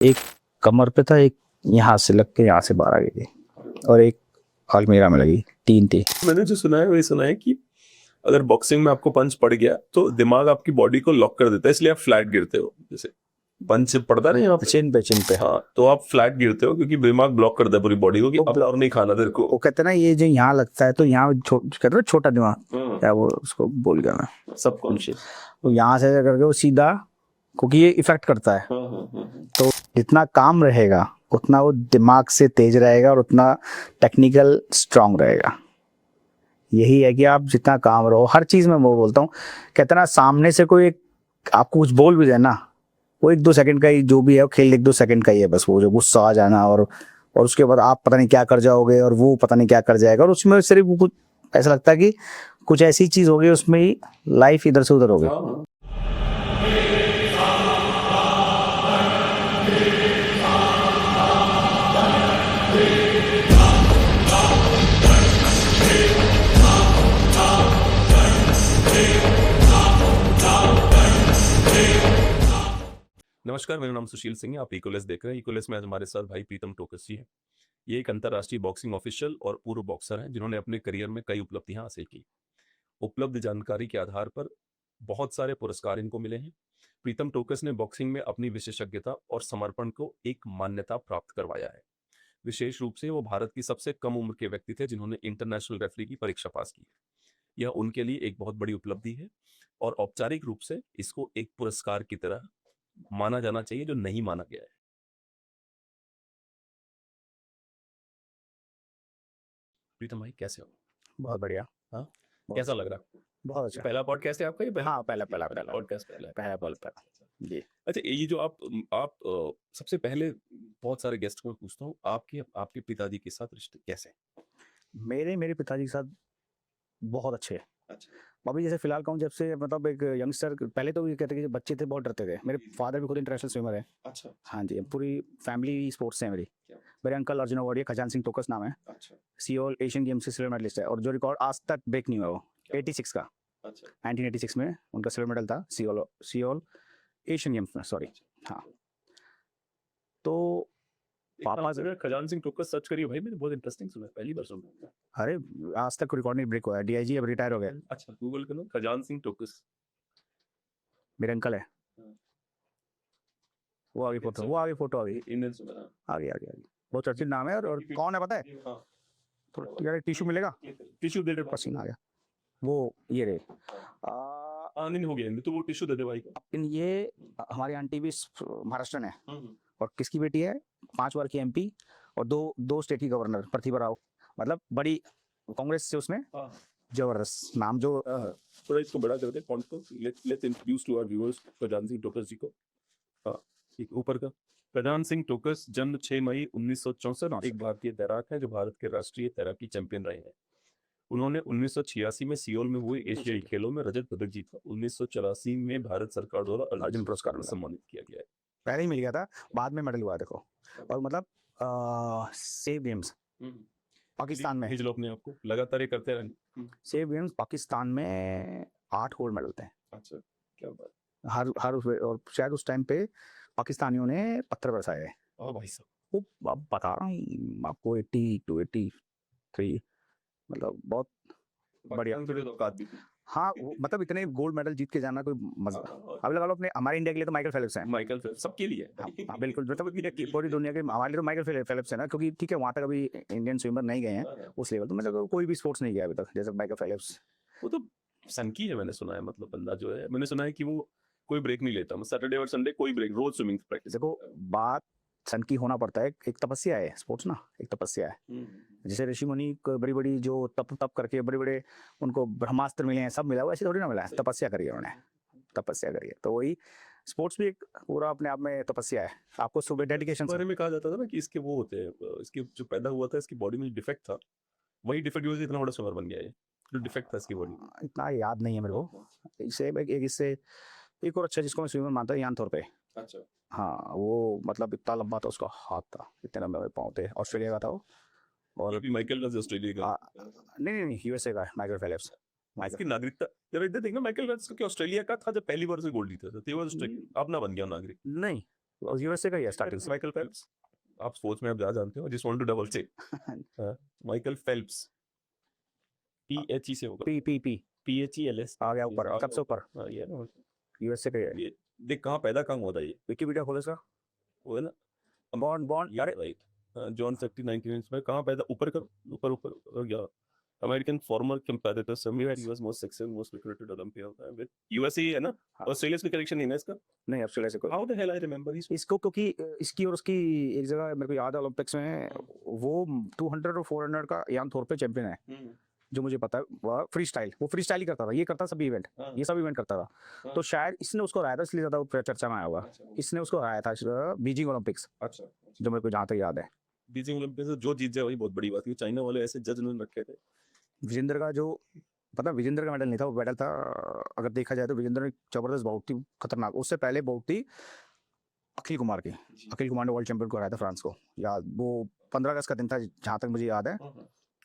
एक कमर पे था, एक यहाँ से लग के यहाँ से बाहर आ गई थी और एक अलमीरा में लगी, 3 थी। मैंने जो सुना है वही सुना है कि अगर बॉक्सिंग में आपको पंच पड़ गया तो दिमाग आपकी बॉडी को लॉक कर देता है, इसलिए आप फ्लैट गिरते हो। जैसे पंच पड़ता है यहाँ पे, चिन पे हाँ, तो आप फ्लैट गिरते हो क्योंकि दिमाग ब्लॉक करता है पूरी बॉडी को कि अब और नहीं खाना तेरे को। वो कहते हैं ना, ये जो यहाँ लगता है तो यहाँ कहते हैं ना छोटा दिमाग, क्या वो उसको भूल गया मैं, सबकॉन्शियस। तो यहाँ से करके वो सीधा, क्योंकि ये इफेक्ट करता है, तो जितना काम रहेगा उतना वो दिमाग से तेज रहेगा और उतना टेक्निकल स्ट्रांग रहेगा। यही है कि आप जितना काम रहो हर चीज़ में, वो बोलता हूँ, कहते ना सामने से कोई आपको कुछ बोल भी दे ना, वो 1-2 सेकंड का ही जो भी है, वो खेल 1-2 सेकंड का ही है बस, वो जो गुस्सा आ जाना और उसके बाद आप पता नहीं क्या कर जाओगे और वो पता नहीं क्या कर जाएगा, और उसमें सिर्फ कुछ ऐसा लगता है कि कुछ ऐसी चीज हो गई उसमें ही लाइफ इधर से उधर हो गई। नमस्कार, मेरा नाम सुशील सिंह है। आप इकोलेस देख रहे हैं। इकोलेस में आज हमारे साथ भाई प्रीतम टोकस जी हैं। ये एक अंतर्राष्ट्रीय बॉक्सिंग ऑफिशियल और पूर्व बॉक्सर हैं जिन्होंने अपने करियर में कई उपलब्धियां हासिल की। उपलब्ध जानकारी के आधार पर बहुत सारे पुरस्कार इनको मिले हैं। प्रीतम टोकस ने बॉक्सिंग में अपनी विशेषज्ञता और समर्पण को एक मान्यता प्राप्त करवाया है। विशेष रूप से वो भारत की सबसे कम उम्र के व्यक्ति थे जिन्होंने इंटरनेशनल रेफरी की परीक्षा पास की। यह उनके लिए एक बहुत बड़ी उपलब्धि है और औपचारिक रूप से इसको एक पुरस्कार की तरह माना जाना चाहिए, जो नहीं माना गया है। प्रीतम भाई, कैसे हो? बहुत बढ़िया। हाँ, कैसा लग रहा? बहुत अच्छा। पहला पॉडकास्ट है आपका? ये हाँ, पहला पॉडकास्ट पहला है। पहला जी। अच्छा, ये जो आप सबसे पहले बहुत सारे गेस्ट को मैं पूछता हूँ, आपके आपके पिताजी के साथ रिश्ते कैसे? मेरे पिताजी के साथ बहुत अच्छे हैं। अच्छा। अभी जैसे फिलहाल कहूँ, जब से मतलब एक यंगस्टर, पहले तो ये कहते कि बच्चे थे बहुत डरते थे। मेरे फादर भी खुद इंटरनेशनल स्विमर है। अच्छा। हाँ जी, पूरी फैमिली स्पोर्ट्स से है मेरी। मेरे अंकल अर्जुन अवार्डी, खजान सिंह टोकस नाम है। अच्छा। सियोल एशियन गेम्स से सिल्वर मेडलिस्ट है, और जो रिकॉर्ड आज तक ब्रेक नहीं हुआ वो 86 का। अच्छा। 1986 में उनका सिल्वर मेडल था, सियोल सियोल एशियन गेम्स में, सॉरी। हाँ, तो पापा से खजान सिंह टोकस सर्च करिए भाई, मैंने बहुत इंटरेस्टिंग सुना, पहली बार सुना। अरे आज तक रिकॉर्ड नहीं ब्रेक हुआ है। डीआईजी अब रिटायर हो गए। अच्छा, गूगल करो खजान सिंह टोकस। मेरे अंकल है। वो आगे फोटो आ गई। इंडियन सुना। आ गई। बहुत चर्चित नाम है, और कौन है पता है? हाँ। थोड़ा यार टिश्यू मिलेगा? टिश्यू दे दे। पसीना आ गया। वो ये रहे। नहीं हो गया, तो वो टिश्यू दे दे भाई को। ये हमारी आंटी भी महाराष्ट्र है, और किसकी बेटी है? 5 बार की एमपी और दो स्टेट की गवर्नर, प्रतिभा राव। मतलब बड़ी कांग्रेस से उसमें, जबरदस्त नाम जो। थोड़ा इसको बड़ा कर दे फॉन्ट को। Let's introduce to our viewers Khajan Singh Tokas ji को। एक ऊपर का खजान सिंह टोकस, जन्म 6 मई 1964, एक भारतीय तैराक है जो भारत के राष्ट्रीय तैराकी चैंपियन रहे हैं। उन्होंने 1986 में सियोल में हुए एशियाई खेलों में रजत पदक जीता। 1984 में भारत सरकार द्वारा अर्जुन पुरस्कार में सम्मानित किया गया है। पहले ही मिल गया था, बाद में मेडल हुआ, देखो। और मतलब सेव गेम्स पाकिस्तान में, हिजलो अपने आपको लगातार ये करते रहे। सेव गेम्स पाकिस्तान में 8 गोल्ड मेडल थे। अच्छा, क्या बात। हर और शायद उस टाइम पे पाकिस्तानियों ने पत्थर बरसाए। ओ भाई साहब, वो अब बता रहा हूँ आपको, 80 to 83, मतलब बहुत बढ़िया। हाँ, मतलब इतने गोल्ड मेडल जीत के जाना कोई मजा। अब लगा लो अपने, हमारे इंडिया के लिए तो माइकल फेलिप्स है। माइकल फेलिप्स सबके लिए। हाँ बिल्कुल, मतलब पूरी दुनिया के हमारे लिए तो माइकल फेलिप्स है ना, क्योंकि ठीक है वहाँ तक अभी इंडियन स्विमर नहीं गए हैं उस लेवल, तो मतलब कोई भी स्पोर्ट्स नहीं गया अभी तक जैसे माइकल फेलिप्स। वो तो सनकी है, मैंने सुना है। मतलब बंदा जो है, मैंने सुना है कि वो कोई ब्रेक नहीं लेता। सैटरडे और संडे कोई ब्रेक, रोज स्विमिंग प्रैक्टिस। देखो, बात सन की होना पड़ता है, एक तपस्या है स्पोर्ट्स ना, एक तपस्या है। जैसे ऋषि मुनि बड़ी बड़ी जो तप करके बड़े बड़े उनको ब्रह्मास्त्र मिले हैं, सब मिला हुआ, ऐसे थोड़ी ना मिला है। तपस्या करी है उन्होंने, तपस्या करी है। तो वही स्पोर्ट्स भी एक पूरा अपने आप में तपस्या है। आपको सुबह डेडिकेशन बारे में कहा जाता था ना कि इसके वो होते हैं, इसके जो पैदा हुआ था, इसकी बॉडी में डिफेक्ट था, वही डिफेक्ट की वजह से इतना बड़ा स्विमर बन गया है। जो डिफेक्ट था इसकी बॉडी में, इतना याद नहीं है मेरे को। इससे एक इससे एक और अच्छा जिसको मैं स्विमर मानता हूँ, यान थोर पे। अच्छा। हाँ, वो मतलब इतना लंबा था उसका हाथ, था इतने लंबे पाँव थे, ऑस्ट्रेलिया का था वो। और भी माइकल का ऑस्ट्रेलिया का। नहीं, यूएसए का है माइकल फेलिप्स। इसकी नागरिकता जब इधर देखना, माइकल फेलिप्स के ऑस्ट्रेलिया का था जब पहली बार से गोल्ड जीता था, तो वो अपना बन गया नागरिक। नहीं, यूएसए का ही है स्टार्टिंग से। माइकल फेल्प्स, आप स्पोर्ट्स में आप ज़्यादा जानते हो, just want to double check. Michael Phelps, PHE से होगा, पी PHELS आ गया ऊपर, सबसे ऊपर हाँ ये ना, यूएसए का ही है। ये देख कहाँ पैदा कहाँ हुआ था ये, विकिपीडिया खोलो इसका। वो है ना बॉन्ड यार, राइट, जॉन फैक्ट्री 19 में कहाँ पैदा, ऊपर कर, ऊपर ऊपर या American farmer competitor Sameer he was most successful most recruited Olympian with USA है ना, ऑस्ट्रेलिया से करेक्शन नहीं ना इसका, नहीं ऑस्ट्रेलिया से कोई। How the hell I remember इसको क्योंकि इसकी और उसकी एक जगह मेरे को याद है ओलंपिक्स में वो 200 और 400 का यान थोर पे चैंपियन है, जो मुझे पता है। वो फ्री स्टाइल ही करता था, ये करता सभी इवेंट, ये सब इवेंट करता था। तो शायद इसने उसको हराया था, इसलिए ज्यादा चर्चा में आया होगा। इसने उसको हराया था बीजिंग ओलंपिक्स, अच्छा, जो मेरे को जहाँ तक याद है। बीजिंग ओलंपिक्स से जो जीत जाए वही बहुत बड़ी बात है, चाइना वाले ऐसे जज उन्होंने रखे थे। विजेंद्र का जो पता, विजेंद्र का मेडल नहीं था, वो मेडल था, अगर देखा जाए तो विजेंद्र ने जबरदस्त बाउट थी, खतरनाक। उससे पहले बाउट थी अखिल कुमार की, अखिल कुमार ने वर्ल्ड चैंपियन को हराया था फ्रांस को, याद वो 15 अगस्त का दिन था जहाँ तक मुझे याद है।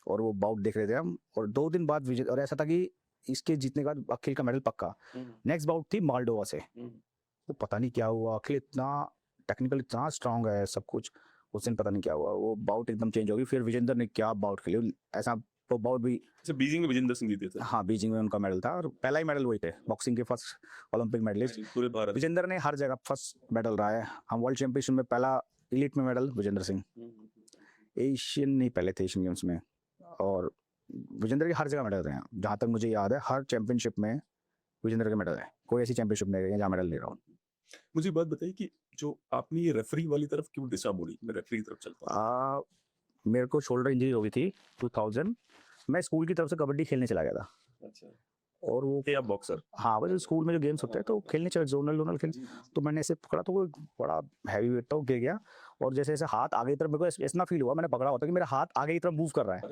और वो बाउट देख रहे थे हम, और 2 दिन बाद विजय, और ऐसा था कि इसके जीतने के बाद अखिल का मेडल पक्का। नेक्स्ट बाउट थी मोल्डोवा से, वो पता नहीं क्या हुआ, अखिल इतना टेक्निकल इतना स्ट्रांग है सब कुछ, उस दिन पता नहीं क्या हुआ, वो बाउट एकदम चेंज हो गई। फिर विजेंद्र ने क्या बाउट खेली, ऐसा वो बाउट भी। अच्छा, बीजिंग में विजेंद्र सिंह जीते थे। हाँ, बीजिंग में उनका मेडल था, और पहला ही मेडल वही थे, बॉक्सिंग के फर्स्ट ओलंपिक मेडलिस्ट पूरे भारत। विजेंद्र ने हर जगह फर्स्ट मेडल रहा है। हम वर्ल्ड चैंपियनशिप में पहला एलीट में मेडल विजेंद्र सिंह, एशियन नहीं पहले थे एशियन गेम्स में, और विजेंद्र के हर जगह मेडल रहे हैं, जहाँ तक मुझे याद है हर चैंपियनशिप में विजेंद्र के मेडल है। कोई ऐसी चैंपियनशिप नहीं है जहाँ मेडल ले रहा हूँ। मुझे बात बताइए कि जो आपने ये रेफरी वाली तरफ क्यों दिशा मोड़ी, मैं रेफरी की तरफ चलता हूँ। मेरे को शोल्डर इंजरी हो गई थी 2000, मैं स्कूल की तरफ से कबड्डी खेलने चला गया था। अच्छा, और वो आप बॉक्सर? हाँ, वैसे स्कूल में जो गेम्स होते हैं तो खेलने चले, जोनल खेल, तो मैंने ऐसे पकड़ा तो वो बड़ा हैवी वेट था, वो गिर गया, और जैसे जैसे हाथ आगे की तरफ, मेरे को ऐसा फील हुआ, मैंने पकड़ा होता कि मेरा हाथ आगे की तरफ मूव कर रहा है।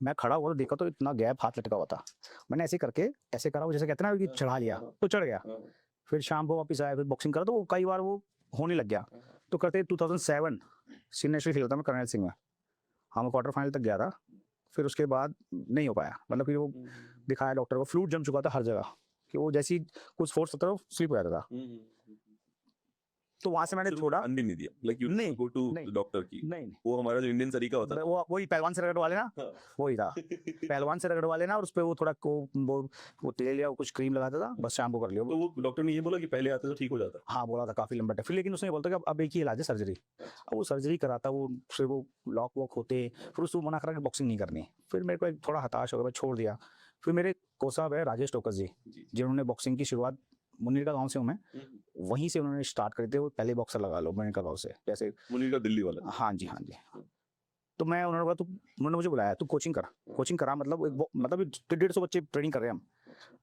मैं खड़ा हुआ तो देखा तो इतना गैप हाथ लटका हुआ था, मैंने ऐसे करके ऐसे करा, वो जैसे कहते हैं ना कि चढ़ा लिया, तो चढ़ गया। फिर शाम को वापस आया, फिर बॉक्सिंग करा, तो वो कई बार वो होने लग गया। तो करते 2007 सीनियर नेशनल खेला था मैं कर्नल सिंह में, हाँ मैं क्वार्टर फाइनल तक गया था। फिर उसके बाद नहीं हो पाया, मतलब फिर वो दिखाया डॉक्टर को, फ्लूट जम चुका था हर जगह, कि वो जैसी कुछ फोर्स होता था वो स्लिप हो जाता था। तो वहां से मैंने छोड़ा, अंडे नहीं दिया, लाइक यू नहीं, गो टू नहीं, डॉक्टर की, नहीं, वो हमारा जो इंडियन तरीका होता है, वो वही पहलवान से रगड़ वाले ना, वही था पहलवान से रगड़ वाले ना, और उस पे वो थोड़ा वो तेल या कुछ क्रीम लगाता था, बस शैम्पू कर लिया। तो वो डॉक्टर ने ये बोला कि पहले आते तो ठीक हो जाता। हाँ, बोला था काफी लंबा टाइम, फिर लेकिन उसने ये बोलता कि अब एक ही इलाज है, सर्जरी। अब वो सर्जरी कराता, वो फिर वो लॉक वॉक होते, फिर उसको मना करा कि बॉक्सिंग नहीं करनी। फिर मेरे को एक थोड़ा हताश हो गया, मैं छोड़ दिया। फिर मेरे कोच साहब है राजेश टोकस जी, जिन्होंने बॉक्सिंग की शुरुआत, मुनीर का गांव से हूँ मैं, वहीं से उन्होंने स्टार्ट करी थी, वो पहले बॉक्सर लगा लो मुनीर का गांव से, जैसे मुनीर का दिल्ली वाला। हाँ जी, हाँ जी। तो मैं उन्होंने मुझे बुलाया, तू कोचिंग करा, मतलब 150 बच्चे ट्रेनिंग कर रहे हैं हम,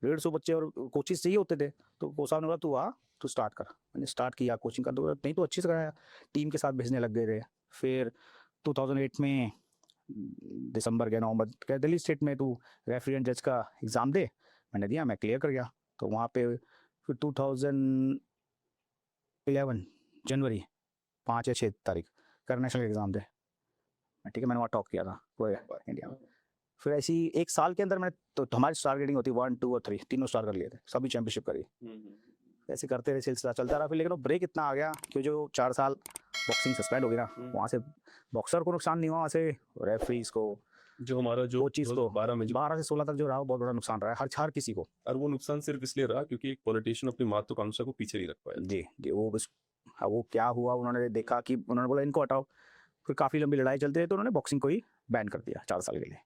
150 बच्चे, और कोचिंग चाहिए होते थे। तो कोच साहब ने बोला तू आ, तू स्टार्ट कर। मैंने स्टार्ट किया कोचिंग का, तो नहीं तो अच्छी से कराया, टीम के साथ भेजने लग गए थे। फिर 2008 में दिसंबर के नवंबर के दिल्ली स्टेट में तू रेफरी एंड जज का एग्ज़ाम दे, मैंने दिया, मैं क्लियर कर गया। तो वहाँ पे फिर 2011 जनवरी 5 या 6 तारीख कर नेशनल एग्ज़ाम दे, ठीक है, मैंने वहाँ टॉप किया था पूरे इंडिया में। फिर ऐसी 1 साल के अंदर मैं तो हमारी स्टार रेटिंग होती 1, 2 और 3 तीनों स्टार कर लिए थे, सभी चैंपियनशिप करी। ऐसे करते रहे, सिलसिला चलता रहा। फिर लेकिन वो ब्रेक इतना आ गया कि जो 4 साल बॉक्सिंग सस्पेंड हो गई ना, वहाँ से बॉक्सर को नुकसान नहीं हुआ, वहाँ से रेफरीज को, जो हमारा जो कोचिज को 12 से 16 तक जो रहा, बहुत बड़ा नुकसान रहा है हर किसी को। और वो नुकसान सिर्फ इसलिए रहा क्योंकि एक पॉलिटिशियन अपनी महत्वाकांक्षा को पीछे नहीं रख पाया। जी, वो बस वो क्या हुआ, उन्होंने देखा कि उन्होंने बोला इनको हटाओ, फिर काफ़ी लंबी लड़ाई चलती रही, तो उन्होंने बॉक्सिंग को ही बैन कर दिया 4 साल के लिए।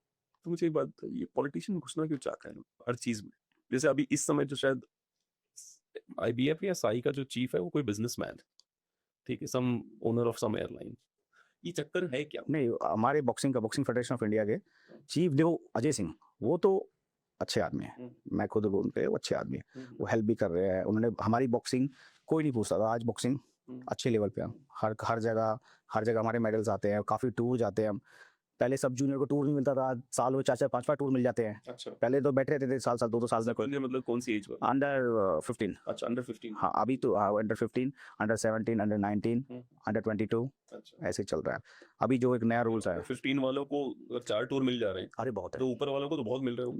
तो मुझे एक बात, ये पॉलिटिशियन घुसना क्यों चाहता है हर चीज में? जैसे अभी इस समय जो शायद IBF या साई का जो चीफ है वो कोई बिजनेसमैन, ठीक है, सम ओनर ऑफ सम एयरलाइन, ये चक्कर है क्या? नहीं, हमारे बॉक्सिंग फेडरेशन ऑफ इंडिया के चीफ जो अजय सिंह, वो तो अच्छे आदमी है, मैं खुद उनके वो अच्छे आदमी है, वो हेल्प भी कर रहे हैं। उन्होंने हमारी बॉक्सिंग कोई नहीं पूछता था, आज बॉक्सिंग अच्छे लेवल पे हम हर जगह हमारे मेडल्स आते हैं, काफ़ी टूर जाते हैं हम। पहले सब जूनियर को टूर नहीं मिलता था, साल में 4-4, 5-5 टूर मिल जाते हैं। अच्छा, पहले तो बैठे रहते थे साल 2-2 साल में। मतलब कौन सी एज में? अंडर 15। अच्छा, अंडर 15। हाँ, अभी तो अंडर 15, अंडर 17, अंडर 19, अंडर 22, अच्छा, ऐसे चल रहा है। अभी जो एक नया रूल्स आया, 15 वालों को अगर 4 टूर मिल जा रहे हैं, अरे बहुत है, तो ऊपर वालों को तो बहुत मिल रहे हो।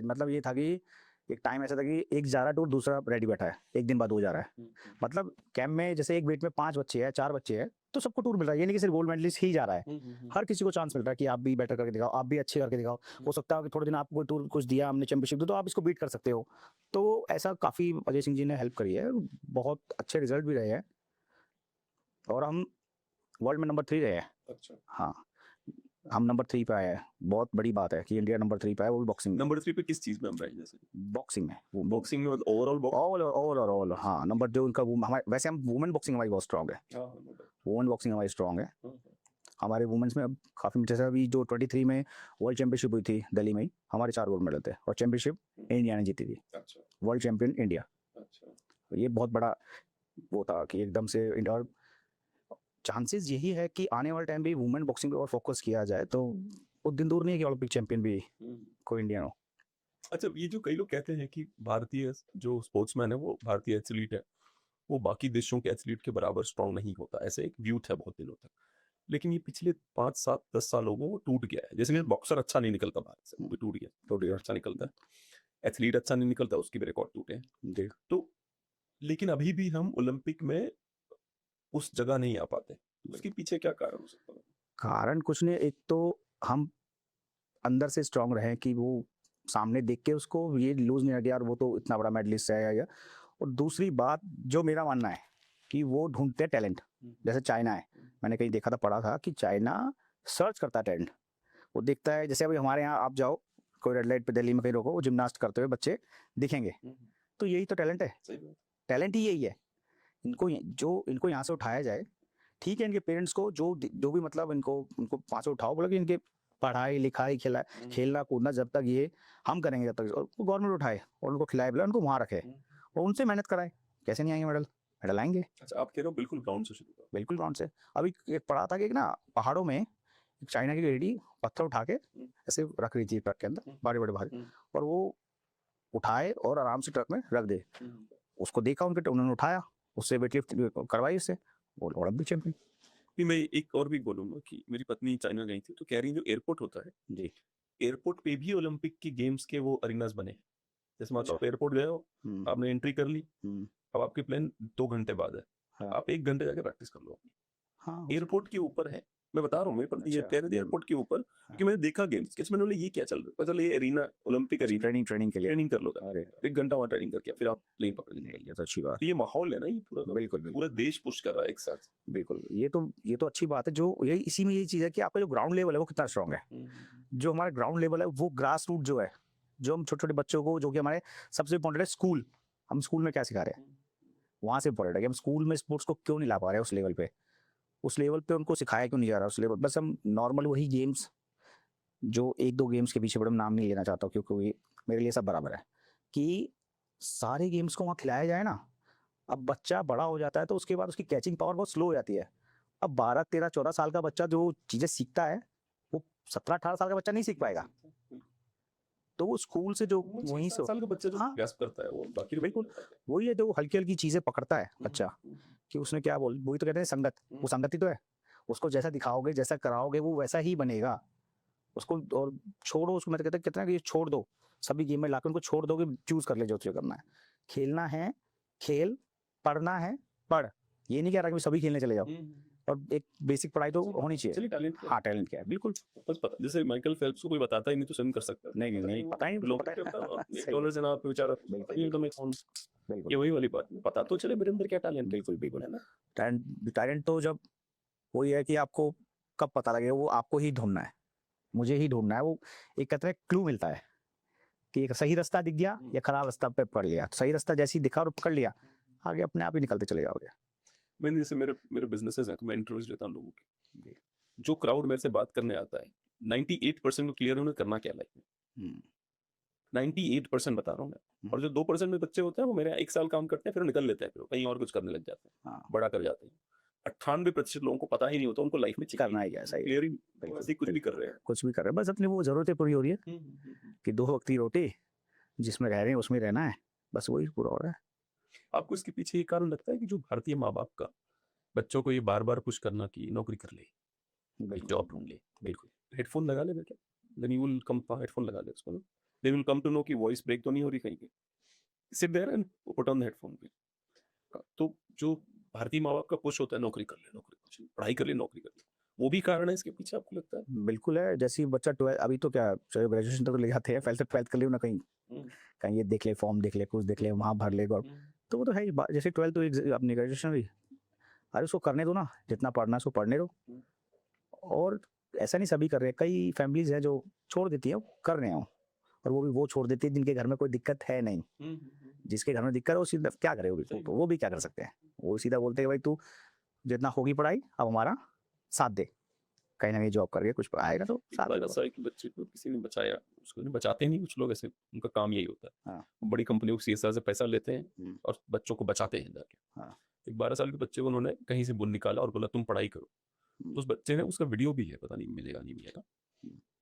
मतलब ये था कि एक टाइम ऐसा था कि एक जा रहा है टूर, दूसरा रेडी बैठा है, एक दिन बाद वो जा रहा है। मतलब कैंप में जैसे एक वेट में 5 बच्चे हैं, 4 बच्चे हैं, तो सबको टूर मिल रहा है। ये नहीं कि सिर्फ गोल्ड मेडलिस्ट ही जा रहा है, हर किसी को चांस मिल रहा है कि आप भी बेटर करके दिखाओ, आप भी अच्छे करके दिखाओ। हो सकता है कि थोड़े दिन आपको कोई टूर कुछ दिया हमने चैंपियनशिप दी, तो आप इसको बीट कर सकते हो। तो ऐसा काफ़ी अजय सिंह जी ने हेल्प करी है, बहुत अच्छे रिजल्ट भी रहे हैं, और हम वर्ल्ड में नंबर 3 रहे हैं। अच्छा, हाँ, हम नंबर 3 पे आए हैं। बहुत बड़ी बात है कि इंडिया नंबर 3 पे आया, वो भी बॉक्सिंग में। नंबर 3 पे किस चीज में हम रहे? जैसे बॉक्सिंग में, वो बॉक्सिंग में ओवरऑल ऑल हाँ, नंबर जो उनका हमारे, वैसे हम वुमेन बॉक्सिंग हमारी बहुत स्ट्रांग है, वुमेन बॉक्सिंग हमारी स्ट्रांग है। हमारे वुमेन्स में अब काफ़ी, जैसे अभी जो 23 में वर्ल्ड चैंपियनशिप हुई थी दिल्ली में ही, हमारे 4 गोल्ड मेडल थे, और चैंपियनशिप इंडिया ने जीती थी। अच्छा, वर्ल्ड चैंपियन इंडिया। अच्छा, तो ये बहुत बड़ा वो था कि एकदम से इंडिया, और चांसेस यही है कि आने वाले टाइम भी वुमेन बॉक्सिंग पे और फोकस किया जाए तो वो दिन दूर नहीं है कि ओलंपिक चैंपियन भी कोई इंडियन हो। अच्छा, ये जो कई लोग कहते हैं कि भारतीय जो स्पोर्ट्समैन है, वो भारतीय एथलीट है, वो बाकी देशों के एथलीट के बराबर स्ट्रांग नहीं होता, ऐसे एक व्यू था बहुत दिनों तक। लेकिन ये पिछले 5 7 10 सालों में वो टूट गया है। जैसे कि बॉक्सर अच्छा नहीं निकलता भारत से, वो भी टूट गया, अच्छा निकलता है। एथलीट अच्छा नहीं निकलता, उसके भी रिकॉर्ड टूटे हैं। जी। तो लेकिन अभी भी हम ओलंपिक में उस जगह नहीं आ पाते। उसके पीछे क्या कारण हो सकता है? कारण कुछ नहीं, एक तो हम अंदर से स्ट्रांग रहे कि वो सामने देख के उसको ये लूज नहीं लगे यार वो तो इतना बड़ा मेडलिस्ट है या। और दूसरी बात जो मेरा मानना है कि वो ढूंढते हैं टैलेंट। जैसे चाइना है, मैंने कहीं देखा था, पढ़ा था कि चाइना सर्च करता है टैलेंट। वो देखता है, जैसे अभी हमारे यहाँ आप जाओ कोई रेड लाइट पे दिल्ली में कहीं रोको, वो जिम्नास्ट करते हुए बच्चे दिखेंगे, तो यही तो टैलेंट है। टैलेंट ही यही है। इनको यहाँ से उठाया जाए, ठीक है, इनके पेरेंट्स को जो भी मतलब इनको 5 उठाओ, बोला कि इनके पढ़ाई लिखाई खेलना कूदना जब तक ये हम करेंगे, जब तक और गवर्नमेंट उठाए और उनको खिलाए पिलाए, उनको वहाँ रखे और उनसे मेहनत कराए। कैसे नहीं आएंगे मेडल? मेडल आएंगे। अच्छा, आप कह रहे हो बिल्कुल ग्राउंड से शुरू करो। बिल्कुल ग्राउंड से। अभी एक पढ़ा था कि एक ना पहाड़ों में एक चाइना की लेडी पत्थर उठा के ऐसे रख रही थी ट्रक के अंदर, बड़े बड़े भारी, और वो उठाए और आराम से ट्रक में रख दे। उसको देखा उन्होंने उठाया, उससे वेट लिफ्ट करवाई, उससे वो ओलंपिक चैंपियन। नहीं, मैं एक और भी बोलूंगा कि मेरी पत्नी चाइना गई थी, तो कह रही जो एयरपोर्ट होता है जी। एयरपोर्ट पे भी ओलंपिक की गेम्स के वो अरीनास बने हैं। जैसे मान लो अच्छा। आप एयरपोर्ट गए हो, आपने एंट्री कर ली, अब आपकी प्लेन 2 घंटे बाद है, हाँ। आप 1 घंटे जाके प्रैक्टिस कर लो। हाँ, एयरपोर्ट के ऊपर है, मैं बता रहा हूँ, मेरी पत्नी ये अच्छा। कह रही थी एयरपोर्ट के ऊपर, क्योंकि मैंने देखा गेम्स कैसे, मैंने बोला ये क्या चल रहा है, पता चला ये अरीना ओलंपिक अरीना ट्रेनिंग के लिए। ट्रेनिंग कर लो। अरे 1 घंटा वहाँ ट्रेनिंग करके फिर आप प्लेन पकड़ लेंगे। ये तो अच्छी बात। तो ये माहौल है ना, ये पूरा बिल्कुल पूरा देश पुश कर रहा है एक साथ। बिल्कुल, ये तो अच्छी बात है। जो ये इसी में यही चीज़ है कि आपका जो ग्राउंड लेवल है वो कितना स्ट्रांग है। जो हमारा ग्राउंड लेवल है वो ग्रास रूट जो है, जो हम छोटे छोटे बच्चों को, जो कि हमारे सबसे इम्पोर्टेंट है स्कूल, हम स्कूल में क्या सिखा रहे हैं, वहाँ से इम्पोर्टेंट है कि हम स्कूल में स्पोर्ट्स को क्यों नहीं ला पा रहे हैं उस लेवल पे उनको सिखाया क्यों नहीं जा रहा उस लेवल। बस हम नॉर्मल वही गेम्स, जो 1-2 गेम्स के पीछे बड़े नाम नहीं लेना चाहता हूँ क्योंकि मेरे लिए सब बराबर है, कि सारे गेम्स को वहाँ खिलाया जाए ना। अब बच्चा बड़ा हो जाता है तो उसके बाद उसकी कैचिंग पावर बहुत स्लो हो जाती है। अब 12 13 14 साल का बच्चा जो चीजें सीखता है वो 17 18 साल का बच्चा नहीं सीख पाएगा। तो वो स्कूल से जो वहीं से, 7 साल का बच्चा जो हाँ ग्रैस्प करता है वो बाकी बिल्कुल वही है, जो हल्की हल्की चीजें पकड़ता है बच्चा, कि उसने क्या बोल, वही तो कहते हैं संगत, वो संगति तो है। उसको जैसा दिखाओगे, जैसा कराओगे, वो वैसा ही बनेगा। उसको और छोड़ो, उसको मैं तो कहता कितना कि ये छोड़ दो, सभी गेम में लाकर उनको छोड़ दो कि चूज कर ले जो तुझे करना है। खेलना है खेल, पढ़ना है पढ़, ये नहीं कह रहा कि सभी खेलने चले जाओ, और एक बेसिक पढ़ाई तो होनी चाहिए। टैलेंट हाँ टैलेंट क्या है, बिल्कुल। बस पता, जैसे माइकल फेल्प्स को कोई बताता ही नहीं तो स्विम कर सकता है। नहीं पता ही नहीं, लोग पता है। $1 से ना बेचारा, ये तो मैं कौन, ये बिल्कुल वही वाली बात, पता तो चले मेरे अंदर क्या टैलेंट। बिल्कुल है ना? टैलेंट तो जब वही है कि आपको कब पता लगे, वो आपको ही ढूंढना है, मुझे ही ढूंढना है। वो एक कहते हैं क्लू मिलता है कि एक सही रास्ता दिख गया या खराब रास्ता पे पड़ लिया, सही रास्ता जैसे ही दिखा और पकड़ लिया, आगे अपने आप ही निकलते चले जाओगे। मैंने जैसे मेरे बिजनेसेस हैं, तो मैं इंटरव्यूज लेता हूँ लोगों के, जो क्राउड मेरे से बात करने आता है 98% को क्लियर उन्हें करना क्या लाइफ में, 98% बता रहा हूँ मैं। और जो 2% में बच्चे होते हैं वो मेरे यहाँ 1 साल काम करते हैं, फिर निकल लेते हैं, फिर कहीं और कुछ करने लग जाते हैं, बड़ा कर जाते हैं। 98% लोगों को पता ही नहीं होता उनको लाइफ में करना ही क्या है, सही क्लियर ही कुछ भी कर रहे हैं, बस अपनी वो जरूरतें पूरी हो रही है कि 2 वक्त की रोटी जिसमें रह रहे हैं उसमें रहना है, बस वही पूरा हो रहा है। आपको इसके पीछे ये कारण लगता है कि जो भारतीय माँ बाप का बच्चों को ये बार बार पुश करना कि नौकरी कर ले, जॉब ढूंढ ले, बिल्कुल हेडफोन लगा ले बेटा, then you will come, headphone लगा ले उसको ना, they will come to know कि वॉइस ब्रेक तो नहीं हो रही कहीं पे, sit there and put on the headphone पे। तो जो भारतीय माँ बाप का पुश होता है नौकरी कर ले, नौकरी कर ले, पढ़ाई कर ले, नौकरी कर ले, वो भी कारण है इसके पीछे आपको लगता है? बिल्कुल है। जैसे ही बच्चा 12 अभी तो क्या चलो ग्रेजुएशन तक तो ले जाते हैं, पहले से 12th कर लियो ना, कहीं हम्म, कहीं ये देख ले, फॉर्म देख ले, कुछ देख ले, वहाँ भर ले, और तो वो तो है ही। जैसे 12th तो अपनी ग्रेजुएशन हुई, अरे उसको करने दो ना, जितना पढ़ना है उसको पढ़ने दो। और ऐसा नहीं सभी कर रहे हैं, कई फैमिलीज हैं जो छोड़ देती हैं, कर रहे हो, और वो भी वो छोड़ देती है जिनके घर में कोई दिक्कत है नहीं। जिसके घर में दिक्कत है वो सीधा क्या करे, वो भी क्या कर सकते हैं, वो सीधा बोलते हैं भाई तू जितना होगी पढ़ाई अब हमारा साथ दे, कहीं ना कहीं जॉब करके कुछ आएगा तो साथ बार दे। ऐसा है कि बच्चे को किसी ने बचाया, उसको नहीं बचाते नहीं, कुछ लोग ऐसे उनका काम यही होता है। हाँ। वो बड़ी कंपनियों सीएसआर से पैसा लेते हैं और बच्चों को बचाते हैं जाके। हाँ। एक 12 साल के बच्चे को उन्होंने कहीं से बुन निकाला और बोला तुम पढ़ाई करो। तो उस बच्चे ने, उसका वीडियो भी है, पता नहीं मिलेगा नहीं मिलेगा,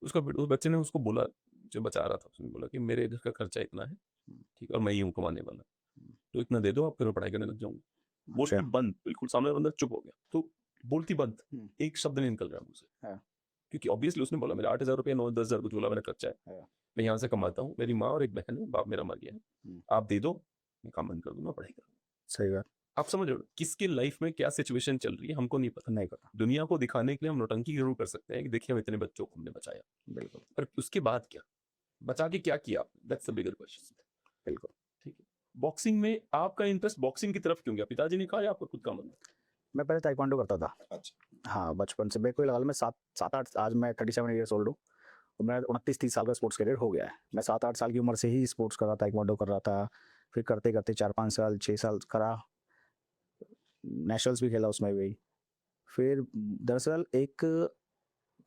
उस बच्चे ने उसको बोला, जो बचा रहा था उसने बोला कि मेरे घर का खर्चा इतना है, ठीक है, और मैं ही हूँ कमाने वाला, तो इतना दे दो आप, फिर मैं पढ़ाई करने लग जाऊंगा। बोलती बंद, बिल्कुल सामने वाला बंदा चुप हो गया, तो बोलती बंद, एक शब्द नहीं निकल रहा मुझसे, क्योंकि ऑब्वियसली उसने बोला मेरा 8,000 रुपया 9-10,000 कुछ बोला मेरा खर्चा है, मैं यहाँ से कमाता हूँ, मेरी माँ और एक बहन है, बाप मेरा मर गया है, आप दे दो, मैं काम बंद कर दूंगा, पढ़ाई करूँ। सही बात। आप समझ रहे हो किसकी लाइफ में क्या सिचुएशन चल रही है, हमको नहीं पता। नहीं पता। दुनिया को दिखाने के लिए हम नौटंकी जरूर कर सकते हैं कि देखिए हम इतने बच्चों को हमने बचाया, बिल्कुल। पर उसके बाद क्या, बचा के क्या किया, दैट्स द बिगर क्वेश्चन। बिल्कुल। ठीक है, बॉक्सिंग में आपका इंटरेस्ट बॉक्सिंग की तरफ क्यों गया? पिताजी ने कहा या आपका खुद का मन? मैं पहले ताइक्वांडो करता था। अच्छा। हाँ, बचपन से मेरे को लगा, मैं 7-8, आज मैं 37 ईयर्स ओल्ड हूँ, और मेरा 29-30 साल का स्पोर्ट्स करियर हो गया है। मैं 7-8 साल की उम्र से ही स्पोर्ट्स कर रहा था, ताइक्वांडो कर रहा था, फिर करते करते 4-5 साल 6 साल करा, नेशनल्स भी खेला उसमें भी। फिर दरअसल एक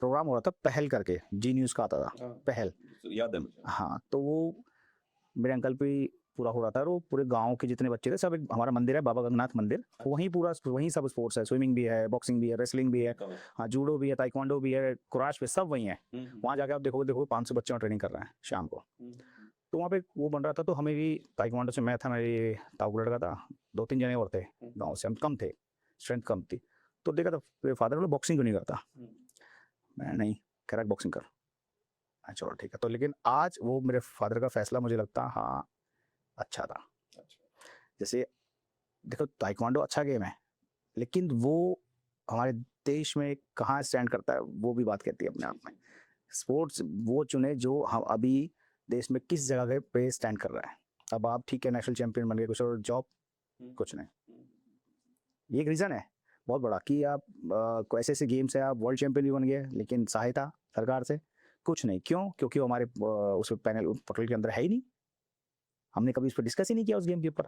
प्रोग्राम हो रहा था पहल करके, जी न्यूज़ का आता था पहल, याद है मुझे। हाँ, तो वो मेरे अंकल पे पूरा हो रहा था, और वो पूरे गांव के जितने बच्चे थे सब, एक हमारा मंदिर है बाबा गंगनाथ मंदिर, वहीं पूरा वहीं सब स्पोर्ट्स है, स्विमिंग भी है, बॉक्सिंग भी है, रेसलिंग भी है, हाँ, जूडो भी है, ताइक्वांडो भी है, कुराश भी, सब वहीं है। वहाँ जाके आप देखो 500 बच्चे ट्रेनिंग कर रहे हैं शाम को। तो वहाँ पे वो बन रहा था, तो हमें भी ताइक्वांडो से, मैं था, मेरे ताऊ लड़का था, 2-3 जने और थे गाँव से, हम कम थे, स्ट्रेंथ कम थी, तो देखा था मेरे फादर बोले बॉक्सिंग क्यों नहीं करता, मैं नहीं, कह रहा बॉक्सिंग कर, चलो ठीक है। तो लेकिन आज वो मेरे फादर का फैसला मुझे लगता हाँ अच्छा था। जैसे देखो ताइक्वांडो अच्छा गेम है, लेकिन वो हमारे देश में कहाँ स्टैंड करता है वो भी बात कहती है अपने आप में। स्पोर्ट्स वो चुने जो हम अभी देश में किस जगह पे स्टैंड कर रहा है। अब आप ठीक है नेशनल चैंपियन बन गए, कुछ और जॉब कुछ नहीं, ये एक रीज़न है बहुत बड़ा कि आप कोई ऐसे ऐसे गेम्स है, आप वर्ल्ड चैंपियन भी बन गए, लेकिन सहायता सरकार से कुछ नहीं। क्यों? क्योंकि वो हमारे उस पैनल पोर्टल के अंदर है ही नहीं, हमने कभी इस पर डिस्कस ही नहीं किया उस गेम के ऊपर,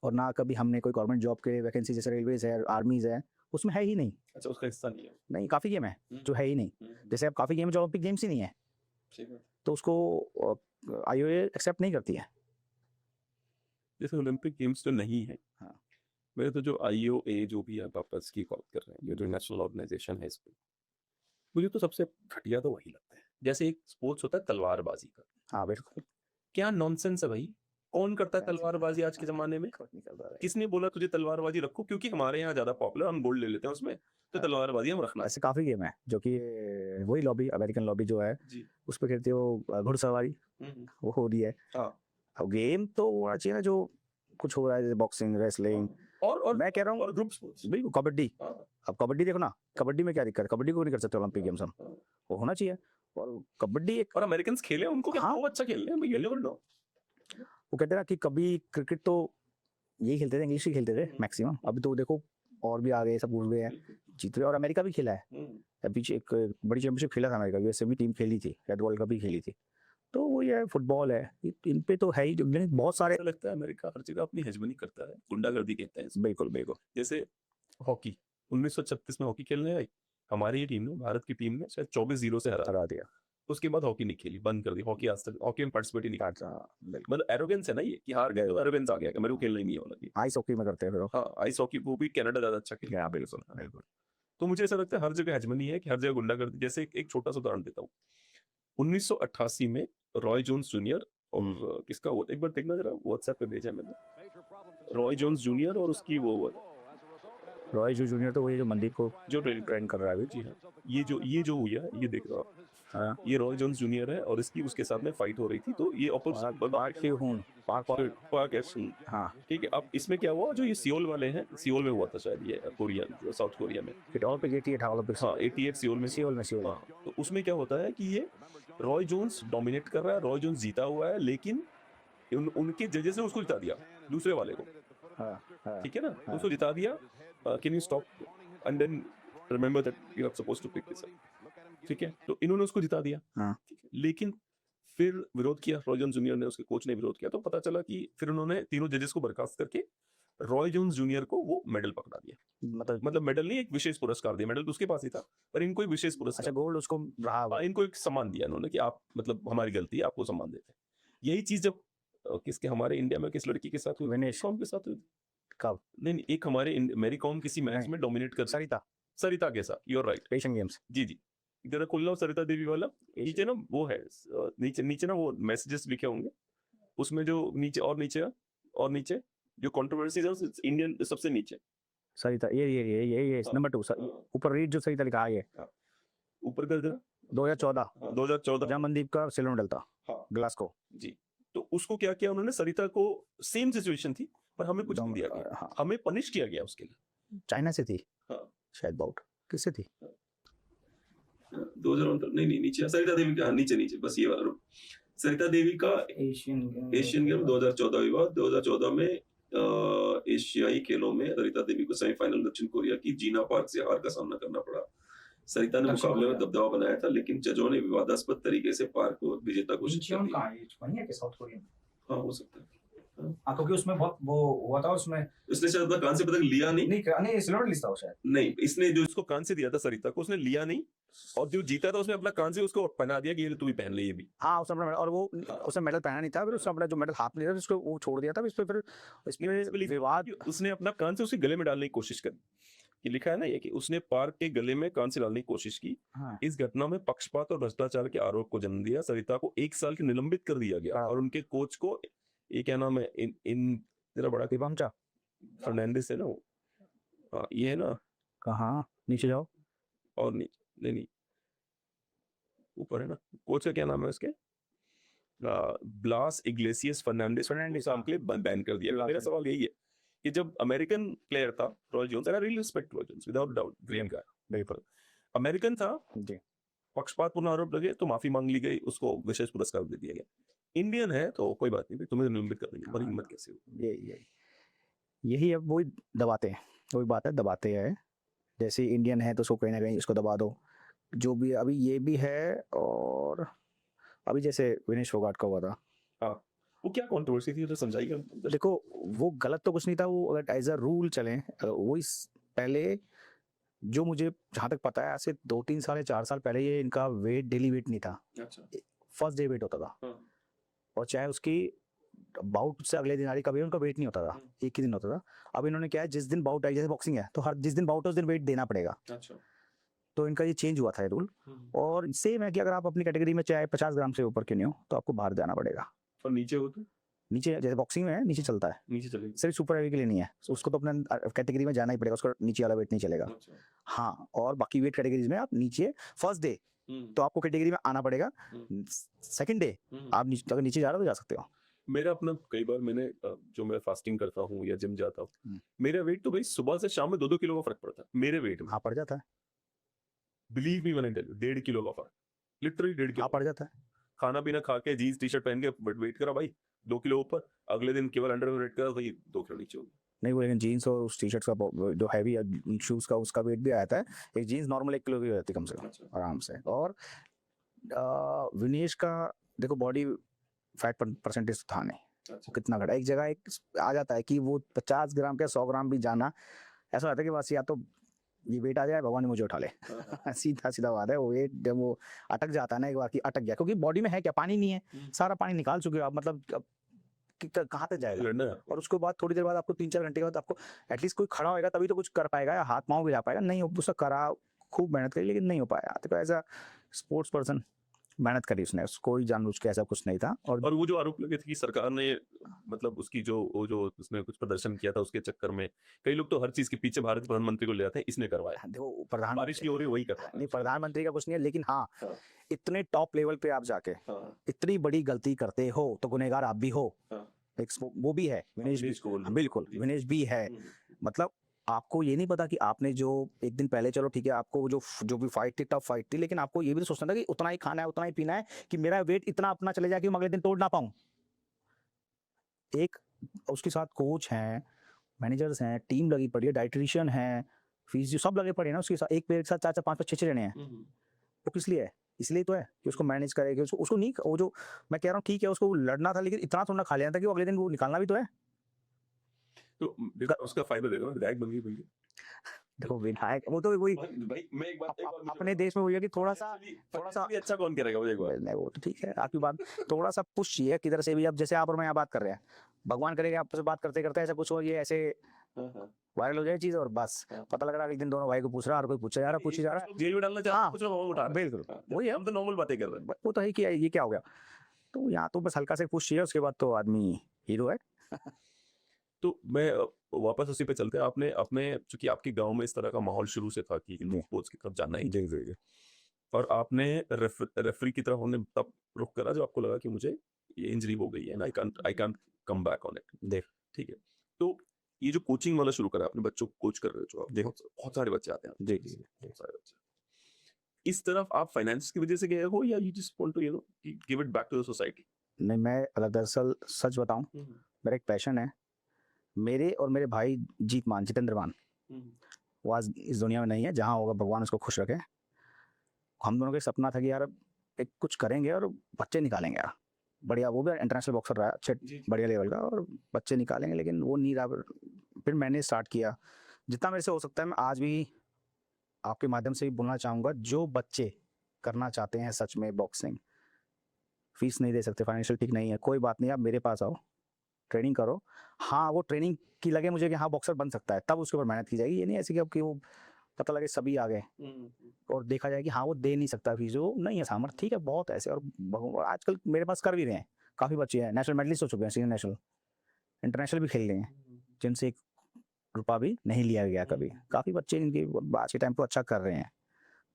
और ना कभी हमने कोई गवर्नमेंट जॉब के वैकेंसी जैसे रेलवेज है, आर्मीज है, उसमें है ही नहीं। अच्छा, उसका हिस्सा नहीं है? नहीं, काफ़ी गेम है जो है ही नहीं, जैसे अब काफ़ी गेम जो ओलंपिक गेम्स ही नहीं है, तो उसको आईओए एक्सेप्ट नहीं करती है। जैसे ओलंपिक गेम्स जो नहीं है, हाँ, मेरे तो जो आईओए जो भी आप आपस की कॉल कर रहे हैं, ये जो नेशनल ऑर्गेनाइजेशन है, इस पे मुझे तो सबसे घटिया तो वही लगता है। जैसे एक स्पोर्ट्स होता है तलवारबाजी का, हाँ बिल्कुल, क्या नॉनसेंस है भाई, कौन करता है तलवारबाजी आज के जमाने में? किसने बोला तुझे तलवारबाजी रखो? क्योंकि हमारे यहाँ ज्यादा पॉपुलर, हम गोल्ड ले लेते हैं उसमें, तो तलवारबाजी हम रखना। ऐसे काफ़ी गेम है जो कि वही लॉबी, अमेरिकन लॉबी जो है जी। उस पर खेलते हो, घुड़सवारी वो हो रही है। हाँ। अब गेम तो होना चाहिए ना जो कुछ हो रहा है, जैसे बॉक्सिंग, रेसलिंग, और मैं कह रहा हूँ, और ग्रुप स्पोर्ट्स, बिल्कुल कबड्डी। अब कबड्डी देखो ना, कबड्डी में क्या दिक्कत है, कबड्डी को नहीं कर सकते ओलंपिक गेम्स हम, वो होना चाहिए। और कबड्डी एक, और अमेरिकन खेले उनको क्या, हाँ, वो अच्छा खेल रहे हैं, ये लेवल लो। वो कहते हैं ना कि कभी क्रिकेट तो यही खेलते थे, इंग्लिश ही खेलते थे मैक्सिमम, अभी तो देखो और भी आ गए, सब घुस गए हैं, जीत रहे। और अमेरिका भी खेला है, अभी एक बड़ी चैंपियनशिप खेला था अमेरिका, यूएसए भी टीम खेली थी, रेड वर्ल्ड कप भी खेली थी। तो वो ये फुटबॉल है, इन पे तो है ही, बहुत सारे। ऐसा लगता है अमेरिका हर जगह अपनी हेजमनी करता है, गुंडागर्दी कहते हैं इसको। बिल्कुल बिल्कुल। जैसे हॉकी 1936 में हॉकी खेलने आई, हमारी ये टीम ने, भारत की टीम ने शायद 24-0 से हरा दिया, उसके बाद हॉकी नहीं खेली, बंद कर दी हॉकी, आज तक हॉकी में पार्टिसिपेट ही नहीं करता। बिल्कुल। मतलब एरोगेंस है ना ये, कि हार गए तो एरोगेंस आ गया कि मेरे को खेलना ही नहीं है वाला। आइस हॉकी में करते हैं फिर हाँ, आइस हॉकी, वो भी कनाडा ज्यादा अच्छा खेलता है। बिल्कुल बिल्कुल। तो मुझे ऐसा लगता है हर जगह हेजमनी है, कि हर जगह गुंडागर्दी। जैसे एक छोटा सा उदाहरण देता हूँ, 1988 में रॉय जोन्स जूनियर और किसका, वो एक बार देखना जरा, व्हाट्सएप पे भेजा मैंने, रॉय जोन्स जूनियर और उसकी वो रॉय जूनियर तो वही जो मंदीप को जो ट्रेन ट्रेन कर रहा है अभी। जी हाँ, ये जो हुआ, ये देख रहा हूँ, हाँ। ये रॉय जोन्स जूनियर है और इसकी उसके साथ में फाइट हो रही थी, तो ये पार्क सी-हून, पार्क एसन, हाँ, ठीक है। अब इसमें क्या हुआ, जो ये सियोल वाले हैं, सियोल में हुआ था शायद, ये कोरिया, साउथ कोरिया में। फिर ओलंपिक 88 ओलंपिक्स, हाँ 88 सियोल में। सियोल में। हाँ, तो उसमें क्या होता है कि ये रॉय जोन्स डोमिनेट कर रहा है, रॉय जोन्स जीता हुआ है, लेकिन उनके जजेस ने उसको जिता दिया, दूसरे वाले को, हाँ, हाँ, ठीक है ना, हाँ। उसको जिता दिया। Can you stop and then remember that you are supposed to pick this up, ठीक है। तो इन्होंने उसको जिता दिया, हाँ। ठीक है। लेकिन फिर विरोध किया, रॉय जोन्स जूनियर ने, उसके कोच ने विरोध किया, तो पता चला कि फिर उन्होंने तीनों जजेस को बर्खास्त करके रॉय जोन्स जूनियर को वो मेडल पकड़ा दिया। मतलब मेडल नहीं, एक विशेष पुरस्कार दिया, मेडल तो उसके पास ही था, पर इनको एक विशेष अच्छा, पुरस्कार, गोल्ड उसको रहा। इनको एक सम्मान दिया इन्होंने कि आप, मतलब हमारी गलती है, आपको सम्मान देते हैं। यही चीज जब किसके, हमारे इंडिया में किस लड़की के साथ हुई, विनेश। कौन के साथ हुई? कब? नहीं, एक हमारे मैरी कॉम किसी मैच नहीं। में डोमिनेट कर, सरिता के साथ, you are right, Asian Games. जी जी। इधर खुल लो सरिता देवी वाला, नीचे ना वो है, नीचे ना वो मैसेजेस लिखे होंगे, उसमें जो नीचे और नीचे जो कंट्रोवर्सीज है, इंडियन सबसे नीचे सरिता, ये हाँ, नंबर 2 ऊपर रीड जो सरिता लिखा है, ये हाँ, ऊपर कर देना। 2014 2014 जहाँ मनदीप का सिल्वर मेडल था, हाँ ग्लासगो। जी। तो उसको क्या किया उन्होंने, सरिता को सेम सिचुएशन थी, पर हमें कुछ नहीं दिया गया, हाँ। हमें पनिश किया गया उसके लिए। चाइना से थी हाँ, शायद, बाउट किससे थी? 2019 नहीं, नीचे सरिता देवी का, नीचे बस ये वाला रूप, सरिता देवी का एशियन गेम 2014 हुआ। 2014 में एशियाई खेलों में सरिता देवी को सेमीफाइनल दक्षिण कोरिया की जीना पार्क से हार का सामना करना पड़ा। सरिता ने मुकाबले में दबदबा बनाया था, लेकिन जजों ने विवादास्पद तरीके से पार्क को विजेता घोषित कर दिया। South Korea. हाँ, हो सकता है। हाँ, क्योंकि उसमें बहुत वो हुआ था, उसमें उसने शायद अपना कांस्य पदक लिया नहीं, नहीं सिल्वर मेडलिस्ट था वो शायद। नहीं, इसने जो इसको कांस्य दिया था सरिता को, उसने लिया नहीं, और जो जीता था उसने अपना कांस्य उसको पहना दिया कि ये तू भी पहन ले ये भी। हाँ, उसने अपना, और वो उसने मेडल पहना नहीं था, फिर उसने अपना जो मेडल हाथ में लिया था उसको वो छोड़ दिया था, इस पे फिर इसमें विवाद। उसने अपना कांस्य उसके गले में डालने की कोशिश करी, कि लिखा है ना ये कि उसने पार्क के गले में कांस्य डालने की कोशिश की। हाँ। इस घटना में पक्षपात और भ्रष्टाचार के आरोप को जन्म दिया, सरिता को 1 साल की निलंबित कर दिया गया, और उनके कोच को, ये क्या नाम है, इन तेरा बड़ा दिबांचा फर्नांडिस है ना वो, हाँ ये है ना, कहाँ, नीचे जाओ, और नहीं ऊपर है ना, कोच का क्या नाम है उसके, ब्लास इग्लेसियस फर्नांडिस साल के लिए बैन कर दिया। मेरा सवाल यही है कि जब अमेरिकन प्लेयर था Roy Jones, I really respect Roy Jones without doubt, great guy, बिल्कुल अमेरिकन था जी, पक्षपातपूर्ण आरोप लगे तो माफी मांग ली गई, उसको विशेष पुरस्कार दे दिया गया। इंडियन है तो कोई बात नहीं, तुम्हें निलंबित कर देंगे, बड़ी हिम्मत कैसे हो। यही अब वही दबाते हैं, वही बात है, दबाते हैं। जैसे इंडियन है तो उसको कहीं ना कहीं इसको दबा दो, जो भी अभी ये भी है। और अभी जैसे विनेश फोगाट का हुआ था, हाँ, वो क्या कंट्रोवर्सी थी, तो समझाइएगा। देखो वो गलत तो कुछ नहीं था, वो अगर एज अ रूल चले, वो इस पहले जो मुझे जहाँ तक पता है, आज से 2-3 साल 4 साल पहले ये इनका वेट डेली वेट नहीं था, अच्छा, फर्स्ट डे वेट होता था, हाँ, और चाहे उसकी बाउट से अगले दिन आ रही कभी उनका वेट नहीं होता था, एक ही दिन होता था। अब इन्होंने क्या है, जिस दिन बाउट आई, जैसे बॉक्सिंग है तो हर जिस दिन बाउट है उस दिन वेट देना पड़ेगा, अच्छा, तो इनका ये चेंज हुआ था ये रूल। और सेम है कि अगर आप अपनी कैटेगरी में चाहे 50 ग्राम से ऊपर के नहीं हो तो आपको बाहर जाना पड़ेगा। और नीचे हो तो नीचे जैसे बॉक्सिंग में है नीचे चलता है, नीचे चलेगा, सिर्फ सुपर हैवी के लिए नहीं है, उसको तो अपने कैटेगरी में जाना ही पड़ेगा, उसको नीचे वाला वेट नहीं चलेगा। अच्छा, हाँ, और बाकी वेट कैटेगरीज में आप नीचे फर्स्ट डे तो आपको कैटेगरी में आना पड़ेगा, सेकंड डे आप अगर नीचे जा रहे हो तो जा सकते हो। मेरा अपना कई बार मैंने जो मैं फास्टिंग करता हूँ या जिम जाता हूँ, मेरा वेट तो भाई सुबह से शाम में 2-2 किलो का फर्क पड़ता है मेरे वेट में। हाँ, पड़ जाता है, believe me when I tell you, 1.5 kilo का फर्क, लिटरली 1.5 किलो। हाँ, पड़ जाता है। खाना पीना खा के जीन्स टी शर्ट पहन के वेट करा भाई 2 किलो ऊपर, अगले दिन केवल अंडर वेट करा भाई 2 किलो नीचे हो गया। नहीं, वो लेकिन जीन्स और उस टी शर्ट का जो हैवी शूज का उसका वेट भी आता है। एक जीन्स नॉर्मल 1 किलो की रहती है कम से कम आराम से। और विनेश का देखो बॉडी फैट परसेंटेज था नहीं, वो कितना घटा, एक जगह एक आ जाता है कि वो 50 ग्राम के 100 ग्राम भी जाना, ऐसा होता है कि बस या तो ये वेट आ जाए भगवान ही मुझे उठा ले सीधा सीधा बात है। वो वेट जब वो अटक जाता है ना एक बार, की अटक गया, क्योंकि बॉडी में है क्या, पानी नहीं है, सारा पानी निकाल चुके हो आप, मतलब कहाँ तक जाएगा। और उसके बाद थोड़ी देर बाद आपको 3-4 घंटे के बाद आपको एटलीस्ट कोई खड़ा होएगा तभी तो कुछ कर पाएगा, या हाथ पाँव भी जा पाएगा, नहीं उसका करा खूब मेहनत करी लेकिन नहीं हो पाया। तो एज अ स्पोर्ट्स पर्सन मेहनत करी उसने, कोई जानबूझ के ऐसा कुछ नहीं था। और वो जो आरोप लगे थे कि सरकार ने मतलब उसकी जो उसने कुछ प्रदर्शन किया था उसके चक्कर में कई लोग तो हर चीज के पीछे भारत प्रधानमंत्री को ले आते हैं, इसने करवाया, देखो बारिश प्रधानमंत्री, की हो रही है वही कर रहा है। नहीं प्रधानमंत्री का कुछ नहीं है, लेकिन हाँ हाँ, इतने टॉप लेवल पे आप जाके हाँ, इतनी बड़ी गलती करते हो तो गुनहगार आप भी हो। हाँ, एक वो भी है, विनेश विनेश भी, गोयल। हाँ, बिल्कुल जी। विनेश भी है। मतलब आपको ये नहीं पता कि आपने जो एक दिन पहले, चलो ठीक है, आपको जो भी फाइट थी टफ फाइट थी, लेकिन आपको ये भी तो सोचना था कि उतना ही खाना है उतना ही पीना है कि मेरा वेट इतना अपना चले जाए कि मैं अगले दिन तोड़ ना पाऊं। एक उसके साथ कोच हैं, मैनेजर्स हैं, टीम लगी पड़ी है, डाइट्रिशियन है, फिजियो सब लगे पड़े हैं ना उसके साथ। एक पेड़ के साथ 4-4 5-5 6-6 जने हैं। वो किस लिए है? इसलिए तो है कि उसको मैनेज करेगा, उसको नहीं, वो जो मैं कह रहा हूँ ठीक है उसको लड़ना था, लेकिन इतना थोड़ा ना खा लेना था कि वो अगले दिन वो निकालना भी तो है। तो उसका फायदा देगा ना, विधायक बन गई भैया। देखो विधायक वो तो वही भाई मैं एक बात अपने देश में वही है कि थोड़ा सा अच्छा कौन करेगा मुझे एक बार। नहीं, वो तो ठीक है आपकी बात, थोड़ा सा पुश चाहिए किधर से भी। अब जैसे आप और मैं यहाँ बात कर रहे हैं, भगवान करेगा आपसे बात करते करते ऐसा कुछ हो, ये ऐसे वायरल हो जाए चीज और बस पता लग रहा है एक दिन दोनों भाई को पूछ रहा है और कोई पूछा जा रहा, पूछी जा रहा है। जेल में डालना चाहते हैं, कुछ लोग उठा रहे हैं। बिल्कुल वही है, हम तो नॉर्मल बातें कर रहे हैं। वो तो है कि ये क्या हो गया। तो यहाँ तो बस हल्का से पुश चाहिए, उसके बाद तो आदमी हीरो है। तो मैं वापस उसी पे चलते हैं। आपने अपने चूंकि आपके गांव में इस तरह का माहौल शुरू से था कि स्पोर्ट्स की तरफ जाना ही जी जी और आपने रेफरी की तरफ होने तब रुख करा जब आपको लगा कि मुझे ये इंजरी हो गई है and I can't come back on it. देख ठीक है, तो ये जो कोचिंग वाला शुरू करा अपने बच्चों को कोच कर रहे हो, जो आप बहुत सारे बच्चे आते हैं, जी जी बहुत सारे बच्चे इस तरफ आप फाइनेंस की वजह से गए हो या you just want to give it back to the society? नहीं, मैं अगर दरअसल सच बताऊं, मेरा एक पैशन है। मेरे और मेरे भाई जितेंद्र मान, वो आज इस दुनिया में नहीं है, जहाँ होगा भगवान उसको खुश रखे। हम दोनों का एक सपना था कि यार एक कुछ करेंगे और बच्चे निकालेंगे यार बढ़िया, वो भी इंटरनेशनल बॉक्सर रहा है अच्छे बढ़िया लेवल का, और बच्चे निकालेंगे, लेकिन वो नहीं रहा। फिर मैंने स्टार्ट किया जितना मेरे से हो सकता है। मैं आज भी आपके माध्यम से भी बोलना चाहूँगा, जो बच्चे करना चाहते हैं सच में बॉक्सिंग, फीस नहीं दे सकते, फाइनेंशियल ठीक नहीं है, कोई बात नहीं, आप मेरे पास आओ, ट्रेनिंग करो। हाँ वो ट्रेनिंग की लगे मुझे कि हाँ बॉक्सर बन सकता है, तब उसके ऊपर मेहनत की जाएगी। ये नहीं ऐसे कि अब कि वो पता लगे सभी आ गए और देखा जाए कि हाँ वो दे नहीं सकता फीस, वो नहीं है सामर्थ्य, ठीक है बहुत ऐसे। और आजकल मेरे पास कर भी रहे हैं काफ़ी बच्चे हैं, नेशनल मेडलिस्ट हो चुके हैं, सीनियर नेशनल इंटरनेशनल भी खेल रहे हैं, जिनसे एक रुपया भी नहीं लिया गया कभी। काफ़ी बच्चे इनके आज के टाइम को अच्छा कर रहे हैं,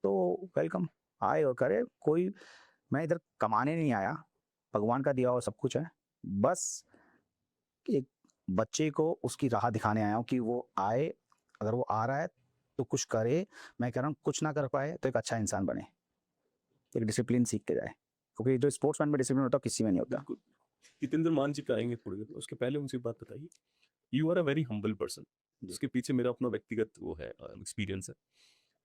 तो वेलकम, आए और करे। कोई मैं इधर कमाने नहीं आया, भगवान का दिया हुआ सब कुछ है, बस एक बच्चे को उसकी राह दिखाने आया हूँ कि वो आए, अगर वो आ रहा है तो कुछ करे। मैं कह रहा हूँ कुछ ना कर पाए तो एक अच्छा इंसान बने, एक डिसिप्लिन सीख के जाए, क्योंकि जो स्पोर्ट्समैन में डिसिप्लिन होता है किसी में नहीं होता। जितेंद्र मान जी पे आएंगे थोड़ी देर, उसके पहले उनसे बात बताइए। You are a very humble person, जिसके पीछे मेरा अपना व्यक्तिगत वो है एक्सपीरियंस है।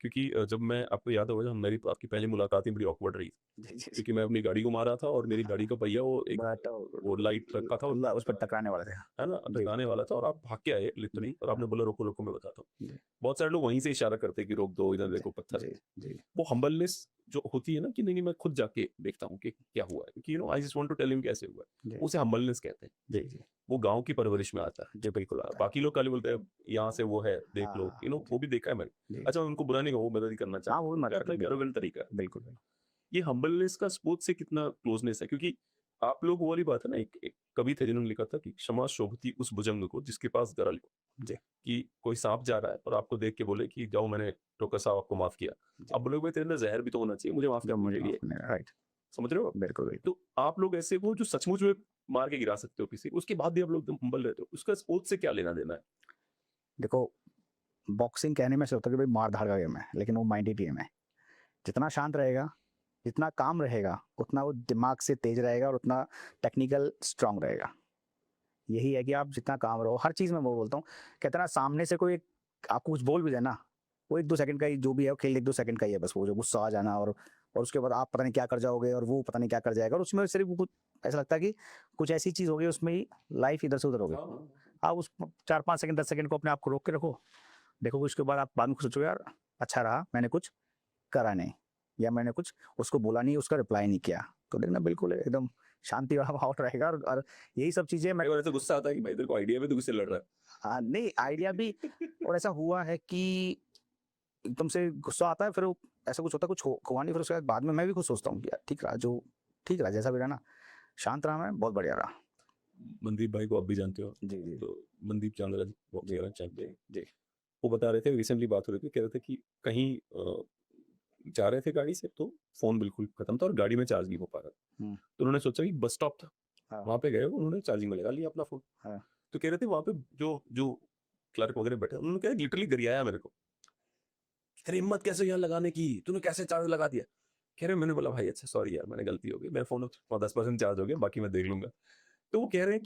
क्योंकि जब मैं आपको याद होगा, जब मेरी आपकी पहली मुलाकात ही बड़ी ऑकवर्ड रही, क्योंकि मैं अपनी गाड़ी घुमा रहा था और मेरी गाड़ी का पहिया वो लाइट ट्रक का था, उस पर टकराने वाला था, है ना, टकराने वाला था, और आप भाग के आए लिटरली, और आपने बोला रोको रोको मैं बताता हूँ। बहुत सारे लोग वहीं से इशारा करते हैं कि रोक दो, इधर देखो पत्थर। वो हम्बलनेस जो होती है ना कि नहीं मैं खुद जाके देखता हूँ कि क्या हुआ है, क्योंकि I just want to tell him कैसे हुआ है, उसे हम्बलनेस कहते हैं। जी जी वो गांव की परवरिश में आता है। जी बिल्कुल। बाकी लोग खाली बोलते हैं यहाँ से वो है देख लो, वो भी देखा है मैंने। अच्छा, उनको बुरा नहीं, वो मदद ही करना हाँ वो चाहते हैं, अपना अर्बन तरीका। बिल्कुल। ये हम्बलनेस का स्पोर्ट्स से कितना क्लोजनेस है, क्योंकि आप लोग वो वाली बात है ना, एक कवि थे जिन्होंने लिखा था कि क्षमा शोभती उस भुजंग को जिसके पास गरल हो। जी। कि कोई सांप जा रहा है और आपको देख के बोले कि जाओ मैंने टोकर साहब आपको माफ किया, अब बोलोगे भाई तेरे अंदर जहर भी तो होना चाहिए, मुझे माफ कर मुझे लिए, राइट, समझ रहे हो? बिल्कुल। तो आप लोग ऐसे हो जो सचमुच में मार के गिरा सकते हो किसी, उसके बाद भी आप लोग एकदम हम्बल रहते हो, उसका स्पोर्ट्स से क्या लेना देना है? देखो बॉक्सिंग कहने में से होता है कि भाई मार धाड़ का गेम है, लेकिन वो माइंडेड गेम है। जितना शांत रहेगा, जितना काम रहेगा, उतना वो दिमाग से तेज रहेगा और उतना टेक्निकल स्ट्रांग रहेगा। यही है कि आप जितना काम रहो, हर चीज़ में वो बोलता हूँ, कहते ना सामने से कोई आपको कुछ बोल भी देना, वो 1-2 सेकंड का ही जो भी है, खेल 1-2 सेकंड का ही है बस, वो जो गुस्सा आ जाना और उसके बाद आप पता नहीं क्या कर जाओगे और वो पता नहीं क्या कर जाएगा, और उसमें सिर्फ कुछ ऐसा लगता है कि कुछ ऐसी चीज़ होगी उसमें ही लाइफ इधर से उधर हो गई। आप उस 4-5 सेकंड 10 सेकंड को अपने आप को रोक के रखो, देखो उसके बाद आप बाद में सोचो यार अच्छा रहा मैंने कुछ करा नहीं, या मैंने कुछ उसको बोला नहीं, उसका रिप्लाई नहीं किया, तो देखना बिल्कुल एकदम शांति वाला माहौल रहेगा। और यही सब चीजें मैं, ऐसा गुस्सा आता है कि भाई तेरे को आइडिया भी तो किससे लड़ रहा है। नहीं आइडिया भी और ऐसा हुआ है कि एकदम से गुस्सा आता है, फिर वो ऐसा कुछ होता है, कुछ हुआ नहीं, फिर उसके बाद में मैं भी खुद सोचता हूँ कि यार ठीक रहा, जो ठीक रहा, जैसा भी रहा ना, शांत रहा, मैं बहुत बढ़िया रहा। मनदीप भाई को आप भी जानते हो, जी जी तो मनदीप चांद्रा जी बॉक्सर हैं, चैंपियन। जी वो बता रहे थे, रिसेंटली बात हो रही थी, कह रहे थे कि कहीं जा रहे थे गाड़ी से, तो फोन बिल्कुल खत्म था और गाड़ी में चार्ज नहीं हो पा रहा। हम्म, तो उन्होंने सोचा कि बस स्टॉप था, हाँ वहां पे गए, उन्होंने चार्जिंग में लगा लिया अपना फोन। हाँ तो कह रहे थे वहां पे जो जो क्लर्क वगैरह बैठे, उन्होंने कहा लिटरली गरियाया मेरे को, तेरी हिम्मत कैसे यहाँ लगाने की, तूने कैसे चार्ज लगा दिया। कह रहे मैंने बोला भाई अच्छा सॉरी यार, मैंने गलती हो गई, मेरा फोन 10% चार्ज हो गया, बाकी मैं देख लूंगा। तो वो कह रहे हैं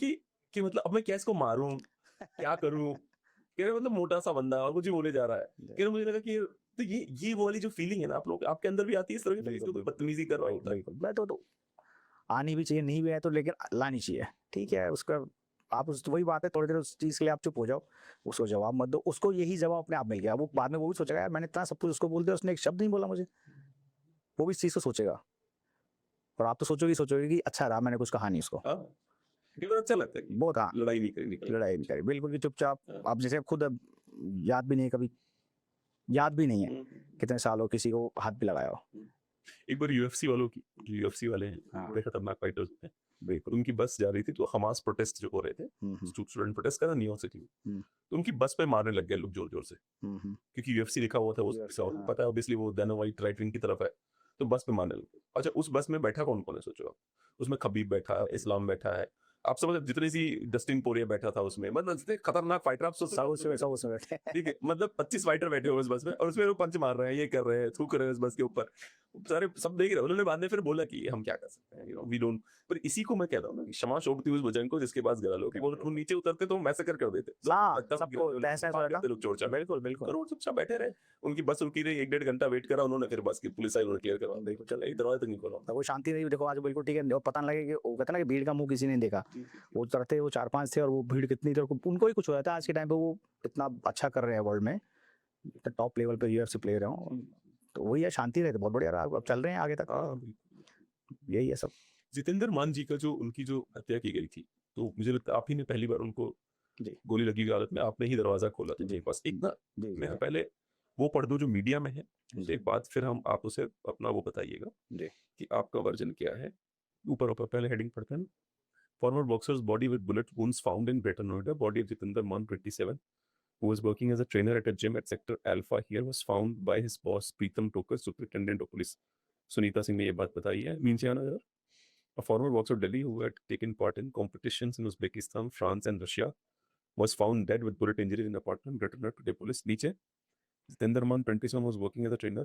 कि मतलब अब मैं क्या इसको मारूं, क्या करूं। कह रहे मतलब मोटा सा बंदा है और कुछ ही बोले जा रहा है। कह रहे मुझे लगा कि तो ये वो वाली जो फीलिंग है ना आप लोग आपके अंदर भी आती है इस तरह की फीलिंग, बिल्कुल कोई बदतमीजी कर रहा होता है। बिल्कुल, मैं तो आनी भी चाहिए, नहीं भी है तो लेकिन लानी चाहिए, ठीक है उसका। आप उस वही बात है, थोड़ी देर उस चीज के लिए आप चुप हो जाओ, उसको जवाब मत दो, उसको यही जवाब अपने आप मिल गया, वो बाद में वो भी सोचेगा यार मैंने इतना सब कुछ उसको बोल दिया, उसने एक शब्द नहीं बोला मुझे, वो भी इस चीज को सोचेगा। और आप तो सोचोगे कि अच्छा रहा, मैंने कुछ कहा नहीं उसको। हाँ, ये तो अच्छा लगता है कि बहुत, हाँ, लड़ाई नहीं करी निकल। लड़ाई नहीं करी, बिल्कुल कि चुपचाप। हाँ। आप जैसे खुद अब याद भी नहीं है कभी, याद भी नहीं है हम्म। कितने साल हो किसी को हाथ भी लगाया हो। एक बार यूएफसी वालों की, जो यूएफसी वाले हैं हाँ। बड़े खतरनाक फाइटर्स होते हैं, बिल्कुल। उनकी बस जा रही थी, तो हमास प्रोटेस्ट जो हो रहे थे, हम्म स्टूडेंट प्रोटेस्ट कर रहा न्यूयॉर्क सिटी में, हम्म तो उनकी बस पे मारने लग गए लोग जोर जोर से, हम्म क्योंकि यूएफसी लिखा हुआ था वो UFC, साउथ हाँ। पता है ऑब्वियसली, वो देना वाइट राइट विंग की तरफ है, तो बस पे मारने लगे। अच्छा उस बस में बैठा कौन कौन है सोचो आप, उसमें खबीब बैठा है, इस्लाम बैठा है, आप समझ जितनी सी डस्टिन पोरिया बैठा था उसमें, मतलब जितने खतरनाक फाइटर आप सब उसमें बैठे। ठीक है, मतलब 25 फाइटर बैठे हुए उस बस में, और उसमें वो पंच मार रहे हैं, ये कर रहे हैं, थूक रहे हैं उस बस के ऊपर, सारे सब देख रहे हैं। उन्होंने बाद में फिर बोला कि हम क्या कर सकते हैं, वी डोंट। पर इसी को मैं कहता हूँ ना कि क्षमा शोभती उस भुजंग को जिसके पास गला लो, कि वो नीचे उतरते तो मैसेकर कर देते, हाँ, लगता सबको तहस नहस हो जाता। लोग चोर चार। बिल्कुल बिल्कुल पर वो चुपचाप बैठे रहे, उनकी बस रुकी रही, 1-1.5 घंटा वेट करा उन्होंने, फिर बस की पुलिस आई, उन्होंने क्लियर करवा दिया, बिल्कुल। चल दरवाजा तक नहीं खोला। तो वो शांति रही, देखो आज बिल्कुल ठीक है, और पता ना लगे कि वो कहते हैं ना कि भीड़ का मुंह किसी ने नहीं देखा। वो तरते वो 4-5 थे और वो भीड़ कितनी थी, और उनको ही कुछ हो जाता है। आज के टाइम पे वो इतना अच्छा कर रहे हैं वर्ल्ड में, टॉप लेवल पे यूएफसी प्लेयर हैं, तो वही है, शांति रहती, बहुत बढ़िया रहा, अब चल रहे हैं आगे तक, हाँ बिल्कुल। यही है सब। जितेंद्र मान जी का जो उनकी जो हत्या की गई थी, तो मुझे लगता है आप ही ने पहली बार उनको जी गोली लगी हुई हालत में आपने ही दरवाजा खोला था जी बस। एक ना जी मैं जी पहले वो पढ़ दूं जो मीडिया में है, जी उसके बाद फिर हम आप उसे अपना वो बताइएगा जी कि आपका वर्जन क्या है। ऊपर ऊपर पहले हेडिंग पढ़ते हैं। Farmer boxers body with bullet wounds found in greater Noida, body of Jitendra मान 27 who was working as a trainer at a gym at sector alpha here was found by his boss Pritam Toker, superintendent of police। Sunita Singh ने ये बात बताई है। Mean से आना जरा। A former boxer of Delhi who had taken part in competitions in Uzbekistan, France and Russia was found dead with bullet injuries in apartment, Greater Noida today police। नीचे Jitendra Man 27 was working as a trainer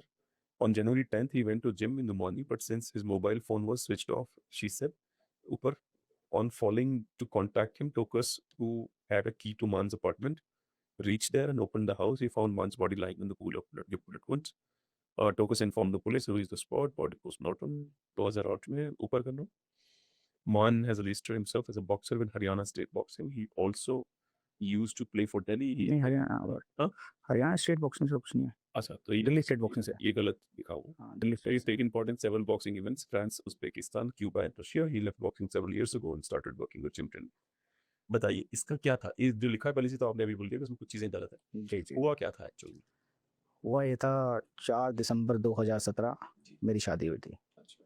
on January 10th he went to gym in the morning but since his mobile phone was switched off, she said। ऊपर on falling to contact him, Tokus who had a key to Man's apartment reached there and opened the house, he found Man's body lying in the pool of blood, bullet wounds। Tokus informed the police who reached the spot, body postmortem 2008 में। ऊपर करना। Man has registered himself as a boxer with Haryana State Boxing। He also used to play for Delhi। नहीं, हरियाणा, हाँ? Haryana state boxing से कुछ नहीं है, अच्छा तो ये दिल्ली स्टेट बॉक्सिंग से। ये गलत लिखा हुआ। हाँ, Delhi So he's state. taken part in several boxing events, France, Uzbekistan, Cuba and Russia। He left boxing several years ago and started working with gym training। बताइए इसका क्या था, ये जो लिखा है पहले से तो आपने अभी बोल दिया कि इसमें कुछ चीजें गलत है। जी जी, हुआ क्या था एक्चुअली? हुआ ये था 4 दिसंबर 2017 मेरी शादी हुई थी। अच्छा।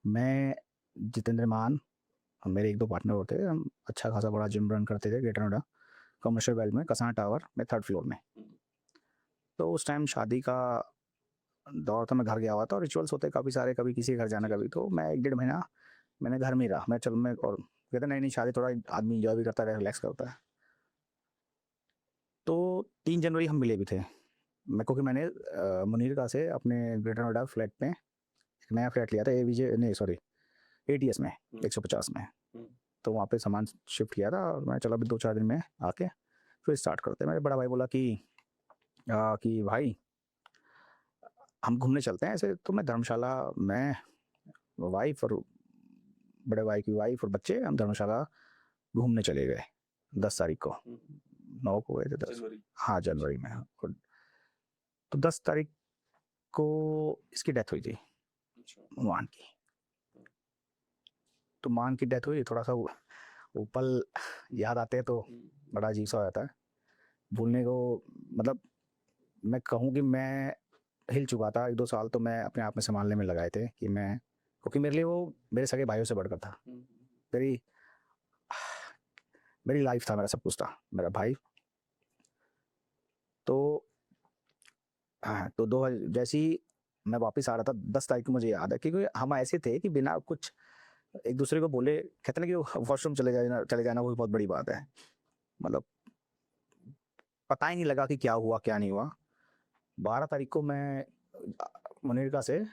मैं, जितेंद्र मान, मेरे एक दो पार्टनर होते थे, हम अच्छा खासा बड़ा जिम रन करते थे ग्रेटर नोएडा कमर्शियल बेल्ट में, कसाना टावर में 3rd फ्लोर में। तो उस टाइम शादी का दौर था, मैं घर गया हुआ था, और रिचुअल्स होते काफ़ी सारे, कभी किसी के घर जाना, कभी, तो मैं 1-1.5 महीना मैंने घर में ही रहा। मैं चल मैं और कहते नहीं नहीं, शादी थोड़ा आदमी इंजॉय भी करता है, रिलैक्स करता है। तो 3 जनवरी हम मिले भी थे, मैं क्योंकि मैंने मुनीर का से अपने ग्रेटर नोएडा फ्लैट पे एक नया फ्लैट लिया था, एवीजे नहीं सॉरी एटीएस में 150 में। तो वहाँ पे सामान शिफ्ट किया था, और मैं चला अभी 2-4 दिन में आके फिर स्टार्ट करते। मेरे बड़ा भाई बोला कि भाई हम घूमने चलते हैं ऐसे। तो मैं धर्मशाला, मैं, वाइफ और बड़े भाई की वाइफ और बच्चे, हम धर्मशाला घूमने चले गए 10 तारीख को, 9 को गए थे, 10, हाँ जनवरी में। और तो 10 तारीख को इसकी डेथ हुई थी, मान की। तो मान की डेथ हुई, थोड़ा सा वो पल याद आते हैं तो बड़ा अजीब सा हो जाता है, भूलने को मतलब मैं कहूँ कि मैं हिल चुका था 1-2 साल, तो मैं अपने आप में संभालने में लगाए थे कि मैं, क्योंकि मेरे लिए वो मेरे सगे भाइयों से बढ़कर था। मेरी मेरी लाइफ था, मेरा सब कुछ था, मेरा भाई। तो हाँ, तो दो जैसे ही मैं वापस आ रहा था 10 तारीख को, मुझे याद है, क्योंकि हम ऐसे थे कि बिना कुछ एक दूसरे को बोले, कहते ना कि वॉशरूम चले जाना वो बहुत बड़ी बात है। मतलब पता ही नहीं लगा कि क्या हुआ क्या नहीं हुआ। 12 तारीख को मैं मुनीरका से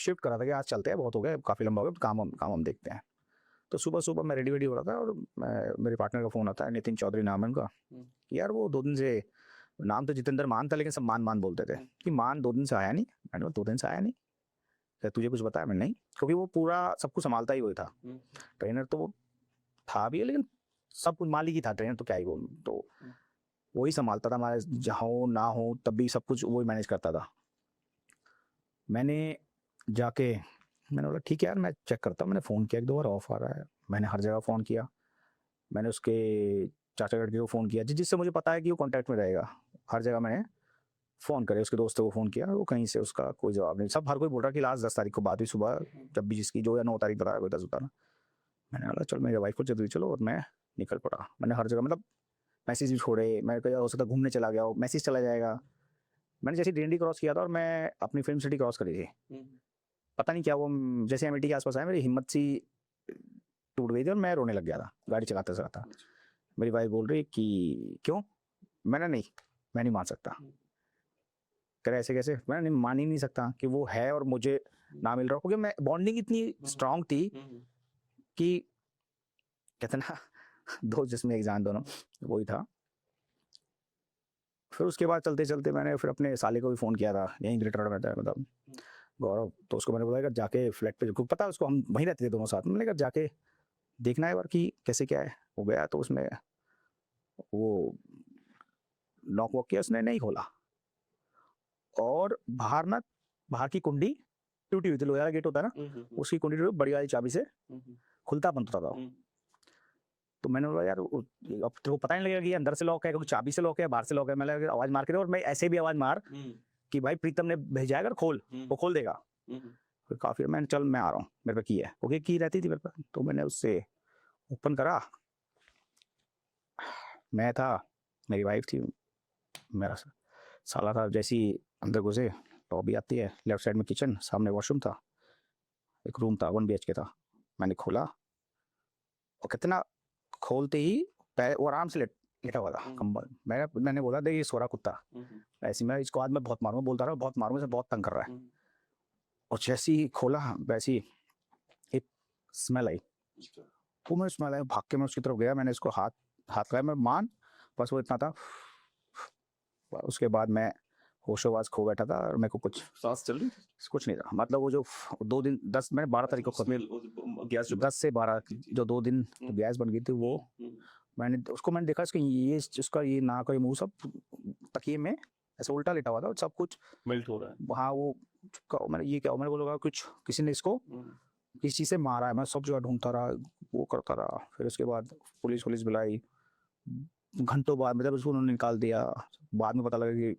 शिफ्ट करा था कि आज चलते हैं, बहुत हो गया, काफ़ी लंबा हो गया, काम हम देखते हैं। तो सुबह सुबह मैं रेडी वेडी हो रहा था और मेरे पार्टनर का फ़ोन आता है, नितिन चौधरी नाम है उनका, कि यार वो 2 दिन से, नाम तो जितेंद्र मान था लेकिन सब मान मान बोलते थे, कि मान 2 दिन से आया नहीं। मैंने बोला 2 दिन से आया नहीं, क्या तुझे कुछ बताया? मैंने नहीं, क्योंकि वो पूरा सब कुछ संभालता ही वही था। ट्रेनर तो वो था भी, लेकिन सब कुछ मालिक ही था, ट्रेनर तो क्या ही बोलूं, तो वही संभालता था हमारे, जहाँ हो ना हो तब भी सब कुछ वही मैनेज करता था। मैंने जाके मैंने बोला ठीक है यार, मैं चेक करता हूँ। मैंने फ़ोन किया, 1-2 बार ऑफ आ रहा है। मैंने हर जगह फ़ोन किया, मैंने उसके चाचा लड़के को फ़ोन किया, जिससे मुझे पता है कि वो कॉन्टैक्ट में रहेगा। हर जगह मैंने फ़ोन करे, उसके दोस्तों को फ़ोन किया, वो कहीं से उसका कोई जवाब नहीं। सब हर कोई बोल रहा कि लास्ट 10 तारीख को बात हुई सुबह, जब भी जिसकी जो, या 9 तारीख बताया, कोई 10 बताना। मैंने बोला चल मेरे वाइफ को जल्दी चलो, और मैं निकल पड़ा। मैंने हर जगह मतलब मैसेज भी छोड़े, मैं कहा हो सकता है घूमने चला गया हो, मैसेज चला जाएगा। मैंने जैसे डीएनडी क्रॉस किया था और मैं अपनी फिल्म सिटी क्रॉस करी थी, पता नहीं क्या वो, जैसे एमआईटी के आसपास आया, मेरी हिम्मत सी टूट गई थी और मैं रोने लग गया था गाड़ी चलाते चलाता। मेरी वाइफ बोल रही कि क्यों? मैंने नहीं, मैं नहीं मान सकता। कह रहे ऐसे कैसे? मैं नहीं मान ही नहीं सकता कि वो है और मुझे ना मिल रहा, क्योंकि मैं बॉन्डिंग इतनी स्ट्रांग थी कि कहते ना दो जिसमें एक जान, दोनों वही था। फिर उसके बाद चलते चलते मैंने फिर अपने साले को भी फ़ोन किया था, यहीं ग्रेटर में था, मतलब गौरव। तो उसको मैंने बोला जाके फ्लैट पे, को पता है उसको, हम वहीं रहते थे दोनों साथ में। मैंने कहा जाके देखना है एक बार कि कैसे क्या है। हो गया तो उसमें वो लॉक वॉक किया, उसने नहीं खोला, और बाहर की कुंडी टूटी हुई थी, लोहे वाला गेट होता है ना, उसकी कुंडी टूटी, बड़ी वाली चाबी से खुलता बंद होता था। तो मैंने बोला यार अब तेरे को पता नहीं लगेगा कि अंदर से लॉक है, क्योंकि चाबी से लॉक है, बाहर से लॉक है। मैंने आवाज मार के दे, और मैं ऐसे भी आवाज मार कि भाई प्रीतम ने भेजा है, अगर खोल, वो खोल देगा। फिर काफी मैंने चल मैं आ रहा हूँ, मेरे पे की है, क्योंकि की रहती थी मेरे पे। तो मैंने उससे ओपन करा, मैं था, मेरी वाइफ थी, मेरा साला था। जैसे ही अंदर घुसे, लॉबी आती है, लेफ्ट साइड में किचन, सामने वॉशरूम था, एक रूम था 1 BHK का। मैंने खोला, और कितना खोलते ही पैर, वो आराम से लेटा हुआ था, कंबल। मैंने बोला देख ये सो रहा कुत्ता, ऐसे मैं इसको आज मैं बहुत मारूंगा, बोलता रहा बहुत मारूंगा, इसे बहुत तंग कर रहा है। और जैसे ही खोला, वैसे ही एक स्मेल आई, वो मैं स्मेल आई, भाग के मैं उसकी तरफ गया, मैंने इसको हाथ लगाया, मैं मान, बस वो इतना था। उसके बाद मैं होशोवास खो बैठा था, और मेरे को कुछ सांस चल रही थी? कुछ नहीं था। मतलब वो जो 2 दिन 10, मैंने 12 तारीख को गैस 10 से 12 जो 2 दिन गैस बन गई थी, वो मैंने देखा, इसका ये उसका ये नाक और ये मुंह सब तकिए में ऐसे उल्टा लेटा हुआ था, और सब कुछ मेल्ट हो रहा है। वहाँ वो मैंने ये क्या, मैंने बोला कुछ किसी ने इसको किसी चीज़ से मारा है। मैं सब जगह ढूंढता रहा, वो करता रहा। फिर उसके बाद पुलिस बुलाई, घंटों बाद मतलब उसको उन्होंने निकाल दिया। बाद में पता लगा कि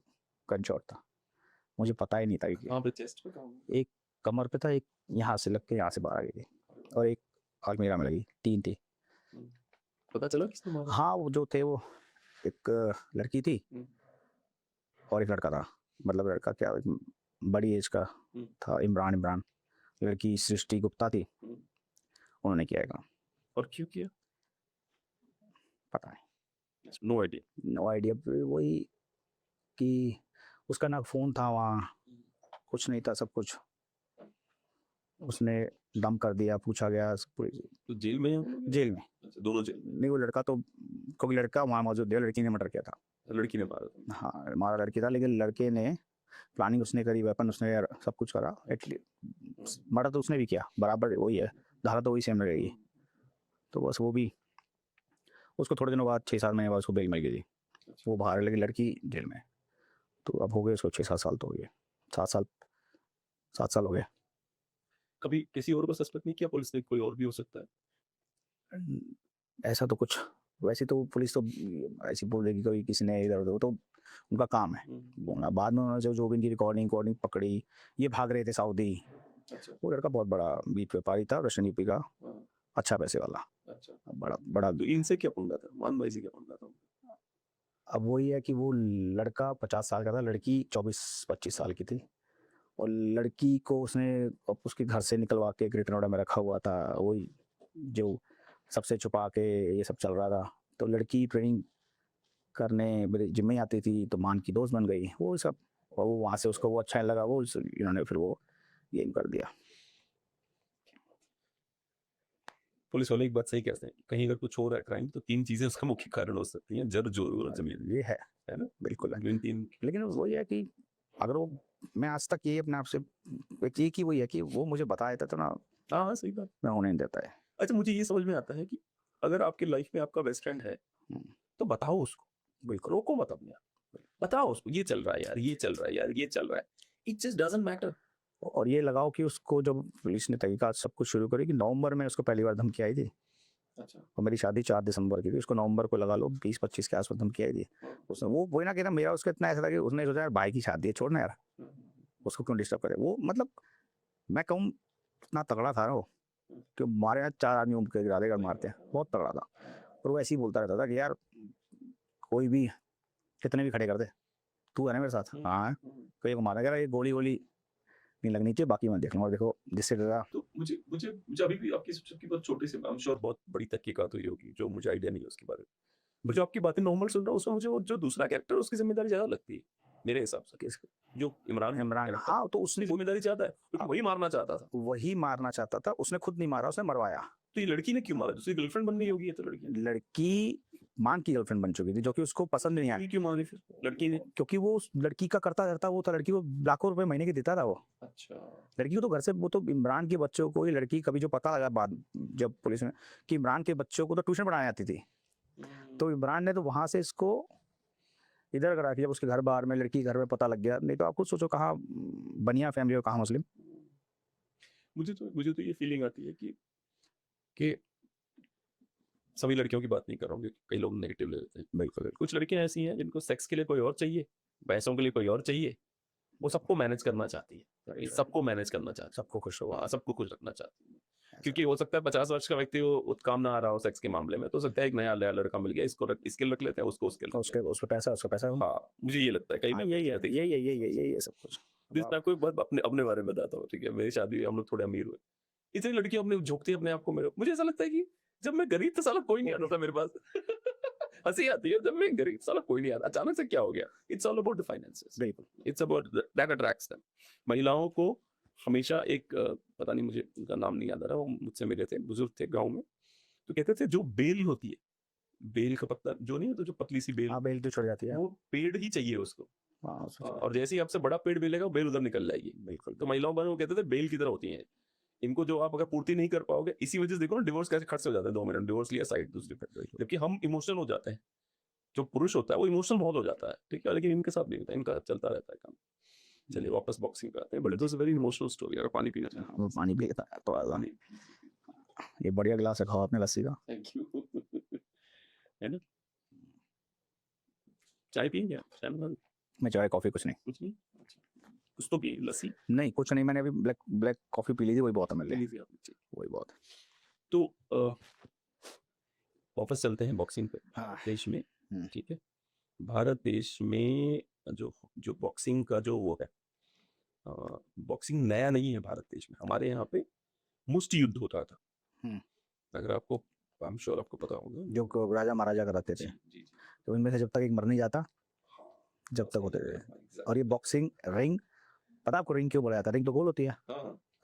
गन शॉट था, मुझे पता ही नहीं था कि कहाँ पे? चेस्ट पे? कहाँ? एक कमर पे था, एक यहाँ से लग के यहाँ से बाहर आ गई थी, और एक अलमीरा में लगी, 3 थी। पता चला किसने मारा? हाँ वो जो थे, वो एक लड़की थी और एक लड़का था। मतलब लड़का क्या, बड़ी एज का था, इमरान। लड़की सृष्टि गुप्ता थी, उन्होंने किया है काम। और क्यों किया? पता नहीं, नो आइडिया। No idea. वही कि उसका ना फ़ोन था वहाँ, कुछ नहीं था, सब कुछ उसने दम कर दिया। पूछा गया तो जेल में? जेल में अच्छा, दोनों जेल? नहीं, वो लड़का तो, क्योंकि लड़का वहाँ मौजूद है, लड़की ने मर्डर किया था। लड़की ने मारा? हाँ मारा लड़की था, लेकिन लड़के ने प्लानिंग उसने करी, वेपन उसने, सब कुछ करा। एटलीस्ट मर्डर तो उसने भी किया, बराबर वही है, धारा तो वही सेम रहेगी। तो बस वो भी, उसको थोड़े दिनों बाद 6-7 महीने बाद उसको बेल मिल गई थी, वो बाहर, लेकिन लड़की जेल में। तो अब हो गए उसको 6-7 साल, तो हो गए 7 साल हो गए। कभी किसी और को सस्पेक्ट नहीं किया पुलिस ने? कोई और भी हो सकता है? ऐसा तो कुछ, वैसे तो पुलिस तो ऐसी बोल देगी कभी किसी ने इधर उधर, तो उनका काम है बोलना। बाद में उन्होंने जो भी इनकी रिकॉर्डिंग पकड़ी, ये भाग रहे थे सऊदी। अच्छा। वो लड़का बहुत बड़ा बीट व्यापारी था, रशियन यूपी का, अच्छा पैसे वाला, अच्छा। बड़ा बड़ा। तो इनसे क्या पंगा था, मान भाई से क्या पंगा था? अब वही है कि वो लड़का 50 साल का था, लड़की 24-25 साल की थी, और लड़की को उसने उसके घर से निकलवा के एक रिटर्न ऑर्डर में रखा हुआ था, वही जो सबसे छुपा के ये सब चल रहा था। तो लड़की ट्रेनिंग करने मेरे जिम में आती थी, तो मान की दोस्त बन गई वो सब, और वो वहाँ से उसको वो अच्छा लगा, वो इन्होंने फिर वो गेम कर दिया। पुलिस वाले एक बात सही कहते हैं, कहीं अगर कुछ हो रहा है क्राइम तो 3 चीजें उसका मुख्य कारण हो सकती हैं, जर, जोर और जमीन। ये है ना? बिल्कुल है। इन 3। लेकिन वही है कि अगर वो, मैं आज तक ये अपने आप से एक ही वही है कि वो मुझे बता देता तो ना, हाँ, सही बात। मैं होने नहीं देता है। अच्छा, मुझे ये समझ में आता है कि अगर आपकी लाइफ में आपका बेस्ट फ्रेंड है तो बताओ उसको, बिल्कुल रोको मत अपने आप, बताओ उसको ये चल रहा है यार, ये चल रहा है यार, ये चल रहा है। It just doesn't matter. और ये लगाओ कि उसको जब पुलिस ने तहकीकात सब कुछ शुरू करी कि नवंबर में उसको पहली बार धमकी आई थी, अच्छा। और मेरी शादी 4 दिसंबर की थी, उसको नवंबर को लगा लो 20-25 के आसपास धमकी आई थी। उसने वो वही ना कहता, मेरा उसका इतना ऐसा था कि उसने सोचा यार भाई की शादी है, छोड़ना यार, उसको क्यों डिस्टर्ब करे। वो मतलब मैं कहूँ इतना तगड़ा था ना वो, कि मारे यहाँ 4 आदमी उम्र के गिरा देगा, मारते हैं, बहुत तगड़ा था। और वो ऐसे ही बोलता रहता था कि यार कोई भी कितने भी खड़े कर दे, तू है ना मेरे साथ, हाँ कोई को मारा, ये गोली वोली नहीं लगनी चाहिए, बाकी मैं देख लूंगा। देखो जिससे डरा। तो मुझे मुझे मुझे अभी भी आपकी सबकी बहुत छोटी सी, आई एम श्योर बहुत बड़ी तहकीकात हुई होगी जो मुझे आइडिया नहीं है उसके बारे में। मुझे आपकी बातें नॉर्मल सुन रहा हूँ, उसमें मुझे वो जो दूसरा कैरेक्टर उसकी जिम्मेदारी ज्यादा लगती है मेरे हिसाब से। जो इमरान इमरान, character, हाँ तो उसने उसकी जिम्मेदारी ज्यादा है क्योंकि वही मारना चाहता था। वही मारना चाहता था, उसने खुद नहीं मारा, उसने मरवाया। तो ये लड़की ने क्यों मारा? दूसरी गर्लफ्रेंड बन गई होगी ये तो लड़की। लड़की मान की गर्लफ्रेंड बन चुकी थी, जो कि उसको पसंद नहीं आया। ये क्यों मारी फिर लड़की ने? क्योंकि वो उस लड़की का करता रहता वो था, लड़की को लाखों रुपए महीने की देता था वो। अच्छा। लड़की को तो घर से, वो तो इमरान के बच्चों को ही, लड़की कभी जो पता लगा बाद जब पुलिस ने कि इमरान के बच्चों को तो ट्यूशन पढ़ाने आती थी, तो इमरान ने तो वहां से इसको इधर करा के, जब उसके घर बाहर में लड़की घर में पता लग गया, नहीं तो आप खुद सोचो कहाँ बनिया फैमिली और कहाँ मुस्लिम। मुझे तो ये फीलिंग आती है कि सभी लड़कियों की बात नहीं कर रहा हूँ क्योंकि कई लोग नेगेटिव ले लेते हैं। बिल्कुल कुछ लड़कियां ऐसी हैं जिनको सेक्स के लिए कोई और चाहिए, पैसों के लिए कोई और चाहिए, वो सबको मैनेज करना चाहती है, सबको मैनेज करना चाहती सबको खुश है, हुआ। हाँ, सबको खुश रखना चाहती है। क्योंकि हो सकता है 50 वर्ष का व्यक्ति वो उत्काम ना आ रहा हो सेक्स के मामले में, तो हो सकता है एक नया लड़का मिल गया, इसके रख लेते हैं, उसको उसके रख उसके लेते उसका पैसा, उसका पैसा। हैं। हाँ, मुझे ये लगता है कहीं हाँ, ना यही है सब कुछ। मैं आपको एक बात अपने अपने बारे में बताता हूँ, ठीक है? मेरी शादी हुई, हम लोग थोड़े अमीर हुए, इतनी लड़कियां अपने झोंकती है अपने आप को मेरे, मुझे ऐसा लगता है कि जब मैं गरीब था साला कोई नहीं आता था मेरे पास। हंसी आती है, जब मैं गरीब साला कोई नहीं आता, अचानक से क्या हो गया? It's all about the finances, बिल्कुल। It's about that attracts them. महिलाओं को हमेशा एक पता नहीं, मुझे उनका नाम नहीं याद आ रहा, वो मुझसे मिले थे, बुजुर्ग थे गाँव में, तो कहते थे जो बेल होती है, बेल का पत्ता जो नहीं होता, जो पतली सी बेल, हाँ बेल तो छोड़ जाती है। वो पेड़ ही चाहिए उसको। हाँ और जैसे ही आपसे बड़ा पेड़ मिलेगा वो बेल उधर निकल जाएगी। बिल्कुल। तो महिलाओं को कहते थे बेल की तरह होती हैं, इनको जो आप अगर पूर्ति नहीं कर पाओगे, इसी वजह से देखो ना डिवोर्स कैसे खट से हो जाते हैं, 2 मिनट डिवोर्स लिया साइड दूसरी पे, जबकि हम इमोशनल हो जाते हैं। जो पुरुष होता है वो इमोशनल बहुत हो जाता है, ठीक है, लेकिन इनके साथ नहीं होता, इनका चलता रहता है काम। चलिए वापस बॉक्सिंग पे आते हैं, but it was a very emotional story. अगर पानी पीना चाहें। वो पानी भी लेता है तो आजा। ये बढ़िया गिलास है, खाओ आपने लस्सी का। Thank you. है ना? चाय पिएंगे आप? चाय बना दूं? मैं चाय कॉफी कुछ नहीं। कुछ नहीं? अच्छा, कुछ तो पिए, लस्सी नहीं कुछ नहीं, मैंने अभी ब्लैक ब्लैक कॉफी पी ली थी, वही बहुत है मेरे ले लिए, लीजिए आप, ठीक। वही बहुत है। तो वापस चलते हैं बॉक्सिंग पे। हाँ। देश में, ठीक है, भारत देश में जो जो बॉक्सिंग का जो वो है, बॉक्सिंग नया नहीं है भारत देश में, हमारे यहाँ पे मुष्टि युद्ध होता था। अगर आपको, आई एम श्योर आपको पता होगा, जो राजा महाराजा कराते थे, जी। तो इनमें से जब तक एक मर नहीं जाता जब तक होते थे। और ये बॉक्सिंग रिंग, पता आपको रिंग क्यों बोला जाता है? रिंग तो गोल होती है,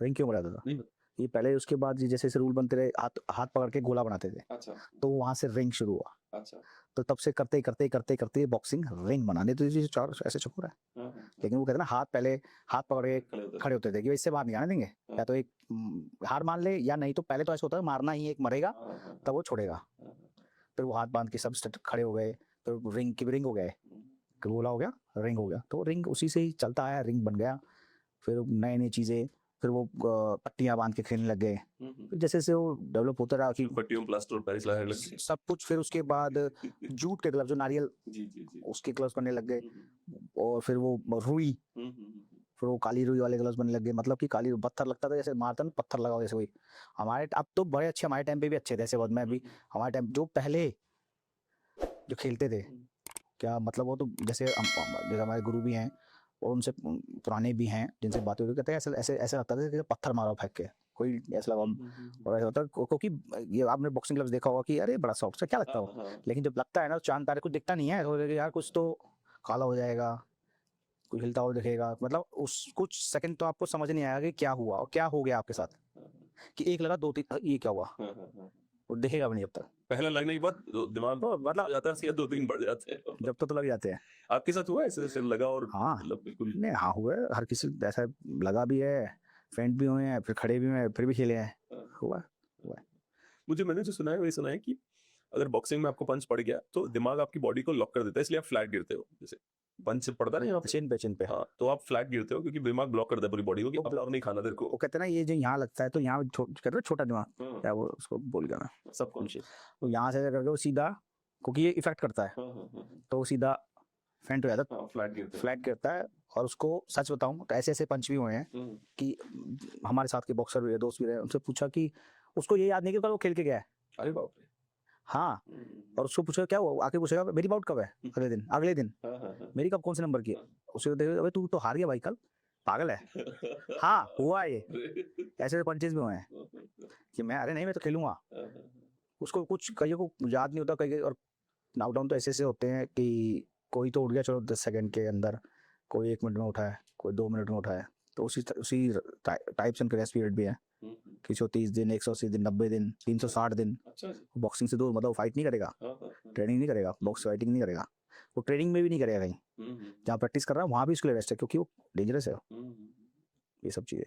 रिंग क्यों बोला जाता था? नहीं। ये पहले उसके बाद जैसे जैसे रूल बनते रहे, हाथ हाथ पकड़ के गोला बनाते थे, अच्छा। तो वहां से रिंग शुरू हुआ। अच्छा। तो तब से करते करते करते करते बॉक्सिंग रिंग बनाने, तो ये 4 ऐसे चक्कर है। लेकिन वो कहते हैं ना, हाथ पहले हाथ पकड़ के खड़े होते थे कि इससे बाहर नहीं आने देंगे, या तो एक हार मान ले या नहीं, तो पहले तो ऐसा होता है मारना ही, एक मरेगा तब वो छोड़ेगा। फिर वो हाथ बांध के सब खड़े हो गए, तो रिंग की रिंग हो गए, गोला हो गया, रिंग हो गया, तो रिंग उसी से ही चलता आया, रिंग बन गया। फिर नई नई चीजें फिर वो पट्टियां बांध के खेलने लग गए। फिर जैसे जैसे वो डेवलप होता रहा कि पट्टियों प्लास्टर और पेरिस लगाने लग गए। सब कुछ, फिर उसके बाद जूट के ग्लव जो नारियल जी जी जी। उसके ग्लव्स बनने लग गए, और फिर वो रुई, फिर वो काली रुई वाले ग्लव्स बनने लग गए। मतलब कि काली पत्थर लगता था, जैसे मारता ना पत्थर लगाओ जैसे वही। हमारे अब तो बड़े अच्छे, हमारे टाइम पे भी अच्छे थे ऐसे बहुत। मैं भी हमारे टाइम जो पहले जो खेलते थे, क्या मतलब वो तो जैसे जैसे हमारे गुरु भी हैं और उनसे पुराने भी हैं जिनसे बातें होती, कहते हैं ऐसे ऐसे ऐसे लगता था कि पत्थर मारो फेंक के कोई ऐसा लगा। और ऐसा होता है क्योंकि ये आपने बॉक्सिंग ग्लव्स देखा होगा कि अरे बड़ा सॉफ्ट सा क्या लगता हो, लेकिन जब लगता है ना चांद तारे कुछ दिखता नहीं है, तो यार कुछ तो काला हो जाएगा, कुछ हिलता हुआ दिखेगा। मतलब उस कुछ सेकंड तो आपको समझ नहीं आएगा कि क्या हुआ और क्या हो गया आपके साथ, कि एक लगा दो तीन ये क्या हुआ, वो दिखेगा भी नहीं जब तक। पहला लगने के बाद दिमाग तो मतलब जाता है, दो तीन बढ़ जाते हैं। जब तो लग जाते हैं। आपके साथ हुआ ऐसे ऐसे लगा और हाँ मतलब बिल्कुल नहीं, हाँ हुआ है, हर किसी को ऐसा लगा भी है, फेंट भी हुए हैं, फिर खड़े भी हुए हैं, फिर भी खेले हैं, हुआ हुआ है। मुझे मैंने जो सुना है वही सुना है कि अगर बॉक्सिंग में आपको पंच पड़ गया तो दिमाग आपकी बॉडी को लॉक कर देता है, इसलिए आप फ्लैट गिरते हो। जैसे पंच पड़ता है ना यहाँ पे, चिन पे हाँ, तो आप फ्लैट गिरते हो क्योंकि दिमाग ब्लॉक कर देता है पूरी बॉडी को कि अब और नहीं खाना तेरे वो को। कहते हैं ना ये जो यहाँ लगता है तो यहाँ कहते हैं छोटा दिमाग, क्या वो उसको भूल गया मैं, सबकॉन्शियस। तो यहाँ से करके वो सीधा, क्योंकि ये इफेक्ट करता है तो वो सीधा फेंट हो जाता है, फ्लैट गिरते फ्लैट गिरता है। और उसको सच बताऊं तो ऐसे ऐसे पंच भी हुए हैं हैं। कि हमारे साथ के बॉक्सर भी रहे, दोस्त भी रहे, उनसे पूछा कि उसको ये याद नहीं कि कल वो खेल के गया है। अरे बाप रे। हाँ, और उसको पूछा क्या हुआ, आके पूछेगा मेरी बाउट कब है, अगले दिन मेरी कब कौन से नंबर की है, उसे देखो अबे तू तो हार गया भाई कल, पागल है। हाँ हुआ ये, ऐसे पंचेस भी हुए हैं कि मैं अरे नहीं मैं तो खेलूंगा। उसको कुछ कईयों को याद नहीं होता, कई और नॉकडाउन तो ऐसे ऐसे होते हैं कि कोई तो उठ गया चलो 10 सेकंड के अंदर, कोई 1 मिनट में उठा है, कोई 2 मिनट में उठा है, तो उसी टाइप्स एंड रेस्ट पीरियड भी है। किसी को 30 दिन, 180 दिन, 90 दिन, 360 दिन अच्छा जी। बॉक्सिंग से दूर, मतलब फाइट नहीं करेगा, ट्रेनिंग नहीं करेगा, बॉक्स फाइटिंग नहीं करेगा, वो ट्रेनिंग में भी नहीं करेगा कहीं, जहाँ प्रैक्टिस कर रहा है वहाँ भी उसके लिए रेस्ट है, क्योंकि वो डेंजरस है ये सब चीजें।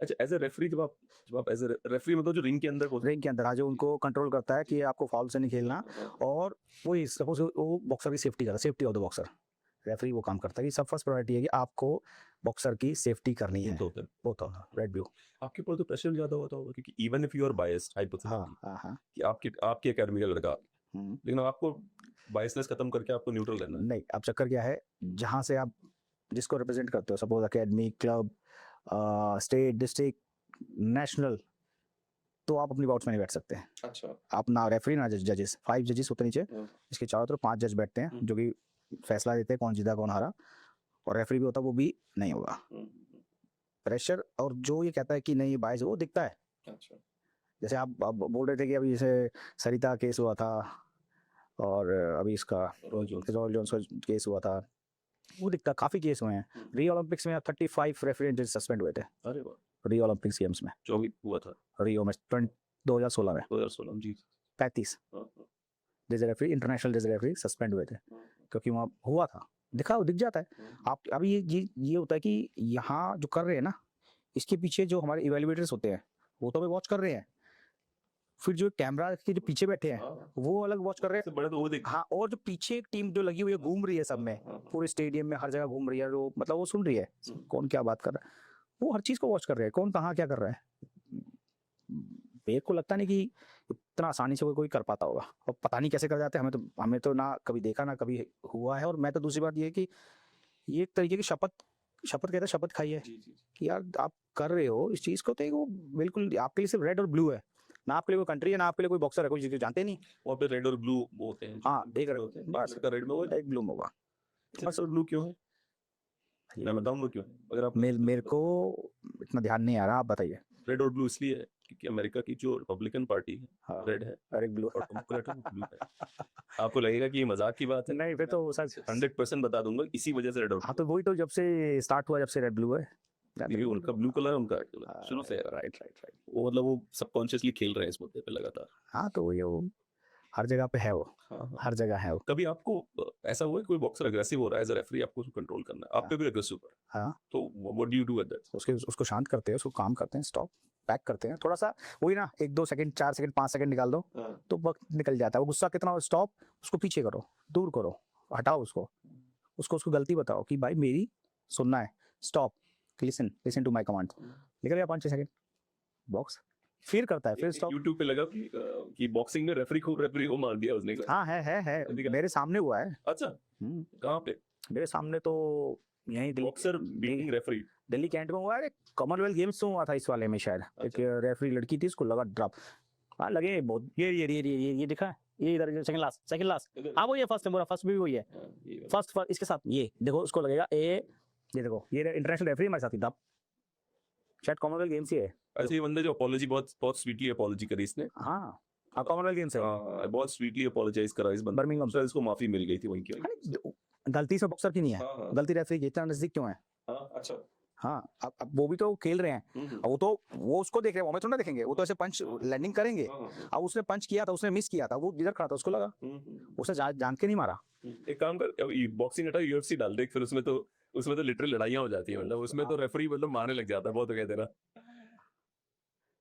अच्छा, एज ए रेफरी जब आप एज ए रेफरी मतलब जो रिंग के अंदर रिंग के अंदर आज उनको कंट्रोल करता है कि आपको फाउल से नहीं खेलना, और वही सपोज वो बॉक्सर की सेफ्टी कर रहा है, safety of the boxer, referee वो काम करता है कि सब फर्स्ट प्रायोरिटी है कि आपको बॉक्सर की सेफ्टी करनी है। तो होता है। वो तो रेड व्यू। आपके ऊपर तो प्रेशर ज्यादा होता होगा क्योंकि even if you are biased hypothetically हाँ कि आपकी एकेडमी का लड़का, लेकिन आपको बायसनेस खत्म करके आपको न्यूट्रल रहना है। नहीं, अब चक्कर क्या है, जहां से आप जिसको रिप्रेजेंट करते हो, suppose academy, club, state, district, national, तो आप अपनी बाउट्स में नहीं बैठ सकते हैं। अच्छा। आप ना रेफरी ना जजेस, 5 जजेस होते नीचे, इसके चारों तरफ 5 जज बैठते हैं जो कि फैसला देते हैं कौन जीता कौन हारा, और रेफरी भी होता है, वो भी नहीं होगा। प्रेशर और जो ये कहता है कि नहीं बायस, वो दिखता है। अच्छा। जैसे आप बोल रहे थे कि अभी जैसे सरिता केस हुआ था, और अभी इसका रॉयल जोन्स का केस हुआ था, वो दिखता, काफी केस हुए हैं। री ओलंपिक्स में 35 रेफरी सस्पेंड हुए थे, अरे वाह। री ओलंपिक्स गेम्स में, जो भी हुआ था रियो में 2016 में 2016 जी। 35 जज रेफरी, इंटरनेशनल जज रेफरी सस्पेंड हुए थे, क्योंकि वहाँ हुआ था, दिख जाता है। आप अभी ये होता है कि यहाँ जो कर रहे हैं ना, इसके पीछे जो हमारे इवेल्युएटर्स होते हैं वो तो हमें वॉच कर रहे हैं, फिर जो कैमरा के जो पीछे बैठे हैं वो अलग वॉच कर रहे हैं। बड़ा तो वो देख। हाँ, और जो पीछे एक टीम जो लगी हुई है घूम रही है सब में, पूरे स्टेडियम में हर जगह घूम रही है, वो मतलब वो सुन रही है कौन क्या बात कर रहा है, वो हर चीज को वॉच कर रहे हैं, कौन कहाँ क्या कर रहा है। मेरे को लगता नहीं कि इतना आसानी से कोई कर पाता होगा, और पता नहीं कैसे कर जाते हैं। हमें तो ना कभी देखा ना कभी हुआ है। और मैं तो दूसरी बात ये है कि ये एक तरीके की शपथ कहते हैं, शपथ खाई है कि यार आप कर रहे हो इस चीज को, तो वो बिल्कुल आपके लिए सिर्फ रेड और ब्लू है, ना आपके लिए कोई कंट्री है, ना आपके लिए कोई बॉक्सर है, कोई चीज जानते नहीं। वहाँ पे रेड और ब्लू होते हैं। हाँ देख रहे होते हैं, बस रेड में होगा, एक ब्लू में होगा। बस। और ब्लू क्यों है मैं बताऊंगा क्यों है, अगर आप मेरे को इतना ध्यान नहीं आ रहा, आप बताइए। रेड और ब्लू इसलिए है क्योंकि अमेरिका की जो रिपब्लिकन पार्टी है हाँ, रेड है और एक ब्लू और डेमोक्रेट है ब्लू है। आपको लगेगा कि ये मजाक की बात है, नहीं फिर तो सच 100% बता दूंगा इसी वजह से रेड और हाँ, तो वही तो जब से स्टार्ट हुआ, जब से रेड ब्लू है, क्योंकि उनका ब्लू कलर है, उनका रेड कलर शुरू से है। Right right right. वो मतलब वो सबकॉन्शियसली खेल रहे हैं इस मुद्दे पे लगातार। हाँ तो वो हर जगह पे है, वो हर जगह है वो। कभी आपको ऐसा हुआ है कोई बॉक्सर अग्रेसिव हो रहा है, एज अ रेफरी आपको उसको कंट्रोल करना है, आप पे भी अग्रेसिव हो रहा है, हाँ, तो what do you do at that? उसको शांत करते हैं, उसको काम करते हैं, स्टॉप, पैक करते हैं थोड़ा सा, वही ना 1-2 सेकंड, 4 सेकंड, 5 सेकंड निकाल दो तो वक्त निकल जाता है। वो गुस्सा कितना, स्टॉप, उसको पीछे करो, दूर करो, हटाओ उसको गलती बताओ कि भाई मेरी सुनना है, stop, listen to my command, निकल गया 5-6 सेकंड, बॉक्स, फिर करता है, फिर स्टॉप। यूट्यूब पे लगा कि बॉक्सिंग में रेफरी को मार दिया उसने। हाँ है मेरे सामने हुआ है। अच्छा, कहाँ पे? मेरे सामने तो यही boxer beating referee Delhi cantt में हुआ है, कॉमनवेल्थ गेम्स में हुआ था इस वाले में शायद। एक रेफरी लड़की थी, उसको लगा ड्रॉप। हाँ लगे बहुत। ये दिखा है, ये इधर सेकंड लास्ट। हाँ वो ये फर्स्ट है, मेरा फर्स्ट भी वही है। फर्स्ट इसके साथ ये देखो, उसको लगेगा ये देखो, ये इंटरनेशनल रेफरी हमारे साथ ही था, शायद कॉमनवेल्थ गेम्स ही है। अच्छा, ये बंदे जो अपॉलॉजी बहुत स्वीटली अपॉलॉजी करी इसने। हाँ कॉमनवेल्थ गेम्स है। बहुत स्वीटली अपॉलोजाइज करा इस बंदे, बर्मिंघम सर इसको माफी मिल गई थी वहीं की। गलती से बॉक्सर की नहीं है, गलती रेफरी की। इतना नजदीक क्यों है? अच्छा, हाँ अब वो भी तो खेल रहे हैं, अब वो उसको देख रहे हैं, वो हमें थोड़ा देखेंगे, वो तो ऐसे पंच लैंडिंग करेंगे। अब उसने पंच किया था, उसने मिस किया था, वो जिधर खड़ा था उसको लगा, उसने जान के नहीं मारा। एक काम कर, बॉक्सिंग हटा, यूएफसी डाल दे, फिर उसमें तो लिटरल लड़ाइयां हो जाती है, मतलब उसमें तो रेफरी मतलब मारने लग जाता है, बहुत हो गया तेरा।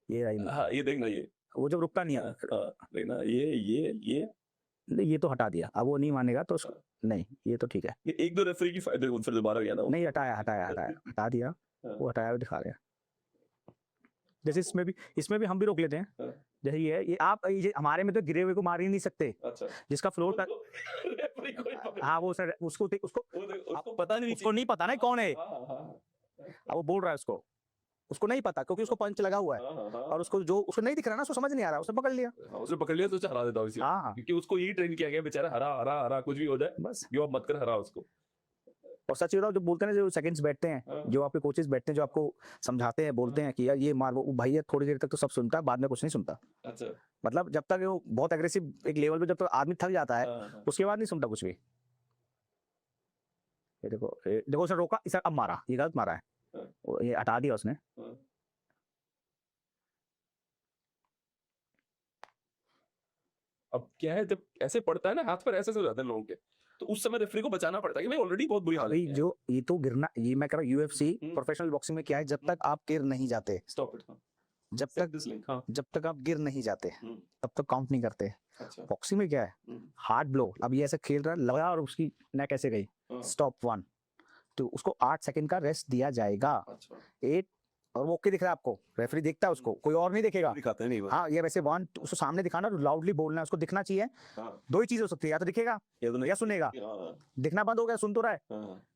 ये देखना, ये वो जब रुकता नहीं है, देखना, ये ये तो हटा दिया, अब वो नहीं मानेगा तो नहीं, ये तो ठीक है। ये एक दो रेफरी की फायदे, फिर दोबारा गया ना। नहीं हटा दिया, वो हटाया, दिखा रहे हैं। जैसे इसमें भी हम भी रोक लेते हैं। जैसे ये आप ये हमारे में तो गिरे हुए को मार ही नहीं सकते। अच्छा, जिसका फ्लोर का हाँ वो सर उसको पता नहीं, उसको नहीं पता ना कौन है। अब वो बोल रहा है उसको नहीं पता, क्योंकि उसको पंच लगा हुआ है, और उसको नहीं दिख रहा ना, उसको समझ नहीं आ रहा, उसने पकड़ लिया तो हरा देता हूँ, क्योंकि उसको यही ट्रेन किया गया बेचारा, हरा कुछ भी हो जाए बस, यो मत कर, हरा उसको। और सच बताओ, जो बोलते हैं, जो सेकंड्स बैठते हैं, जो आपके कोचेस बैठते हैं, जो आपको समझाते हैं, बोलते हैं कि यार ये मार, वो भाई थोड़ी देर तक तो सब सुनता है, बाद में कुछ नहीं सुनता। अच्छा, मतलब जब तक वो बहुत एग्रेसिव एक लेवल पे, जब तक आदमी थक जाता है, उसके बाद नहीं सुनता कुछ भी। ये देखो उसने रोका, इसे अब मारा, ये गलत मारा है, ये हटा दिया उसने। अब क्या है, जब ऐसे पड़ता है ना, हाथ पर ऐसे हो जाते हैं लोगों के, तो उस समय रेफरी को बचाना पड़ता है कि भाई ऑलरेडी बहुत बुरी हालत है। जो ये तो गिरना, ये मैं कह रहा हूँ यूएफसी प्रोफेशनल बॉक्सिंग में क्या है, जब तक आप गिर नहीं जाते, स्टॉप इट, जब तक आप गिर नहीं जाते, तब तक काउंट नहीं करते। अच्छा, बॉक्सिंग में क्या है, हार्ड ब्लो, अब ये ऐसे खेल रहा है, लगा और उसकी नेक ऐसे गई, स्टॉप 1, तो उसको 8 सेकंड का रेस्ट दिया जाएगा। 8 और वो ओके दिख रहा है आपको, रेफरी देखता है उसको, कोई और नहीं देखेगा, दिखाते नहीं। हाँ ये वैसे 1 उसको सामने दिखाना, लाउडली बोलना है, उसको दिखना चाहिए। दो ही चीज हो सकती है, या तो दिखेगा या सुनेगा। दिखना बंद हो गया, सुन तो रहा है,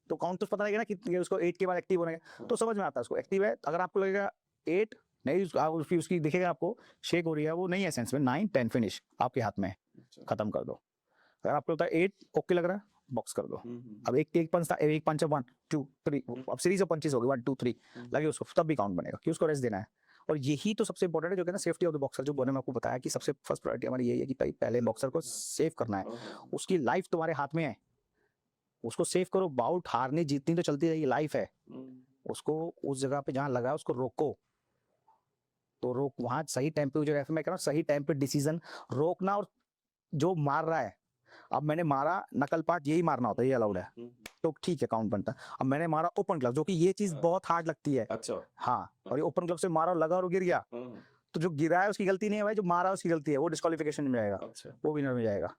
तो काउंट तो पता लगेगा ना कि उसको 8 के बाद एक्टिव होने का, तो समझ में आता है उसको एक्टिव है। अगर आपको लगेगा 8 नहीं, उसकी दिखेगा आपको शेक हो रही है, वो नहीं है सेंस में, 9 10 फिनिश आपके हाथ में, खत्म कर दो। अगर आपको लगता है 8 ओके लग रहा है, बॉक्स कर दो। अब एक पंच था, एक पंच 1 2 3, अब सीरीज ऑफ पंचेस हो गई 1 2 3 लगे उसको, तब भी काउंट बनेगा, कि उसको रेस्ट देना है। और यही तो सबसे इंपॉर्टेंट है, जो कहना सेफ्टी ऑफ द बॉक्सर, जो मैंने आपको बताया कि सबसे फर्स्ट प्रायोरिटी हमारी यही है कि पहले बॉक्सर को सेव करना है, उसकी लाइफ तुम्हारे हाथ में है, उसको सेव करो। बाउट हारनी जीतनी तो चलती रहेगी, लाइफ है, उसको उस जगह पे जहां लगा उसको रोको, तो रोक वहां सही टाइम पे, जो मैं कह रहा हूँ सही टाइम पे डिसीजन रोकना। और जो मार रहा है, अब मैंने मारा नकल पार्ट, यही मारना होता है, ये अलाउड है, तो ठीक है काउंट बनता है। अब मैंने मारा ओपन ग्लव, जो कि ये चीज बहुत हार्ड लगती है। अच्छा, हाँ, और ये ओपन ग्लव से मारा और लगा और गिर गया, तो जो गिरा है उसकी गलती नहीं है भाई, जो मारा उसकी गलती है, वो डिस्क्वालिफिकेशन में जाएगा। अच्छा, वो विनर में जाएगा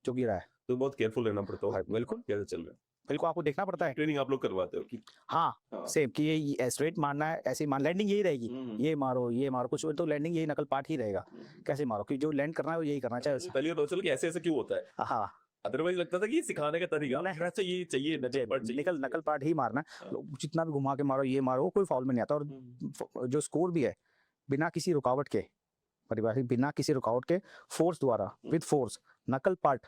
जो गिरा है। तो बहुत केयरफुल रहना पड़ता है। बिल्कुल, कैसे चल रहा है, बिल्कुल आपको देखना पड़ता है। ट्रेनिंग आप लोग करवाते हो कि हाँ सेम, कि ये स्ट्रेट मारना है, ऐसे मान, लैंडिंग यही रहेगी, ये मारो कुछ तो लैंडिंग यही नकल पार्ट ही रहेगा, कैसे मारो, कि जो लैंड करना है वो यही करना चाहिए। पहले तो चलो कि ऐसे ऐसे क्यों होता है, हाँ, अदरवाइज लगता था कि सिखाने का तरीका ये चाहिए, नकल पार्ट ही मारना है, जितना भी घुमा के मारो, ये मारो, कोई फाउल में नहीं आता। और जो स्कोर भी है, बिना किसी रुकावट के, परिभाषित बिना किसी रुकावट के, फोर्स द्वारा, विद फोर्स, नकल पार्ट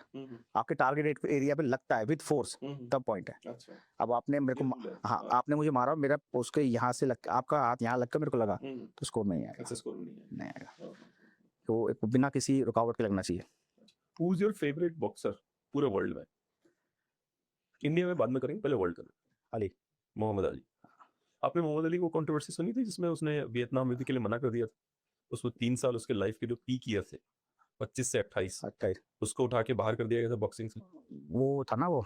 आपके टारगेट एरिया पे लगता है विद फोर्स, तब पॉइंट है। अब आपने मेरे को, हाँ आपने मुझे मारा, मेरा उसके यहाँ से लग, आपका हाथ यहाँ लग कर मेरे को लगा, तो स्कोर नहीं आएगा, नहीं आएगा, तो बिना किसी रुकावट के लगना चाहिए। Who is your favourite boxer पूरे वर्ल्ड में? इंडिया में बाद में करेंगे, पहले वर्ल्ड करें। मोहम्मद अली। आपने मोहम्मद अली को कंट्रोवर्सी सुनी थी, जिसमें उसने वियतनाम युद्ध के लिए मना कर दिया था, उसको 3 साल उसके लाइफ के जो पीक ईयर थे 25 से 28, उसको उठा के बाहर कर दिया गया था बॉक्सिंग से। वो था ना, वो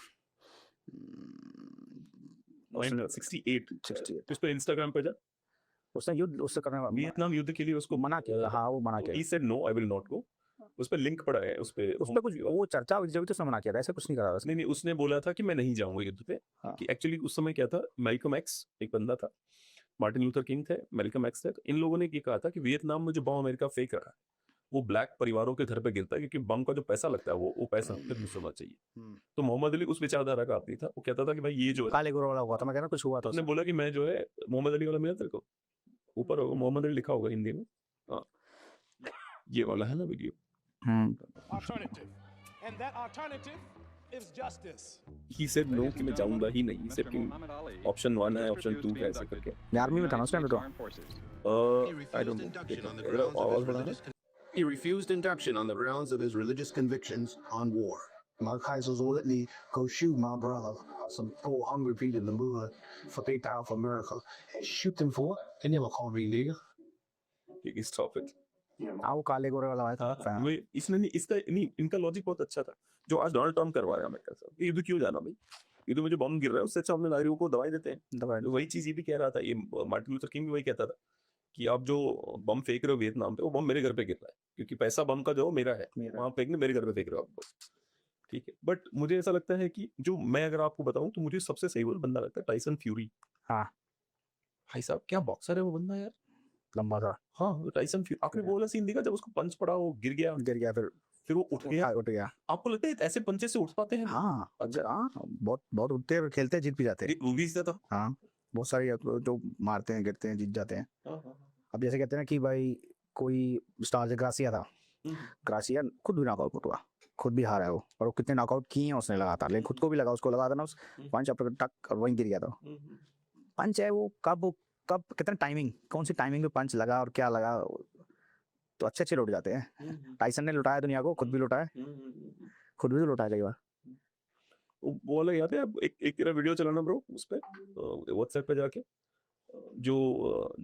68 इस पे इंस्टाग्राम पे जा, उसने युद्ध उससे करना, वियतनाम युद्ध के लिए उसको मना किया। हाँ वो मना किया, he said no I will not go, उस पे लिंक पड़ा है, उस पे कुछ वो चर्चा हुई, जब तो उसने मना किया था, ऐसा कुछ नहीं करा। नहीं, उसने बोला था कि मैं नहीं जाऊंगा युद्ध पे, कि एक्चुअली उस समय क्या था, मैल्कम एक्स एक बंदा था, मार्टिन लूथर किंग थे, मैल्कम एक्स थे, तो इन लोगों ने ये कहा था कि वियतनाम में जो बम अमेरिका फेंक रहा है वो ब्लैक परिवारों के घर पे गिरता है, क्योंकि बम का जो पैसा लगता है वो पैसा फिर मुझसे होना चाहिए। तो मोहम्मद अली उस विचारधारा का आदमी था, वो कहता था कि भाई ये जो है, काले गोरे वाला हुआ था, मैं कह रहा हूँ कुछ हुआ था उसने उसमें। बोला कि मैं जो है, मोहम्मद अली वाला मिला तेरे को, ऊपर होगा मोहम्मद अली लिखा होगा हिंदी में, हाँ ये वाला है ना video. Alternative. And that alternative is justice. He said no कि मैं जाऊंगा ही नहीं, सिर्फ कि ऑप्शन 1 है, ऑप्शन 2 है, ऐसे करके। आर्मी में था ना उस टाइम पे तो। I don't know. He refused induction on the grounds of his religious convictions on war. My Kaiser's will let me go shoot my brother. Some poor hungry people in the mud for they died for America. And shoot them for what? They never call me nigga. Stop it. हाँ वो काले गोरे वाला था fan। वे इसने नहीं, इसका नहीं, इनका लॉजिक बहुत अच्छा था जो आज डोनाल्ड ट्रम्प करवा रहा है अमेरिका से। ये तो क्यों जाना भाई, ये तो मुझे बम गिर रहा है, उससे अच्छा हमने नागरिकों को दवाई देते हैं। दवाई तो वही चीज ये भी कह रहा था, ये मार्टिन लूथर किंग भी वही कहता था कि आप जो बम फेंक रहे हो वियतनाम पे, वो बम मेरे घर पे गिर रहा है, क्योंकि पैसा बम का जो मेरा है, वहां फेंकने मेरे घर पे फेंक रहे हो आपको, ठीक है। बट मुझे ऐसा लगता है कि जो मैं अगर आपको बताऊं तो मुझे सबसे सही वो बंदा लगता है टाइसन फ्यूरी। हाँ भाई साहब क्या बॉक्सर है वो बंदा यार, लंबा था, हाँ टाइसन फ्यूरी। आपने वो वाला सीन देखा जब उसको पंच पड़ा, वो गिर गया, गिर गया, फिर वो उठ गया। उठ गया। आपको लगता है ऐसे पंचे से उठ पाते हैं? हाँ हाँ, बहुत बहुत उठते हैं, खेलते हैं, जीत भी जाते हैं। मूवीज था। हाँ बहुत सारी जो मारते हैं, गिरते हैं, जीत जाते हैं। हाँ। अब जैसे कहते हैं ना कि भाई कोई स्टार ग्रासिया था, ग्रासिया खुद भी नॉकआउट हुआ, खुद भी हारा है वो, और वो कितने नॉकआउट किए हैं उसने लगातार, लेकिन खुद को भी लगा, उसको लगा था ना उस पंच अपने टक, और वहीं गिर गया था। पंच है वो कब कब कितना टाइमिंग, कौन सी टाइमिंग में पंच लगा और क्या लगा, तो अच्छे अच्छे लौट जाते हैं। टाइसन ने लुटाया दुनिया को, खुद भी लुटाया, खुद भी तो लुटाया कई बार। वो वाला याद है, एक तेरा वीडियो चला ना ब्रो उस पे व्हाट्सएप पे जाके, जो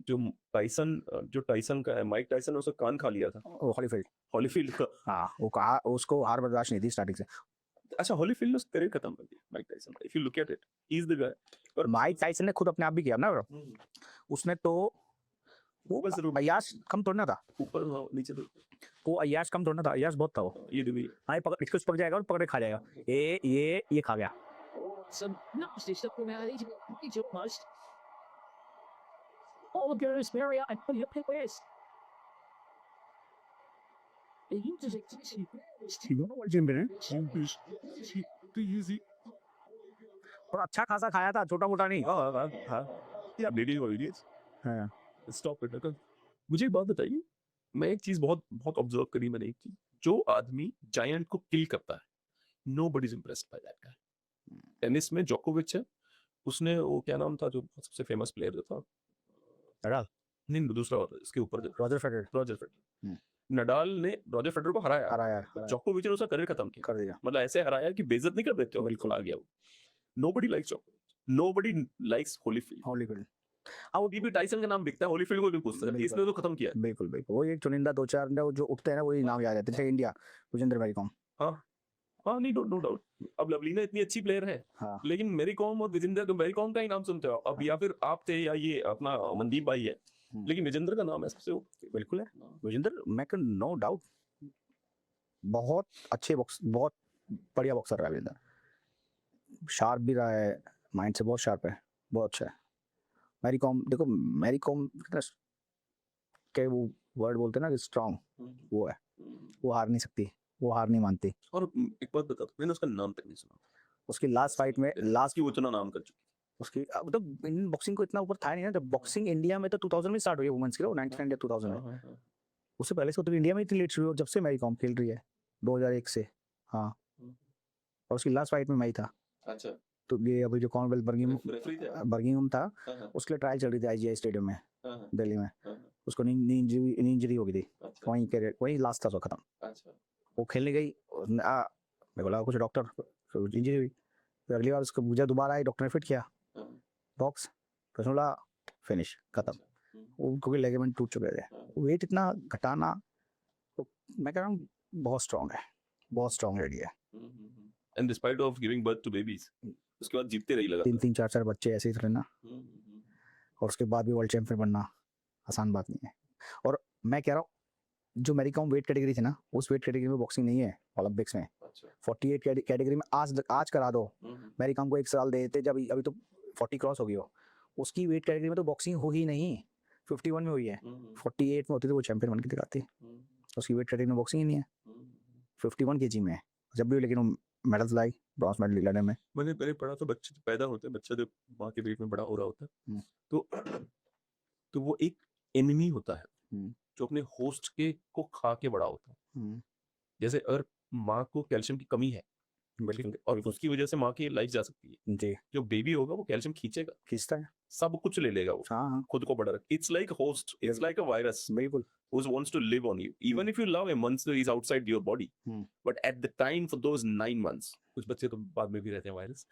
जो टाइसन का है, माइक टाइसन ने उसका कान खा लिया था, हॉलीफील्ड का। हाँ वो कहा, उसको हार बर्दाश्त नहीं थी स्टार्टिंग से। अच्छा हॉलीफील्ड ने उसका करियर खत्म कर दिया Mike Tyson, if you look at it, he is the guy. और माइक टाइसन ने खुद अपने आप भी किया ना ब्रो, उसने तो वो अय्याश कम तोड़ना था, ऊपर नीचे तो वो अय्याश कम तोड़ना था, अय्याश बहुत था वो। ये भी हाँ ये पकड़, इसको पकड़ जाएगा और पकड़ के खा जाएगा, ये खा गया। Some nasty stuff coming out of these almost. All the girls Mary and put your pictures. The users exist. और अच्छा खासा खाया था, छोटा मोटा नहीं। हाँ स्टॉप इट। मुझे एक बात बताइए, मैं एक चीज बहुत बहुत ऑब्जर्व करी मैंने, एक चीज, जो आदमी जायंट को किल करता है, nobody is impressed by that guy. Tennis में जोकोविच है, उसने वो क्या नाम था जो सबसे फेमस प्लेयर जो था, नडाल नहीं दूसरा इसके ऊपर रॉजर फेडरर नडाल ने रॉजर फेडरर को हराया, जोकोविच ने उसका करियर खत्म किया, कर दिया, मतलब ऐसे हराया कि बेइज्जत नहीं कर देते हो, बिल्कुल आ गया वो। नोबडी लाइक्स जोकोविच, नोबडी लाइक्स हॉलीफील्ड। हाँ वो भी टाइसन का नाम बिकता है, हॉलीफील्ड को भी पूछता है, इसने तो खत्म किया। बिल्कुल वो एक चुनिंदा दो चार जो उठते हैं ना, वही नाम याद रहते हैं। इंडिया विजेंद्र मैरी कॉम, हाँ नहीं नो डाउट। अब लवलीना इतनी अच्छी प्लेयर है, हाँ लेकिन मेरी कॉम और विजेंद्र, मैरी कॉम का ही नाम सुनते हो अब, या फिर आप थे या ये अपना मनदीप भाई है, लेकिन विजेंद्र का नाम है सबसे बिल्कुल है विजेंद्र, मैं नो डाउट बहुत अच्छे बॉक्स, बहुत बढ़िया बॉक्सर रहा है विजेंद्र, शार्प भी रहा है, माइंड से बहुत शार्प है, बहुत अच्छा है। मैरी कॉम देखो, मैरी कॉम कितना के वो वर्ड बोलते हैं ना कि स्ट्रांग, वो है, वो हार नहीं सकती, वो हार नहीं मानती। और एक बात बता, मैंने उसका नाम तक नहीं सुना, उसकी लास्ट फाइट में, लास्ट की वो इतना नाम कर चुकी उसकी, मतलब इंडियन बॉक्सिंग को इतना ऊपर था नहीं ना, जब बॉक्सिंग इंडिया में तो 2000 में स्टार्ट हुई है वुमेन्स की, 99 या 2000 में, उससे पहले से तो इंडिया में इतनी लेट शुरू हुई, जब से मैरी कॉम खेल रही है 2001 से। हाँ और उसकी लास्ट फाइट में मैं ही था। अच्छा तो ये अभी जो कॉमनवेल्थ बर्मिंघम था, उसके लिए ट्रायल चल रही थी IGI स्टेडियम में दिल्ली में, उसको नी इंजरी हो गई थी, वहीं लास्ट था, खत्म। वो खेलने गई, मेरे को लगा कुछ डॉक्टर इंजरी हुई, फिर अगली बार उसको मुझे दोबारा आई, डॉक्टर ने फिट किया बॉक्स, तो बोला फिनिश, खत्म। क्योंकि लेगमेंट टूट चुके थे, वेट इतना घटाना, तो मैं कह रहा हूँ बहुत स्ट्रॉन्ग है, बहुत स्ट्रॉन्ग लेडी है। And despite of giving birth to babies, उसके बाद जीतते रही लगा 3 4 बच्चे ऐसे ही थे ना, और उसके बाद भी वर्ल्ड चैंपियन बनना आसान बात नहीं है। और मैं कह रहा हूँ जो मैरी कॉम वेट कैटेगरी थी ना, उस वेट कैटेगरी में बॉक्सिंग नहीं है ओलंपिक्स में। 48 कैटेगरी में आज करा दो मैरी कॉम को, 1 साल दे देते, जब अभी तो 40 क्रॉस हो गई हो, उसकी वेट कैटेगरी में तो बॉक्सिंग हो ही नहीं, 51 में हुई है, 48 में होती तो वो चैंपियन बन के दिखाती, उसकी वेट कैटेगरी में बॉक्सिंग ही नहीं है, 51 केजी में है, जब भी लेकिन वो मेडल्स लाई, ब्रॉन्ज मेडल लड़ने में। मैंने पहले पढ़ा तो बच्चे जब पैदा होते हैं, बच्चा जब माँ के पेट में बड़ा हो रहा होता है तो तो वो एक एनिमी होता है जो अपने होस्ट के को खा के बड़ा होता है। जैसे अगर माँ को कैल्शियम की कमी है और उसकी वजह से माँ की लाइफ जा सकती है, जी, जो बेबी होगा वो कैल्शियम खींचेगा, खींचता है, सब कुछ ले लेगा वो, हाँ, खुद को बड़ा रख। It's like host, it's like a virus बिल्कुल, who wants to live on you even if you love him once he's outside your body, but at the time for those 9 months, कुछ बच्चे तो बाद में भी रहते हैं वायरस,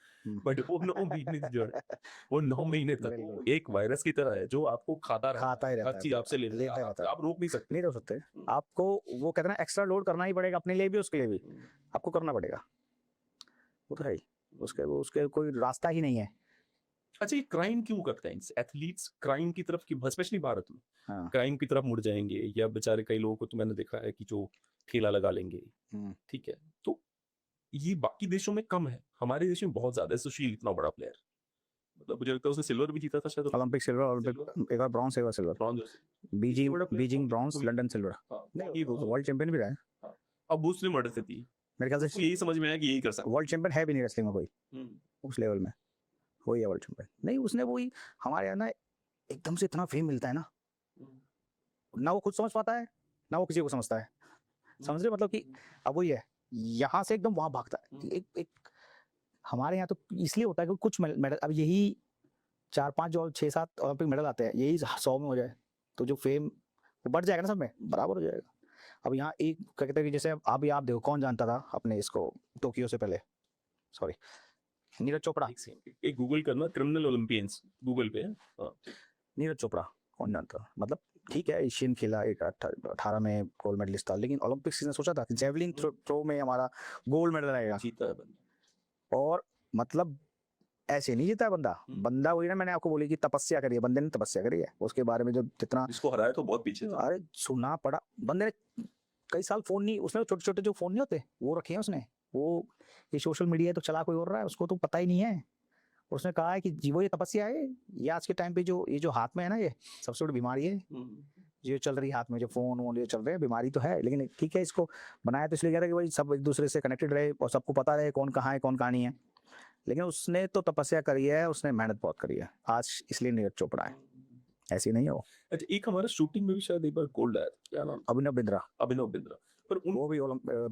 बट वो 9 महीने जो है वो 9 महीने तक वो एक वायरस की तरह है जो आपको खाता खाता ही रहता हर है, चीज आपसे ले लेता लेता रहता है। आप रोक नहीं सकते। नहीं रोक सकते, आपको वो कहते हैं ना एक्स्ट्रा लोड करना ही पड़ेगा, अपने लिए भी उसके लिए भी आपको करना पड़ेगा, वो तो है ही, उसके कोई रास्ता ही नहीं है। अच्छा, ये क्राइम क्यों करते हैं एथलीट्स, क्राइम की तरफ की, स्पेशली भारत में हाँ, क्राइम की तरफ मुड़ जाएंगे, या बेचारे कई लोगों को तो मैंने देखा है कि जो ठेला लगा लेंगे, ठीक है, तो ये बाकी देशों में कम है, हमारे देश में बहुत ज्यादा है। सुशील इतना बड़ा प्लेयर, मतलब मुझे लगता है उसने सिल्वर भी जीता था शायद, ओलंपिक सिल्वर, ओलंपिक एक बार ब्रॉन्ज, एक बार silver, bronze, Beijing bronze, London silver, नहीं वो वर्ल्ड चैंपियन भी रहा है अब उसने मर्डर से थी, मेरे ख्याल उसको से, यही समझ में आया कि यही कर सकता वर्ल्ड चैंपियन है भी नहीं रेसलिंग में कोई है। उस लेवल में, वही है वर्ल्ड चैंपियन। नहीं, उसने वही, हमारे यहाँ ना एकदम से इतना फेम मिलता है ना वो खुद समझ पाता है ना वो किसी को समझता है, समझ रहे, मतलब कि अब वही है, यहाँ से एकदम वहां भागता है। एक हमारे यहाँ तो इसलिए होता है कि कुछ मेडल, अब यही 4-5 जो 6-7 ओलंपिक मेडल आते हैं, यही 100 में हो जाए तो जो फेम वो बढ़ जाएगा ना, सब में बराबर हो जाएगा। अब यहाँ एक क्या कहते हैं कि जैसे अभी आप देखो, कौन जानता था अपने इसको टोक्यो से पहले, सॉरी, नीरज चोपड़ा, एक गूगल करना क्रिमिनल ओलंपियंस, गूगल पे है, नीरज चोपड़ा कौन जानता, मतलब ठीक है एशियन खेला, एक 18 में गोल्ड मेडलिस्ट था, लेकिन ओलंपिक्स ने सोचा था कि जेवलिन थ्रो में हमारा गोल्ड मेडल आएगा, जीता है बंदा, और मतलब ऐसे नहीं जीता है बंदा वही ना, मैंने आपको बोली कि तपस्या करी है, बंदे ने तपस्या करी है, उसके बारे में जो जितना, जिसको हराया तो बहुत पीछे था। अरे सुना पड़ा, बंदे ने कई साल फोन नहीं, उसने छोटे छोटे जो फोन नहीं होते वो रखे हैं उसने, वो ये सोशल मीडिया तो चला कोई और रहा है, उसको तो पता ही नहीं है, उसने कहा है कि जीवो ये तपस्या है, ये आज के टाइम पे जो ये जो हाथ में है ना, ये सबसे बड़ी बीमारी है, जो चल रही हाथ में जो फोन वोन ये चल रहे हैं, बीमारी तो है, लेकिन ठीक है, इसको बनाया तो इसलिए गया था कि भाई सब एक दूसरे से कनेक्टेड रहे और सबको पता रहे कौन कहाँ है कौन कहाँ नहीं है, लेकिन उसने तो तपस्या करी है, उसने मेहनत बहुत करी है, आज इसलिए नीरज चोपड़ा है, ऐसी नहीं हो। अच्छा, एक हमारा शूटिंग में भी शायद एक बार गोल्ड आया था, क्या नाम, अभिनव बिंद्रा, अभिनव बिंद्रा, पर वो भी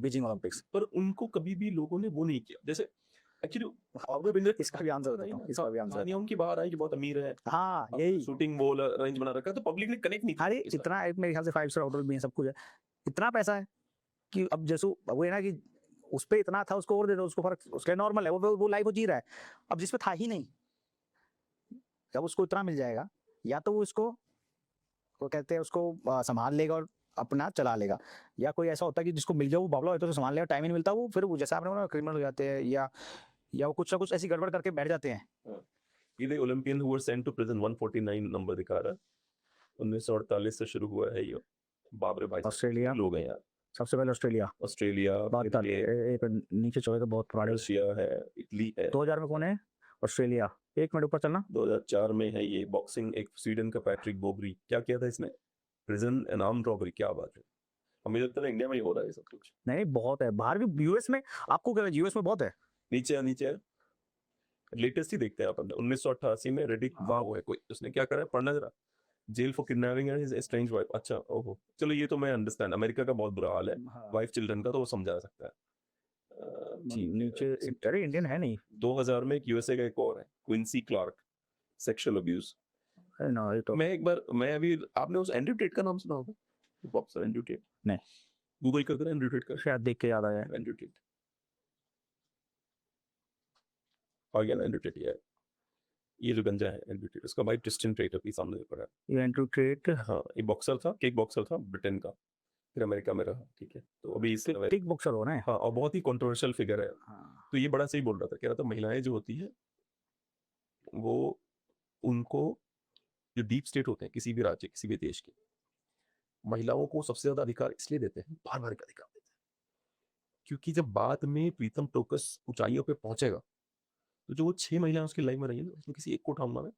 बीजिंग ओलंपिक्स, पर उनको कभी भी लोगों ने वो नहीं किया, जैसे एक्चुअली अभिनव बिंद्रा, इसका भी आंसर देता हूँ, इसका भी आंसर, कहानियां उनकी बाहर आई कि बहुत अमीर है, हाँ यही, शूटिंग वो अरेंज बना रखा है, तो पब्लिक ने कनेक्ट नहीं किया। अरे इतना मेरे ख्याल से 5 स्टार होटल भी है, सब कुछ है, इतना पैसा है कि अब जैसे वो है ना कि उस पे इतना था, उसको और दे दो, उसको फर्क, उसके नॉर्मल है, वो लाइफ वो जी रहा है, अब जिसपे था ही नहीं, जब उसको इतना मिल जाएगा, या तो वो इसको वो कहते हैं उसको संभाल लेगा और अपना चला लेगा, या कोई ऐसा होता है कि जिसको मिल जाए वो बाबला होता है तो संभाल लेगा, टाइम ही नहीं मिलता, वो फिर वो जैसा आपने बोला क्रिमिनल हो जाते हैं, या वो कुछ ना कुछ ऐसी गड़बड़ करके बैठ जाते हैं। ये Olympian who were sent to prison 149 number दिखा रहा है, 1948 से शुरू हुआ है ये, बाप रे भाई, ऑस्ट्रेलिया लोग हैं यार, सबसे पहले ऑस्ट्रेलिया, एक नीचे चले तो बहुत पुराने, रशिया है, इटली है, 2000 में कौन है, ऑस्ट्रेलिया, 1 मिनट ऊपर चलना, 2004 में है ये बॉक्सिंग, एक स्वीडन का पैट्रिक बोबरी, क्या किया था इसने, प्रिजन एंड आर्म्ड रॉबरी, क्या बात है, हमें लगता है इंडिया में ही हो रहा है सब कुछ, नहीं बहुत है, बाहर भी, यूएस में, आपको क्या यूएस में बहुत है, नीचे लेटेस्ट ही देखते हैं अपन, 1988 में रेडिक वाव है कोई, उसने क्या करा है, पढ़ना जरा, jail for kidnapping his estranged wife, अच्छा ओहो, चलो ये तो मैं अंडरस्टैंड, अमेरिका का बहुत बुरा हाल है, वाइफ चिल्ड्रन का तो वो समझा सकता है, नीचे, अरे इंडियन है नहीं, 2000 में एक यूएसए का एक और है, क्विंसी क्लार्क, सेक्सुअल अब्यूज, ना ये तो मैं अभी, आपने उस एंड्रयू टेट का नाम सुना होगा, बॉक्सर एंड्रयू टेट, नहीं, गूगल कर एंड्रयू टेट का, शायद देख के याद आया, एंड्रयू टेट, और क्या एंड्रयू टेट है, ये जो गंजा है एंड्रयू टेट, उसका भाई ट्रिस्टन ट्रेट अभी सामने पड़ा है, ये एंड्रयू टेट, हाँ ये बॉक्सर था, किक बॉक्सर था ब्रिटेन का, फिर अमेरिका में रहा, ठीक है, तो अभी इससे किक बॉक्सर हो रहा है, हाँ, और बहुत ही कंट्रोवर्शियल फिगर है, हाँ, तो ये बड़ा सही बोल रहा था, कह रहा था महिलाएं जो होती है वो, उनको जो डीप स्टेट होते हैं किसी भी राज्य किसी भी देश के, महिलाओं को सबसे ज्यादा अधिकार इसलिए देते हैं, बार बार का अधिकार देते हैं, क्योंकि जब बाद में प्रीतम टोकस ऊंचाइयों पे पहुंचेगा, तो जो वो 6 महिलाएं उसकी लाइफ में रही है, उसमें किसी एक को उठाऊंगा मैं,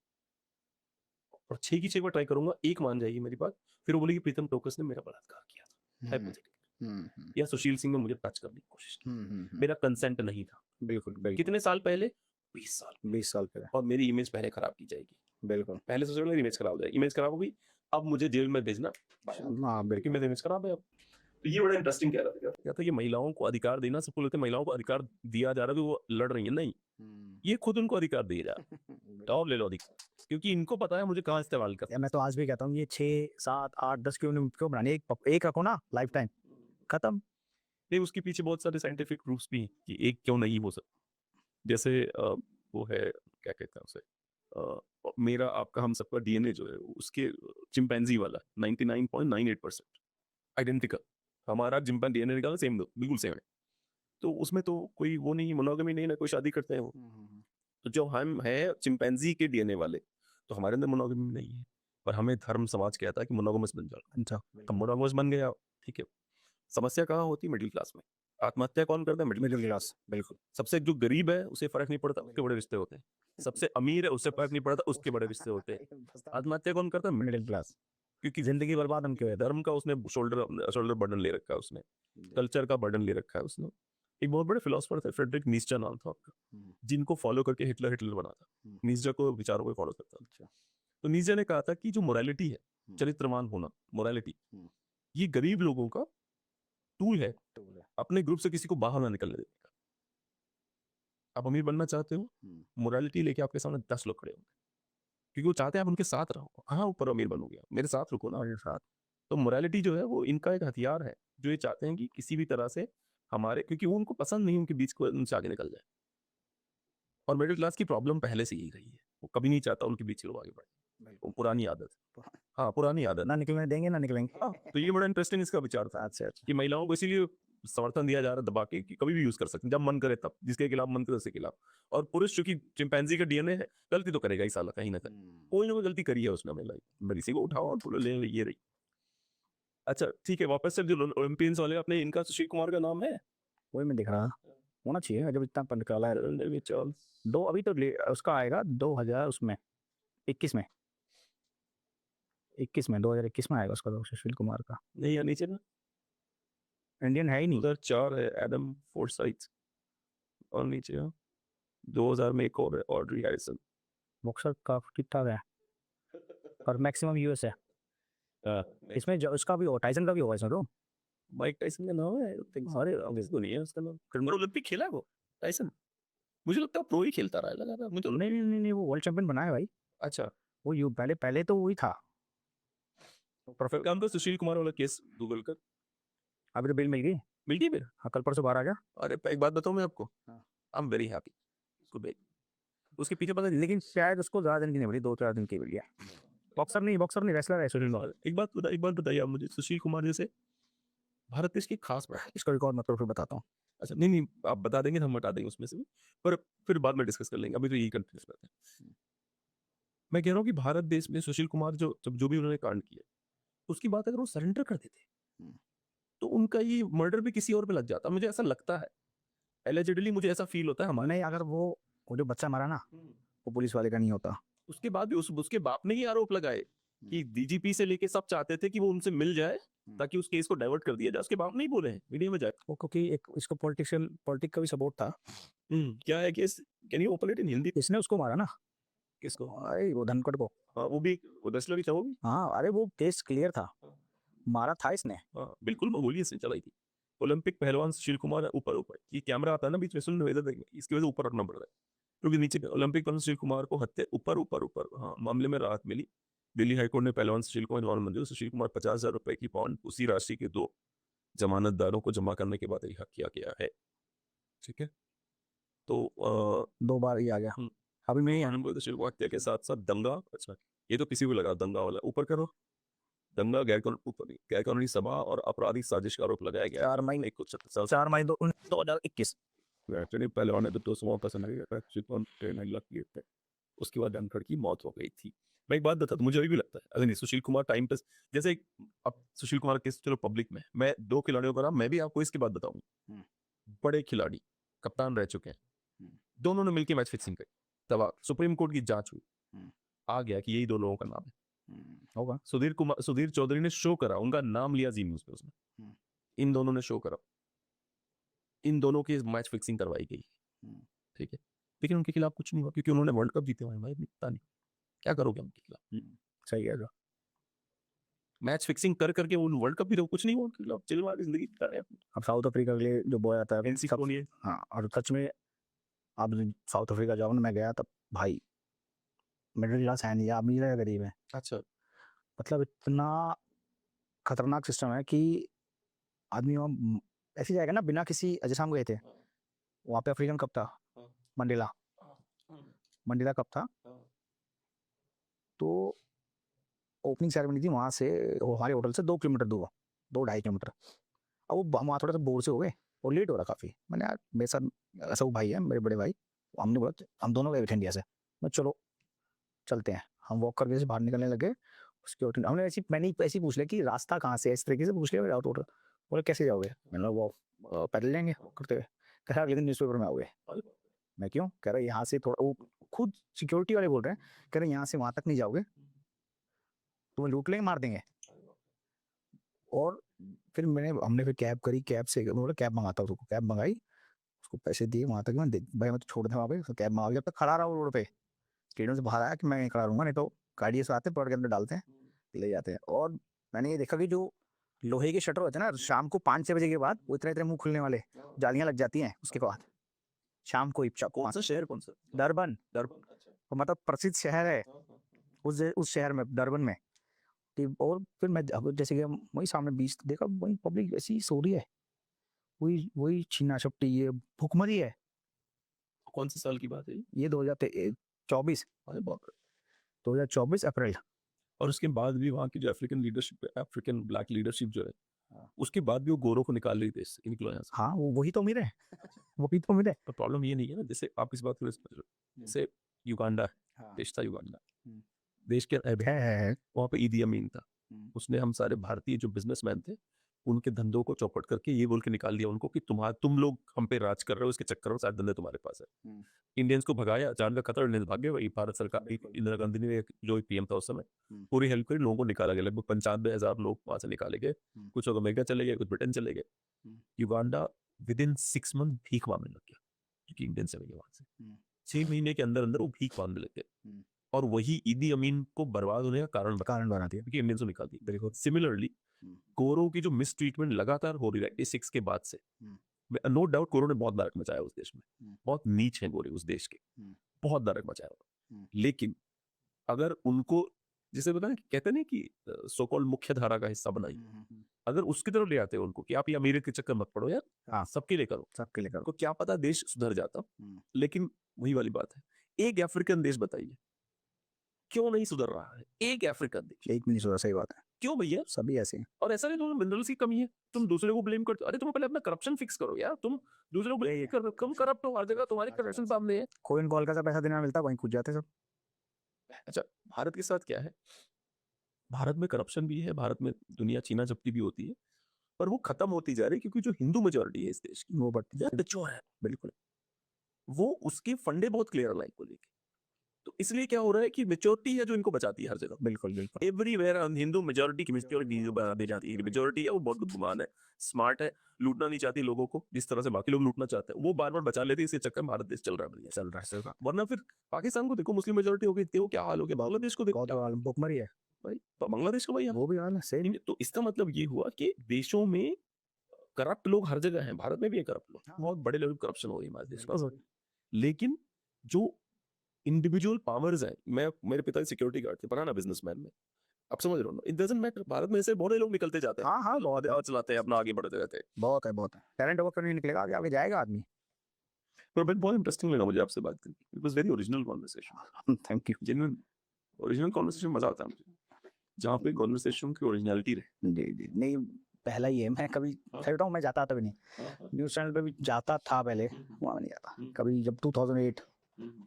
और 6 की 6 बार ट्राई करूंगा, एक मान जाएगी मेरी बात, फिर वो बोलेगी प्रीतम टोकस ने मेरा बलात्कार किया था, hypothetical, या सुशील सिंह ने मुझे टच करने की कोशिश की, मेरा कंसेंट नहीं था। बिल्कुल बिल्कुल कितने साल पहले? 20 साल। 20 साल पहले और मेरी इमेज पहले खराब की जाएगी, बिल्कुल पहले सबसे पहले इमेज खराब हो जाएगी, इमेज खराब हो गई, अब मुझे जेल में भेजना, हाँ क्योंकि बिल्कुल मेरी इमेज खराब है अब। तो ये बड़ा इंटरेस्टिंग कह रहा था, क्या था, ये महिलाओं को अधिकार देना, सब बोलते महिलाओं को अधिकार दिया जा रहा है तो वो लड़ रही है, नहीं, ये खुद उनको अधिकार दे रहा है, टॉप ले लो अधिकार, क्योंकि इनको पता है मुझे कहाँ इस्तेमाल करना या मैं तो आज भी कहता हूँ ये 6 7 8 10 क्यों बनानी है, एक रखो ना लाइफ टाइम खत्म। नहीं, उसके पीछे बहुत सारे साइंटिफिक प्रूफ्स भी हैं कि एक क्यों नहीं हो सकता। जैसे वो है, क्या कहते हैं उसे, मेरा आपका हम सबका डीएनए जो है उसके चिंपैंजी वाला 99.98% आइडेंटिकल, हमारा चिंपैंजी डीएनए निकाला सेम, बिल्कुल सेम है, तो उसमें तो कोई वो नहीं, मोनोगमी नहीं, ना कोई शादी करते हैं वो। तो जो हम है चिंपैंजी के डीएनए वाले, तो हमारे अंदर मोनोगमी नहीं है, पर हमें धर्म समाज कहता है कि मोनोगमस बन जाओ, अच्छा तो मोनोगमस बन गया, ठीक है। समस्या कहाँ होती है? मिडिल क्लास में। आत्महत्या कौन करता है? मिडिल क्लास बिल्कुल सबसे जो गरीब है उसे फर्क नहीं पड़ता, उसके बड़े रिश्ते होते हैं। सबसे अमीर है उससे फर्क नहीं पड़ता, उसके बड़े रिश्ते होते हैं। आत्महत्या कौन करता है? मिडिल क्लास क्योंकि जिंदगी बर्बाद हम क्यों है? धर्म का उसने शोल्डर बर्डन ले रखा है, उसने कल्चर का बर्डन ले रखा है उसने। एक बहुत बड़े फिलोसफर थे, फ्रेडरिक नीत्शे नाम था उनका, जिनको फॉलो करके हिटलर बना था। नीत्शे को विचारों को फॉलो करता था। तो नीत्शे ने कहा था कि जो मोरालिटी है, चरित्रवान होना, मोरालिटी, ये गरीब लोगों का टूल है अपने ग्रुप से किसी को बाहर ना निकलने देने का। आप अमीर बनना चाहते हो, मोरालिटी लेके आपके सामने 10 लोग खड़े होंगे, क्योंकि वो चाहते हैं आप उनके साथ रहो। हाँ, ऊपर अमीर बनोगे, मेरे साथ रुको ना, मेरे साथ। तो मोरालिटी जो है वो इनका एक हथियार है, जो ये चाहते हैं कि किसी भी तरह से हमारे, क्योंकि वो उनको पसंद नहीं उनके बीच को उनसे आगे निकल जाए। और मिडिल क्लास की प्रॉब्लम पहले से ही रही है, वो कभी नहीं चाहता उनके बीच के लोग आगे बढ़े, वो पुरानी आदत है। हाँ, पुरानी आदत। ना निकलने देंगे ना निकलेंगे। हाँ, तो ये बड़ा इंटरेस्टिंग इसका विचार था अच्छा कि महिलाओं को इसीलिए समर्थन दिया जा रहा है दबा के, कि कभी भी यूज कर सकते हैं, जब मन करे तब, जिसके खिलाफ मन करे उसके खिलाफ। और पुरुष चूंकि चिंपैंजी का डीएनए है, गलती तो करेगा ही साला, कहीं ना कहीं कोई ना कोई गलती करी है उसने अपनी लाइफ में, इसी को उठाओ और बोलो ले ये रही। अच्छा ठीक है, वापस से जो ओलंपियंस वाले अपने, इनका सुशील कुमार का नाम है, वही मैं दिख रहा होना चाहिए जब इतना निकाला है। दो अभी तो उसका आएगा 2000 उसमें 21 में 2021 में आएगा उसका तो सुशील कुमार का। नहीं या नीचे ना, इंडियन है ही नहीं। 2004 है एडम फोर्साइथ, और नीचे 2000 में एक और है ऑड्री हैरिसन। बॉक्सर का ठीक ठाक है और मैक्सिमम यूएस है इसमें। जो उसका भी हो, टाइसन का भी होगा इसमें तो। माइक टाइसन का नाम है, अरे ऑब्वियस तो नहीं है उसका नाम। फिर ओलंपिक खेला है वो टाइसन, मुझे लगता है प्रो ही खेलता रहा है, लगा था मुझे। नहीं वो वर्ल्ड चैंपियन बना है भाई। अच्छा, वो पहले तो वही था। फिर काम तो सुशील कुमार वाला केस गूगल कर, अभी तो बिल मिल गई फिर। हाँ, कल परसों बाहर आ गया। अरे एक बात बताऊं मैं आपको, हाँ। आई एम वेरी हैप्पी उसको बेल, उसके पीछे पता नहीं, लेकिन शायद उसको ज्यादा दिन की नहीं मिली, 2-4 दिन की मिली है। बॉक्सर नहीं रेसलर है सुशील कुमार। एक बात बताइए आप मुझे, सुशील कुमार जैसे भारत देश की खास बात है। इसको एक और मतलब फिर बताता हूँ। अच्छा नहीं आप बता देंगे तो हम हटा देंगे उसमें से भी, पर फिर बाद में डिस्कस कर लेंगे, अभी तो यही कंफ्यूज करते हैं। मैं कह रहा हूँ कि भारत देश में सुशील कुमार जो भी उन्होंने कांड किया, उसकी बात अगर वो सरेंडर कर देते तो उनका ये मर्डर भी किसी और पे लग जाता, मुझे ऐसा लगता है। एलिजिडली मुझे ऐसा फील होता है हमारे। नहीं, अगर वो जो बच्चा मारा ना वो पुलिस वाले का नहीं होता। उसके बाद भी उसके बाप ने ही आरोप लगाए कि डीजीपी से लेके सब चाहते थे कि वो उनसे मिल जाए ताकि उस केस को डाइवर्ट कर दिया जाए। उसके बाप नहीं बोले हैं मीडिया में जाए वो क्योंकि एक इसको पॉलिटिक का भी सपोर्ट था। क्या है case, can you open it in Hindi? इसने उसको मारा ना, किसको? अरे वो धनखड़ को। हाँ वो रेसलर ही था वो भी। हाँ अरे वो केस क्लियर था, मारा था इसने। हाँ बिल्कुल, गोली से चलाई थी। ओलंपिक पहलवान सुशील कुमार ऊपर ये कैमरा आता है ना बीच में, सुन इधर देखिए, इसकी वजह से ऊपर रखना पड़ रहा है क्योंकि नीचे ओलंपिक पहलवान सुशील कुमार को हत्या ऊपर हाँ मामले में राहत मिली। दिल्ली हाईकोर्ट ने पहलवान सुशील कुमार जमानत मंजूर, सुशील कुमार 50,000 रुपए की बॉन्ड उसी राशि के 2 जमानतदारों को जमा करने के बाद रिहा किया गया है। ठीक है, तो 2 बार ये आ गया। अभी मैं सुशील कुमार हत्या के साथ साथ दंगा, अच्छा ये तो किसी को लगा दंगा वाला, ऊपर करो दंगा, गैरकानूनी सभा और आपराधिक साजिश का आरोप लगाया गया 4 मई 4 मई 2021। पहलवान ने तो सुबह पसंद, उसके बाद धनखड़ की मौत हो गई थी। मैं एक बात बता, मुझे अभी भी लगता है, अरे नहीं सुशील कुमार टाइम पे जैसे अब सुशील कुमार केस चलो पब्लिक में, मैं 2 खिलाड़ियों का नाम मैं भी आपको इसकी बात बताऊं, बड़े खिलाड़ी कप्तान रह चुके हैं, दोनों ने मिलकर मैच फिक्सिंग करी, तब सुप्रीम कोर्ट की जांच हुई, आ गया कि यही दो लोगों का नाम है। होगा। सुधीर चौधरी ने शो करा, उनका नाम लिया जी न्यूज पे उसने, हम्म। इन दोनों ने शो करा, इन दोनों की मैच फिक्सिंग करवाई गई, हम्म। ठीक है, लेकिन उनके खिलाफ कुछ नहीं हुआ क्योंकि उन्होंने वर्ल्ड कप जीते हुए हैं भाई, पता नहीं क्या करोगे उनके खिलाफ। सही है जो। मैच फिक्सिंग कर करके वो वर्ल्ड कप भी तो कुछ नहीं हुआ उनके खिलाफ, चिल मार जिंदगी बिता रहे हैं। अब साउथ अफ्रीका के लिए जो बॉय आता है एनसी सब- कौन है? हाँ, और सच में आप साउथ अफ्रीका जाओ ना, मैं गया तब भाई मिडिल क्लास है नहीं, अमीर है गरीब है, अच्छा, मतलब इतना खतरनाक सिस्टम है कि आदमी वहाँ ऐसे जाएगा ना बिना किसी, जैसे हम गए थे वहाँ पे अफ्रीकन कप था, मंडेला मंडेला कप था, तो ओपनिंग सेरेमनी थी वहाँ से, वो हमारे होटल से 2 किलोमीटर दूर, 2-2.5 किलोमीटर। अब वो हम वहाँ थोड़ा सा बोर से हो गए और लेट हो रहा काफ़ी, मैंने यार मेरे साथ ऐसा वो भाई है मेरे बड़े भाई, हमने बोला हम दोनों गए थे इंडिया से, मैं चलो चलते हैं, हम वॉक करके से बाहर निकलने लगे, उसके होटल हमने मैंने ऐसी पूछ लिया कि रास्ता कहाँ से है, इस तरीके से पूछ लिया होटल, बोले कैसे जाओगे, मैंने वो पैदल लेंगे करते हुए, कह रहा अगले दिन न्यूज़पेपर में आओगे, मैं क्यों, कह रहा यहाँ से थोड़ा, वो खुद सिक्योरिटी वाले बोल रहे हैं, कह रहे यहाँ से वहाँ तक नहीं जाओगे तुम्हें लूट लेंगे मार देंगे। और फिर हमने फिर कैब करी, कैब से बोला कैब मंगाता हूँ, कैब मंगाई, उसको पैसे दिए वहाँ तक, मैं भाई मैं तो छोड़ दूँ वहाँ पे, तो कैब मंगा, जब तक खड़ा रहा वो रोड पे, स्टेडियम से बाहर आया कि मैं खड़ा रहूँगा, नहीं तो गाड़ी से आते पकड़ के अंदर डालते हैं ले जाते हैं। और मैंने ये देखा कि जो लोहे के शटर होते हैं ना, शाम को 5-6 बजे के बाद वो इतने इतने मुंह खुलने वाले जालियां लग जाती हैं, उसके बाद शाम को कौन सा शहर, कौन सा? डरबन, मतलब प्रसिद्ध शहर है उस शहर में, डरबन में। और फिर मैं अब जैसे कि वही सामने बीच देखा, वही पब्लिक ऐसी सो रही है, वही वही छीना झपटी, ये भूखमरी है। कौन से साल की बात है ये 2024, अरे बाप रे। 2024 अप्रैल। और उसके बाद भी वहाँ की जो African leadership, African black leadership जो है, हाँ। उसके बाद भी वो गोरों को निकाल रही थी देश से, निकलो यहाँ से। हाँ वही तो उम्मीद है, वही तो उम्मीद है। पर प्रॉब्लम ये नहीं है ना, जैसे आप इस बात को समझ रहे हो, जैसे युगांडा, हाँ। देश था युगांडा, हम्म। देश के है। वहाँ पे ईदी अमीन था, उसने हम सारे भारतीय जो बिजनेसमैन थे उनके धंधों को चौपट करके ये बोल के निकाल दिया उनको कि तुम लोग हम पे राज कर रहे हो, इसके चक्कर में सारे धंधे तुम्हारे पास है। इंडियंस को भगाया, जान का खतरा, इंडियंस भागे, वही भारत सरकार, इंदिरा गांधी ने जो पीएम था उस समय, पूरी हेल्प करी, लोगों को निकाला गया, लगभग 95,000 लोग वहां से निकाले गए, कुछ लोग अमेरिका चले गए, कुछ ब्रिटेन चले गए। युगांडा विद इन 6 मंथ भीख मांगने लग गया, क्योंकि इंडियन से वहां से 6 महीने के अंदर अंदर वो भीख मांगने लग गए, और वही ईदी अमीन को बर्बाद होने का कारण बना दिया, क्योंकि इंडियंस को निकाल दी। देखो सिमिलरली गोरों की जो मिस ट्रीटमेंट लगातार हो रही है 86 के बाद से, नो डाउट गोरों ने बहुत नरक मचाया उस देश में, बहुत नीच है गोरे उस देश के, बहुत नरक मचाया, लेकिन अगर उनको जिसे पता है कहते नहीं कि सो कॉल्ड मुख्य धारा का हिस्सा बनाइए, अगर उसकी तरफ ले आते हैं उनको कि आप ये अमीर के चक्कर मत पड़ो यार, हाँ। सबके लिए करो, सबके लिए करो, को क्या पता देश सुधर जाता। लेकिन वही वाली बात है, एक अफ्रीकन देश बताइए क्यों नहीं सुधर रहा है, एक अफ्रीकन देश, एक भी नहीं सोचा, सही बात है, क्यों भैया? सभी ऐसे हैं। और ऐसा नहीं तुम्हें मिनरल्स की कमी है तुम दूसरे को ब्लेम करते हो, अरे तुम पहले अपना करप्शन फिक्स करो यार, तुम दूसरे को ब्लेम कर, तुम करप्ट हो हर जगह, तुम्हारे करप्शन सामने है। कोइन कॉल का पैसा देना मिलता, वहीं कूद जाते सब। अच्छा, भारत के साथ क्या है, भारत में करप्शन भी है, भारत में दुनिया चीना झपटी भी होती है, पर वो खत्म होती जा रही है क्योंकि जो हिंदू मेजोरिटी है इस देश की वो बढ़ती जो है, बिल्कुल वो उसके फंडे बहुत क्लियर लाइन को लेके, तो इसलिए क्या हो रहा है कि मेजोरिटी है जो इनको बचाती है हर जगह, बिल्कुल बिल्कुल। एवरीवेयर हिंदू मेजोरिटी की मेजोरिटी दे जाती है, मेजोरिटी है वो बहुत बुद्धिमान है, स्मार्ट है, लूटना नहीं चाहती लोगों को जिस तरह से बाकी लोग लूटना चाहते हैं, वो बार बार बचा लेती है, इसके चक्कर में भारत देश चल रहा है। वरना फिर पाकिस्तान को देखो, मुस्लिम मेजोरिटी हो गई, देखो क्या हाल हो गया, बांग्लादेश को देखो भुखमरी है भाई, तो बांग्लादेश का भाई वो भी हाल है सेम। तो इसका मतलब ये हुआ कि देशों में करप्ट लोग हर जगह हैं, भारत में भी है करप्ट लोग, बहुत बड़े लेवल करप्शन हो रही है हमारे देश में, लेकिन जो इंडिविजुअल पावर्स हैं, मैं मेरे पिताजी सिक्योरिटी गार्ड थे, बनाना बिजनेसमैन में, आप समझ रहे हो, इट डजंट मैटर, भारत में ऐसे बहुत लोग निकलते जाते हैं, हाँ बहुत और चलाते हैं अपना, आगे बढ़ते रहते हैं, बहुत है टैलेंट ओवर नहीं निकलेगा, आगे आगे जाएगा आदमी। पर बहुत इंटरेस्टिंग लगा मुझे आपसे बात करके, it was very original conversation, thank you. Genuine original conversation, मजा आता है मुझे जहाँ पे कन्वर्सेशन की ओरिजिनलिटी रहे। जी नहीं, पहला ही है, मैं कभी सही बताऊं, मैं जाता भी नहीं, न्यूज़ चैनल पे भी जाता था पहले, वहाँ नहीं जाता कभी, जब 2008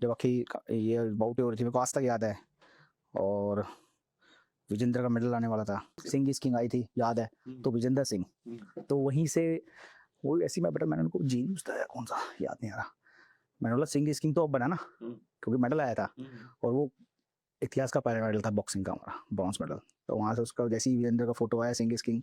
जब आखिर ये बहुत हो रही थी, मेरे को आज तक याद है, और विजेंद्र का मेडल आने वाला था, सिंह इज किंग आई थी याद है, तो विजेंद्र सिंह, तो वहीं से वो ऐसी मैं बेटा, मैंने उनको जी बताया कौन सा याद नहीं आ रहा, मैंने बोला सिंह इज किंग तो अब बना ना, क्योंकि मेडल आया था, और वो इतिहास का पहला मेडल था बॉक्सिंग का हमारा, ब्रॉन्ज मेडल। तो वहाँ से उसका जैसे ही वीरेंद्र का फोटो आया Singh is king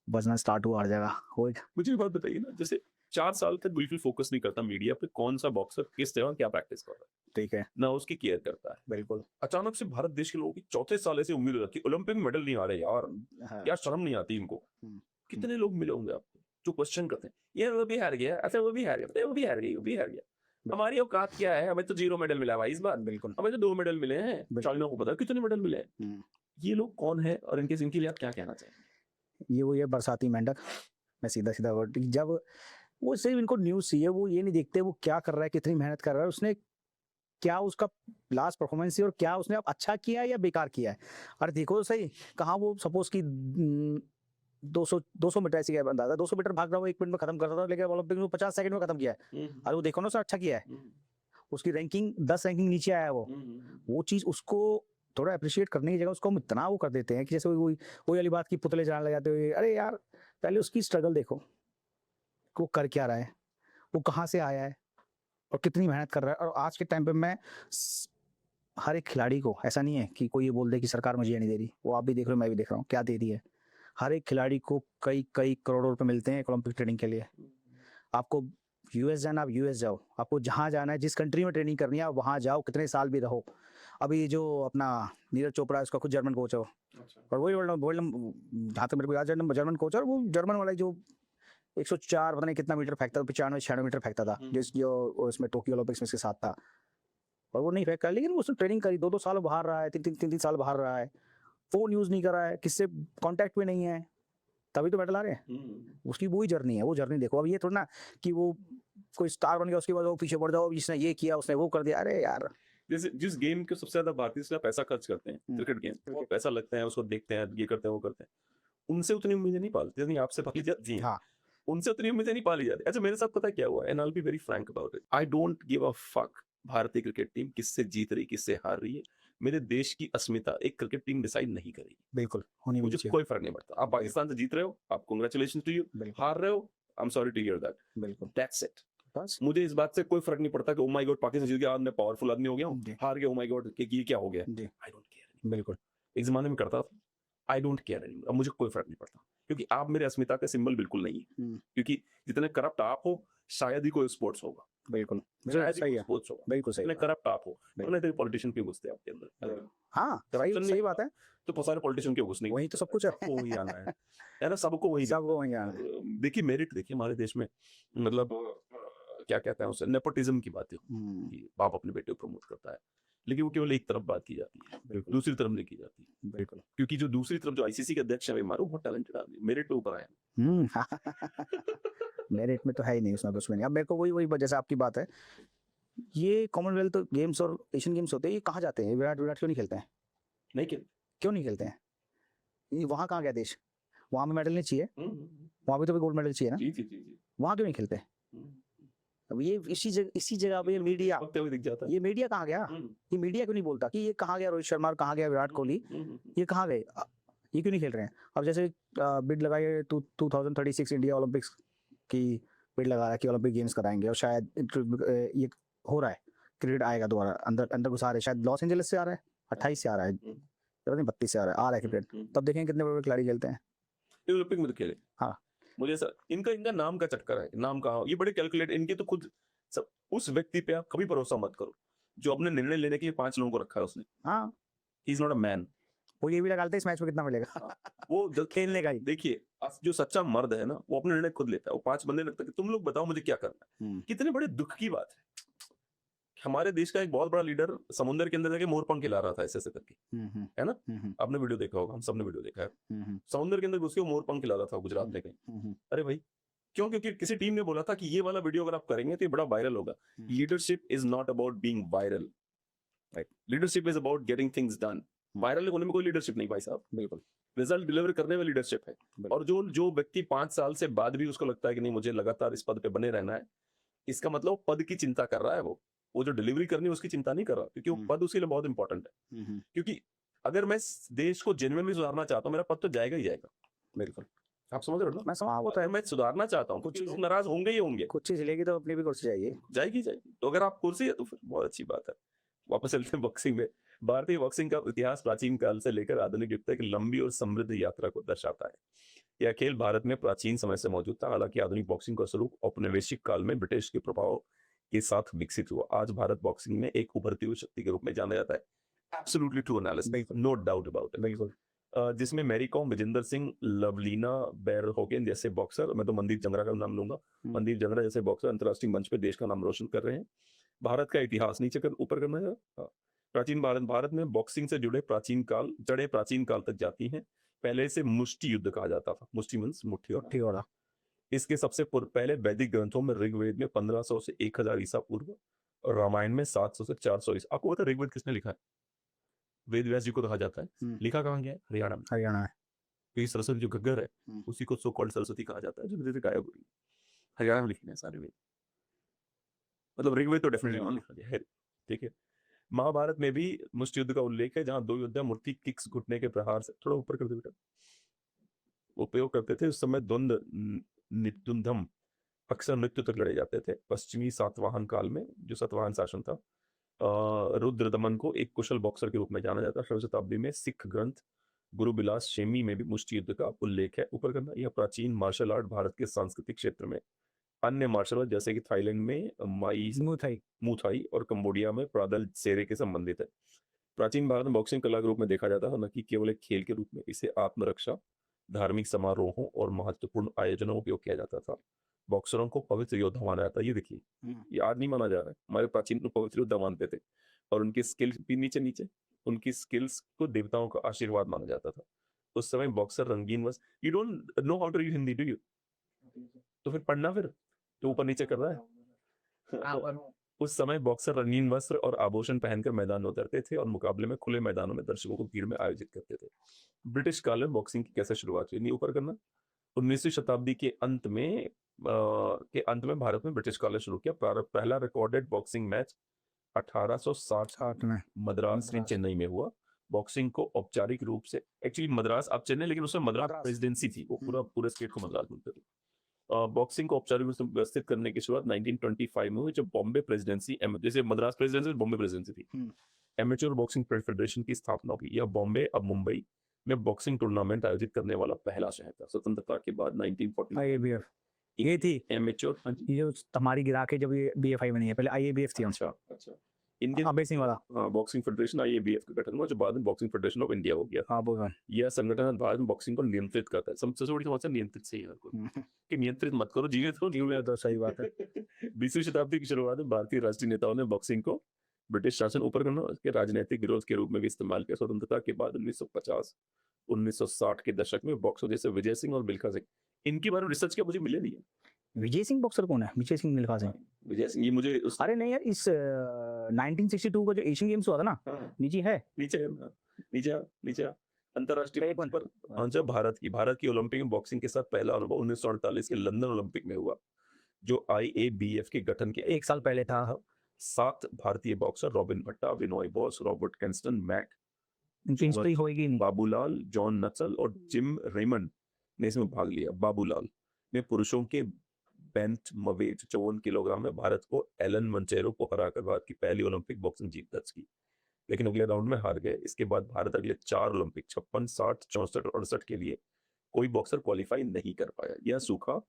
Bazna start हुआ हर जगह। वो एक मुझे एक बात बताइए ना, जैसे 4 साल तक बिल्कुल फोकस नहीं करता मीडिया पे कौन सा बॉक्सर किस तरह क्या प्रैक्टिस कर रहा है, ठीक है, ना उसकी केयर करता है। बिल्कुल। अचानक से भारत देश के लोगों की चौथे साल ऐसे उम्मीद हो जाती है ओलंपिक में मेडल नहीं आ रहे यार, हाँ, क्या शर्म नहीं आती इनको। हम्म, कितने लोग मिले होंगे आपको जो क्वेश्चन करते हैं, ये वो भी हार गया, अच्छा वो भी हार गया, वो भी हार गई, वो भी हार गया, हमारी औकात क्या है, हमें तो 0 मेडल मिला है भाई इस बार, बिल्कुल। हमें तो 2 मेडल मिले हैं, बिल्कुल। चाइना को पता है कितने मेडल मिले हैं। हम्म, ये लोग कौन है और इनके लिए आप क्या कहना चाहेंगे? ये वो ये बरसाती मेंढक, मैं सीधा सीधा वर्ड, जब वो सिर्फ इनको न्यूज़ चाहिए, वो ये नहीं देखते वो क्या कर रहा है, कितनी मेहनत कर रहा है, उसने क्या उसका लास्ट परफॉर्मेंस है और क्या उसने अब अच्छा किया है या बेकार किया है। अरे देखो तो सही, कहाँ वो सपोज की 200 मीटर ऐसी क्या बंदा था, 200 मीटर भाग रहा हो 1 मिनट में खत्म कर रहा था, लेकिन ओलंपिक में 50 सेकंड में खत्म किया है। अरे वो देखो ना उसने अच्छा किया है, उसकी रैंकिंग 10 रैंकिंग नीचे आया है वो चीज उसको थोड़ा अप्रिशिएट करने की जगह उसको हम इतना वो कर देते हैं कि जैसे वही वाली बात की पुतले चलाने लग जाते हुए। अरे यार पहले उसकी स्ट्रगल देखो, वो कर क्या रहा है, वो कहाँ से आया है और कितनी मेहनत कर रहा है। और आज के टाइम पे मैं हर एक खिलाड़ी को, ऐसा नहीं है कि कोई ये बोल दे कि सरकार मुझे ये नहीं दे रही, वो आप भी देख रहे हो मैं भी देख रहा हूँ क्या दे रही है। हर एक खिलाड़ी को कई कई करोड़ों रुपए मिलते हैं ओलंपिक ट्रेनिंग के लिए। आपको यूएस जाना, आप यूएस जाओ, आपको जहाँ जाना है जिस कंट्री में ट्रेनिंग करनी है आप वहाँ जाओ, कितने साल भी रहो। अभी जो अपना नीरज चोपड़ा है उसका खुद जर्मन कोच है और वही वर्ल्ड जहाँ तक मेरे को याद है जर्मन कोच है, और वो जर्मन वाला जो 104 पता नहीं कितना मीटर फेंकता था, 95-96 मीटर फेंकता था, जिस जो उसमें टोक्यो ओलंपिक्स में इसके साथ था, और वो नहीं फेंका, लेकिन उसने ट्रेनिंग करी, 2-2 साल बाहर रहा है, 3-3 साल बाहर रहा है, फोन यूज नहीं कर रहा है, किससे कांटेक्ट में नहीं है, तभी तो मेडल आ रहे हैं। उसकी वही जर्नी है, वो जर्नी देखो। अब ये थोड़ा ना कि वो कोई स्टार बन गया उसके बाद वो पीछे पड़ जाओ, इसने ये किया उसने वो कर दिया। अरे यार जैसे जिस गेम के सबसे ज्यादा भारतीय इसलिए पैसा खर्च करते हैं, क्रिकेट गेम, वो पैसा लगता है, उसको देखते हैं, ये करते हैं वो करते हैं, उनसे उतनी उम्मीदें नहीं पालते जितनी आपसे पाली जाती हैं। हाँ, उनसे उतनी उम्मीदें नहीं पाली जाती। अच्छा मेरे साथ पता है क्या हुआ, and I will be very Frank about it, I don't give a fuck भारतीय क्रिकेट टीम किससे जीत रही किससे हार रही है। मेरे देश की अस्मिता एक क्रिकेट टीम डिसाइड नहीं करेगी, बिल्कुल होनी मुझे चाहिए। कोई फर्क नहीं पड़ता। आप पाकिस्तान से जीत रहे हो, आप कांग्रेचुलेशन टू यू, बिल्कुल हार रहे हो I am sorry to hear that, बिल्कुल, दैट्स इट। बस मुझे इस बात से कोई फर्क नहीं पड़ता कि ओ माय गॉड पाकिस्तान जीत गया, मैं पावरफुल आदमी हो गया हूँ, जी। हार गया, ओ माय गॉड कि ये क्या हो गया, जी आई डोंट केयर। बिल्कुल, एक जमाने में करता था, आई डोंट केयर एनीमोर, अब मुझे कोई फर्क नहीं पड़ता, क्योंकि आप मेरे अस्मिता का सिंबल बिल्कुल नहीं है। क्योंकि जितने करप्ट आप हो शायद ही कोई स्पोर्ट्स होगा, बिल्कुल शायद ही सही कोई है, स्पोर्ट्स होगा, बिल्कुल सही जितने बात। करप्ट आप हो, वरना तो पॉलिटिशियन क्यों घुसते हैं आपके अंदर? हाँ सही बात है, तो बहुत सारे पॉलिटिशियन क्यों घुसने, वही तो सब कुछ है। सबको वही आना है ना, सबको वही सबको वही आना है। देखिए मेरिट देखिए हमारे देश में, मतलब क्या कहते हैं उसे, नेपोटिज्म की बात है कि बाप अपने बेटे को प्रमोट करता है, लेकिन वो केवल एक तरफ बात की जाती है, दूसरी तरफ नहीं की जाती, बिल्कुल। क्योंकि जो दूसरी तरफ जो आईसीसी के अध्यक्ष है मारो बहुत टैलेंटेड आदमी, मेरिट पे ऊपर आया। मेरिट में तो है ही नहीं, उसमें कुछ भी नहीं। अब मेरे को वही जैसे आपकी बात है, ये कॉमनवेल्थ गेम्स और एशियन गेम्स होते हैं, ये कहाँ जाते हैं? विराट क्यों नहीं खेलते हैं? नहीं खेल, क्यों नहीं खेलते हैं? ये वहाँ कहाँ गया देश? वहाँ में मेडल नहीं चाहिए, वहाँ भी तो गोल्ड मेडल चाहिए ना, जी जी जी जी, वहाँ क्यों नहीं खेलते? अब ये इसी जगह पे ये मीडिया, वक्त हुए दिख जाता है। ये मीडिया कहाँ गया? ये मीडिया क्यों नहीं बोलता कि ये कहाँ गया रोहित शर्मा और कहाँ गया विराट कोहली, ये कहाँ गए? ये क्यों नहीं खेल रहे हैं? अब जैसे बिड लगाई 2036 इंडिया ओलंपिक्स की बिड लगा रहा है कि ओलंपिक गेम्स कराएंगे, और शायद ये हो रहा है, क्रिकेट आएगा दोबारा, अंदर घुसा रहे हैं, शायद लॉस एंजलिस से आ रहा है, 28 से आ रहा है, 32 से आ रहा है क्रिकेट। तब देखेंगे कितने बड़े खिलाड़ी खेलते हैं। ओलंपिक में तो खेले। हाँ। मुझे ऐसा इनका नाम का चक्कर है, नाम का, ये बड़े कैलकुलेट, इनके तो खुद सब, उस व्यक्ति पे आप कभी भरोसा मत करो जो अपने निर्णय लेने के लिए 5 लोगों को रखा है उसने। हाँ, he is not a man. वो ये भी लगा लेते हैं इस मैच में कितना मिलेगा। वो जब खेलने का ही। देखिए जो सच्चा मर्द है ना, वो अपने निर्णय खुद लेता है, वो 5 बंदे लगता है कि तुम लोग बताओ मुझे क्या करना है। कितने बड़े दुख की बात है, हमारे देश का एक बहुत बड़ा लीडर समुद्र के अंदर जाके मोरपंख खिला रहा था ऐसे करके, है ना, आपने वीडियो देखा होगा, हम सबने वीडियो देखा है, समुद्र के अंदर घुस के मोरपंख खिला रहा था गुजरात में कहीं। अरे भाई क्यों? क्योंकि किसी टीम ने बोला था कि ये वाला वीडियो अगर आप करेंगे तो ये बड़ा वायरल होगा। Leadership is not about being viral, right? Leadership is about getting things done. Viral होने में कोई लीडरशिप नहीं भाई साहब, बिल्कुल रिजल्ट डिलीवर करने में लीडरशिप है। और जो व्यक्ति 5 साल से बाद भी उसको लगता है कि नहीं मुझे लगातार इस पद पे बने रहना है, इसका मतलब पद की चिंता कर रहा है, वो जो डिलीवरी करनी है उसकी चिंता नहीं कर रहा, क्योंकि वो पद उसके लिए बहुत इंपॉर्टेंट है। क्योंकि अगर मैं देश को जेन्युइनली सुधारना चाहता हूँ, मेरा पद तो जाएगा ही जाएगा। बिल्कुल, आप समझ रहे हो ना? वो तो है, मैं सुधारना चाहता हूँ, कुछ लोग नाराज होंगे ही होंगे, कुछ चीज लेगी तो अपनी भी कुर्सी जाएगी। जाएगी। तो अगर आप कुर्सी है तो फिर बहुत अच्छी बात है। वापस चलते हैं बॉक्सिंग में। भारतीय बॉक्सिंग का इतिहास प्राचीन काल से लेकर आधुनिक युग तक एक लंबी और समृद्ध यात्रा को दर्शाता है। यह खेल भारत में प्राचीन समय से मौजूद था, हालांकि आधुनिक बॉक्सिंग का स्वरूप औपनिवेशिक काल में ब्रिटिश के प्रभाव के साथ विकसित हुआ। आज भारत बॉक्सिंग में एक उभरती हुई शक्ति के रूप में जाना जाता है। Absolutely true analysis, no doubt about it. बिल्कुल। जिसमें मैरी कॉम, विजेंदर सिंह, लवलीना बेरहोगेन जैसे बॉक्सर, मैं तो मनदीप जंगरा का नाम लूंगा, मनदीप जंगरा जैसे बॉक्सर अंतर्राष्ट्रीय मंच पे देश का नाम रोशन कर रहे हैं। भारत का इतिहास नीचे कर ऊपर करना है। प्राचीन भारत में बॉक्सिंग से जुड़े प्राचीन काल तक जाती हैं। पहले से मुष्टि युद्ध कहा जाता था। मुष्टि मींस मुट्ठी और ठीक हो। इसके सबसे पहले वैदिक ग्रंथों में ऋग्वेद में 1500 से 1000 ईसा पूर्व और रामायण में 700 से 400 ईसा। आपको पता है ऋग्वेद किसने लिखा है? वेद व्यास जी को कहा जाता है। लिखा कहाँ गया है? हरियाणा में। हरियाणा है। क्योंकि सरस्वती जो घग्गर है उसी को सो कॉल्ड सरस्वती कहा जाता है, जो धीरे धीरे गायब हो रही है। हरियाणा में लिखे हैं सारे वेद, मतलब ऋग्वेद तो डेफिनेटली वहां लिखा गया है। ठीक है। महाभारत में भी मुष्टि युद्ध का उल्लेख है, जहां दो योद्धा मूर्ति किक्स घुटने के प्रहार से, थोड़ा ऊपर कर दो बेटा, उपयोग करते थे। उस समय द्वंद्व नितुंधम अक्सर मृत्यु तक लड़े जाते थे। पश्चिमी सातवाहन काल में, जो सातवाहन शासन था, रुद्रदमन को एक कुशल बॉक्सर के रूप में जाना जाता है। 16वीं शताब्दी में सिख ग्रंथ गुरु बिलास शेमी में भी मुष्टि युद्ध का उल्लेख है। ऊपर करना। यह प्राचीन मार्शल आर्ट भारत के सांस्कृतिक क्षेत्र में अन्य मार्शल आर्ट जैसे कि थाईलैंड में मुथाई और कंबोडिया में प्रादल सेरे के संबंधित है। प्राचीन भारत में बॉक्सिंग कला के रूप में देखा जाता है, न कि केवल एक खेल के रूप में। इसे आत्मरक्षा, धार्मिक समारोहों और महत्वपूर्ण आयोजनों में उपयोग किया जाता था। बॉक्सरों को पवित्र योद्धा माना जाता है। ये देखिए, ये आज नहीं माना जा रहा है, हमारे प्राचीन को पवित्र योद्धा मानते थे। और उनकी स्किल्स भी नीचे उनकी स्किल्स को देवताओं का आशीर्वाद माना जाता था। उस समय बॉक्सर रंगीन वस्त्र, you don't know how to read Hindi do you? तो फिर पढ़ना, फिर तो ऊपर नीचे कर रहा है। उस समय बॉक्सर रंगीन वस्त्र और आभूषण पहनकर मैदान में उतरते थे और मुकाबले में खुले मैदानों में दर्शकों को भीड़ में आयोजित करते थे। ब्रिटिश काल में बॉक्सिंग की कैसे शुरुआत हुई? नहीं ऊपर करना। 19वीं शताब्दी के अंत में भारत में ब्रिटिश काल ने शुरू किया। पहला रिकॉर्डेड बॉक्सिंग मैच 1860 में मद्रास में चेन्नई में हुआ। बॉक्सिंग को औपचारिक रूप से, एक्चुअली मद्रास अब चेन्नई, लेकिन उसमें मद्रास प्रेसिडेंसी थी, वो पूरे स्टेट को मद्रास बोलते थे। बॉक्सिंग को औपचारिक रूप से व्यवस्थित करने की शुरुआत 1925 में हुई, जब बॉम्बे प्रेसिडेंसी, जैसे मद्रास प्रेसिडेंसी बॉम्बे प्रेसिडेंसी थी, एमेच्योर बॉक्सिंग फेडरेशन की स्थापना हुई। यह बॉम्बे, अब मुंबई में बॉक्सिंग टूर्नामेंट आयोजित करने वाला पहला शहर था। स्वतंत्रता के बाद 1940 IABF ये थी एमेच्योर, ये जो हमारी गिरा के जब ये BFI बनी है, पहले IABF थी। अच्छा, इंडियन बेसिंग वाला बॉक्सिंग फेडरेशन IABF का गठन हुआ, जो बाद में बॉक्सिंग फेडरेशन ऑफ इंडिया हो गया। हाँ बोल। यह संगठन भारत में बॉक्सिंग को नियंत्रित करता है। सबसे बड़ी समस्या नियंत्रित से ही है कि नियंत्रित मत करो, जीवित हो, जीव तो सही बात है। 20वीं शताब्दी की शुरुआत में भारतीय राष्ट्रीय नेताओं ने बॉक्सिंग को ब्रिटिश शासन ऊपर करना के राजनीतिक विरोध के रूप में भी इस्तेमाल किया। स्वतंत्रता के बाद 1950-1960 के दशक में बॉक्सर जैसे विजय सिंह और मिल्खा सिंह, इनके बारे में रिसर्च क्या मुझे मिले नहीं है। विजय सिंह बॉक्सर कौन है? विजय सिंह मिल्खा सिंह, विजय सिंह, ये मुझे अरे नहीं यार, इस 1962 का जो एशियन गेम्स हुआ था ना, नीचे है, नीचे अंतरराष्ट्रीय पर। जब भारत की ओलंपिक में बॉक्सिंग के साथ पहला अनुभव 1948 के लंदन ओलंपिक में हुआ, जो IABF के गठन के 1 साल पहले था। 7 भारतीय बॉक्सर, रॉबिन भट्टा, विनोय बोस, रॉबर्ट कैंस्टन, मैक होगी, बाबूलाल, जॉन नसल और जिम रेमंड ने इसमें भाग लिया। बाबूलाल ने पुरुषों के बेंट मवेट 54 किलोग्राम में भारत को एलन मंचेरो को हराकर भारत की पहली ओलंपिक बॉक्सिंग जीत दर्ज की, लेकिन अगले राउंड में हार गए। इसके बाद भारत अगले 4 ओलंपिक 56, 60, 64 और 68 के लिए कोई बॉक्सर क्वालिफाई नहीं कर पाया। यह सूखा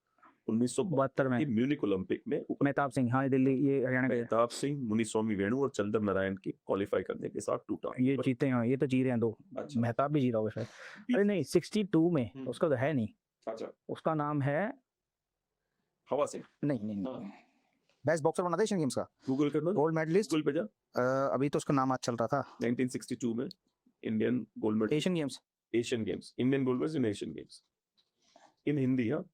1972 में म्यूनिक ओलंपिक में मेहताब सिंह, हाँ दिल्ली, ये हरियाणा के मेहताब सिंह, मुनिस्वामी वेणु और चंद्र नारायण की क्वालिफाई करने के साथ टूटा। ये जीते हैं, ये तो जी रहे हैं 2। अच्छा। मेहताब भी जी रहा होगा शायद। अरे नहीं, 62 में उसका तो है नहीं। अच्छा, उसका नाम है हवा सिंह। नहीं बेस्ट बॉक्सर बना था एशियन गेम्स का, गूगल करना, गोल्ड मेडलिस्ट। गूगल पे जा। अभी तो उसका नाम आज चल रहा था। 1962 में Indian gold medal, Asian Games, Indian gold medal in Asian Games in Hindi. हाँ,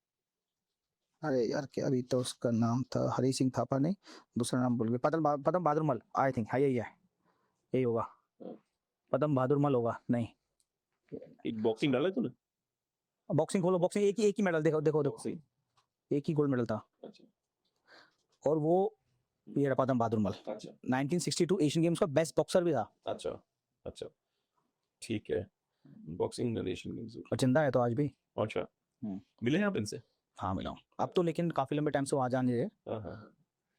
अरे यार क्या, अभी तो उसका नाम था हरी सिंह थापा, नहीं दूसरा नाम भूल गए। पदम बहादुर मल, आई थिंक है, यही होगा, पदम बहादुर मल होगा। नहीं, एक बॉक्सिंग डाला है तूने? बॉक्सिंग खोलो, बॉक्सिंग एक ही मेडल, देखो बॉक्सिंग, एक ही गोल्ड मेडल था। अच्छा, और वो ये रहा पदम बहादुर मल। अच्छा, 1962 एशियन गेम्स का बेस्ट बॉक्सर भी था। अच्छा, ठीक है। बॉक्सिंग एशियन गेम्स और जिंदा है तो आज भी। अच्छा, मिले हैं आप इनसे? हाँ मिला हूँ, अब तो लेकिन काफी लंबे टाइम से वहाँ जाने रहे।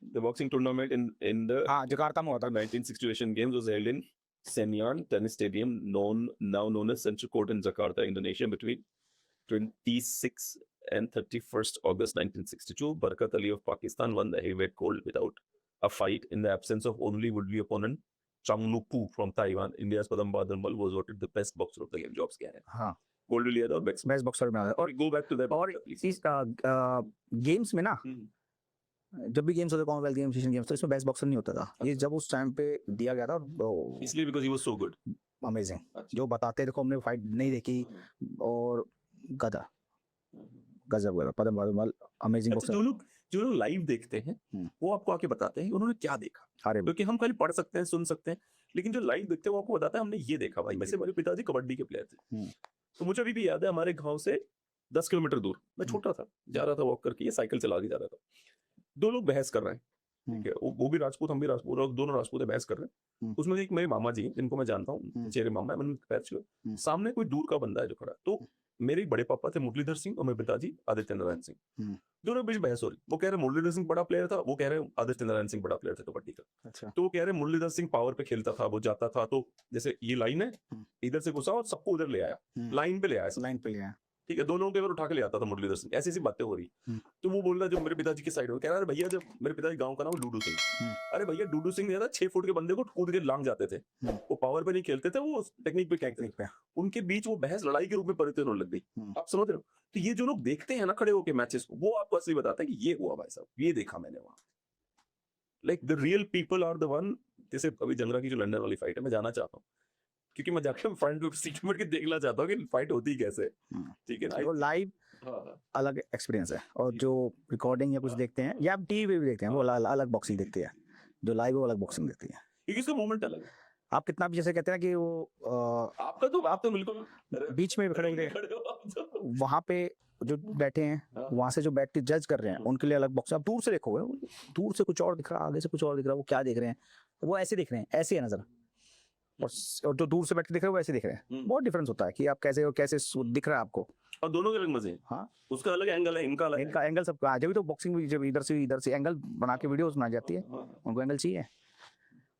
The boxing tournament in the हाँ जकार्ता में हुआ था। 1960 Asian Games was held in Senyan Tennis Stadium, now known as Central Court in Jakarta, Indonesia, between 26 and 31st August 1962. Barakat Ali of Pakistan won the heavyweight gold without a fight in the absence of only would-be opponent Chang Lu-pu from Taiwan. India's Padam Badarmal was voted the best boxer of the game. Jobs क्या है? हाँ, gold लिया था और best boxer में और go back to that और इस गेम्स में ना जब भी गेम्स होते कॉमनवेल्थ गेम्स एशियन गेम्स तो इसमें बेस्ट बॉक्सर नहीं होता था, ये जब उस टाइम पे दिया गया था और इसलिए because he was so good amazing जो बताते देखो हमने फाइट नहीं देखी और गदा गजब गजब पदम बादल अमेजिंग अच्छा, बॉक्सर। जो लोग लाइव देखते हैं वो आपको आके बताते हैं कि उन्होंने क्या देखा, अरे क्योंकि हम खाली पढ़ सकते हैं सुन सकते हैं, लेकिन जो लाइव देखते हैं वो आपको बताता है हमने ये देखा भाई। वैसे मेरे पिताजी कबड्डी के प्लेयर थे, तो मुझे अभी भी याद है हमारे गांव से 10 किलोमीटर दूर मैं छोटा था, जा रहा था वॉक करके, ये साइकिल चला के जा रहा था, दो लोग बहस कर रहे हैं, ठीक है, वो भी राजपूत हम भी राजपूत, और दोनों राजपूत बहस कर रहे हैं। उसमें एक मेरे मामा जी जिनको मैं जानता हूँ, चेहरे मामा है, मैंने पैर छुए, सामने कोई दूर का बंदा है जो खड़ा है, तो मेरे बड़े पापा थे मुरलीधर सिंह और मेरे पिताजी आदित्य नारायण सिंह, दोनों बीच बहस हो रही। वो कह रहे मुरलीधर सिंह बड़ा प्लेयर था, वो कह रहे आदित्य नारायण सिंह बड़ा प्लेयर था कबड्डी का। अच्छा, तो वो कह रहे मुरलीधर सिंह पावर पे खेलता था, वो जाता था तो जैसे ये लाइन है, इधर से घुसा और सबको उधर ले आया, लाइन पे ले आया, लाइन पे लिया ठीक है, दोनों के उठा के ले आता था मुरलीधर सिंह। ऐसी ऐसी बातें हो रही, तो वो बोल रहा जो मेरे पिताजी की साइड हो, कह रहा है भैया, जब मेरे पिताजी गांव का नाम डूडू सिंह, अरे भैया डूडू सिंह ज्यादा 6 फुट के बंदे को कूद के लांग जाते थे, वो पावर पे नहीं खेलते थे, वो टेक्निक पे टेक्निक पे, उनके बीच वो बहस लड़ाई के रूप में परिणत होने लग गई। आप समझ रहे हो? तो ये जो लोग देखते हैं ना खड़े होके मैचेस को, वो आपको असली बताते हैं कि ये हुआ भाई साहब, ये देखा मैंने वहां। Like the real people are the one. जैसे अभी जंगरा की जो लंदन वाली फाइट है, मैं जाना चाहता हूँ क्योंकि मैं जाकर फ्रंट सीट में देखना चाहता हूँ कि फाइट होती कैसे, ठीक है ना, वो लाइव अलग एक्सपीरियंस है, और जो रिकॉर्डिंग या कुछ देखते हैं या आप टीवी पे भी देखते हैं वो अलग बॉक्सिंग देखते हैं, जो लाइव वो अलग बॉक्सिंग देखती है, क्योंकि इसका मोमेंट अलग है। आप कितना भी जैसे कहते हैं कि वो आपका तो आप तो बिल्कुल बीच में खड़े हुए खड़े हो आप तो। वहां पे जो बैठे हैं वहां से जो बैठ के जज कर रहे हैं उनके लिए अलग बॉक्स। आप दूर से देखोगे, दूर से कुछ और दिख रहा है, आगे से कुछ और दिख रहा है, वो क्या देख रहे हैं, वो ऐसे देख रहे हैं, ऐसे है नजर, और जो दूर से बैठ के देख रहे हैं वो ऐसे दिख रहे हैं। बहुत डिफरेंस होता है कि आप कैसे दिख रहा है आपको, और दोनों के अलग मजे हैं। हाँ, उसका अलग एंगल है, इनका अलग इनका एंगल सबका, जब भी तो बॉक्सिंग में जब इधर से एंगल बना के वीडियोस बनाई जाती है, उनको एंगल चाहिए।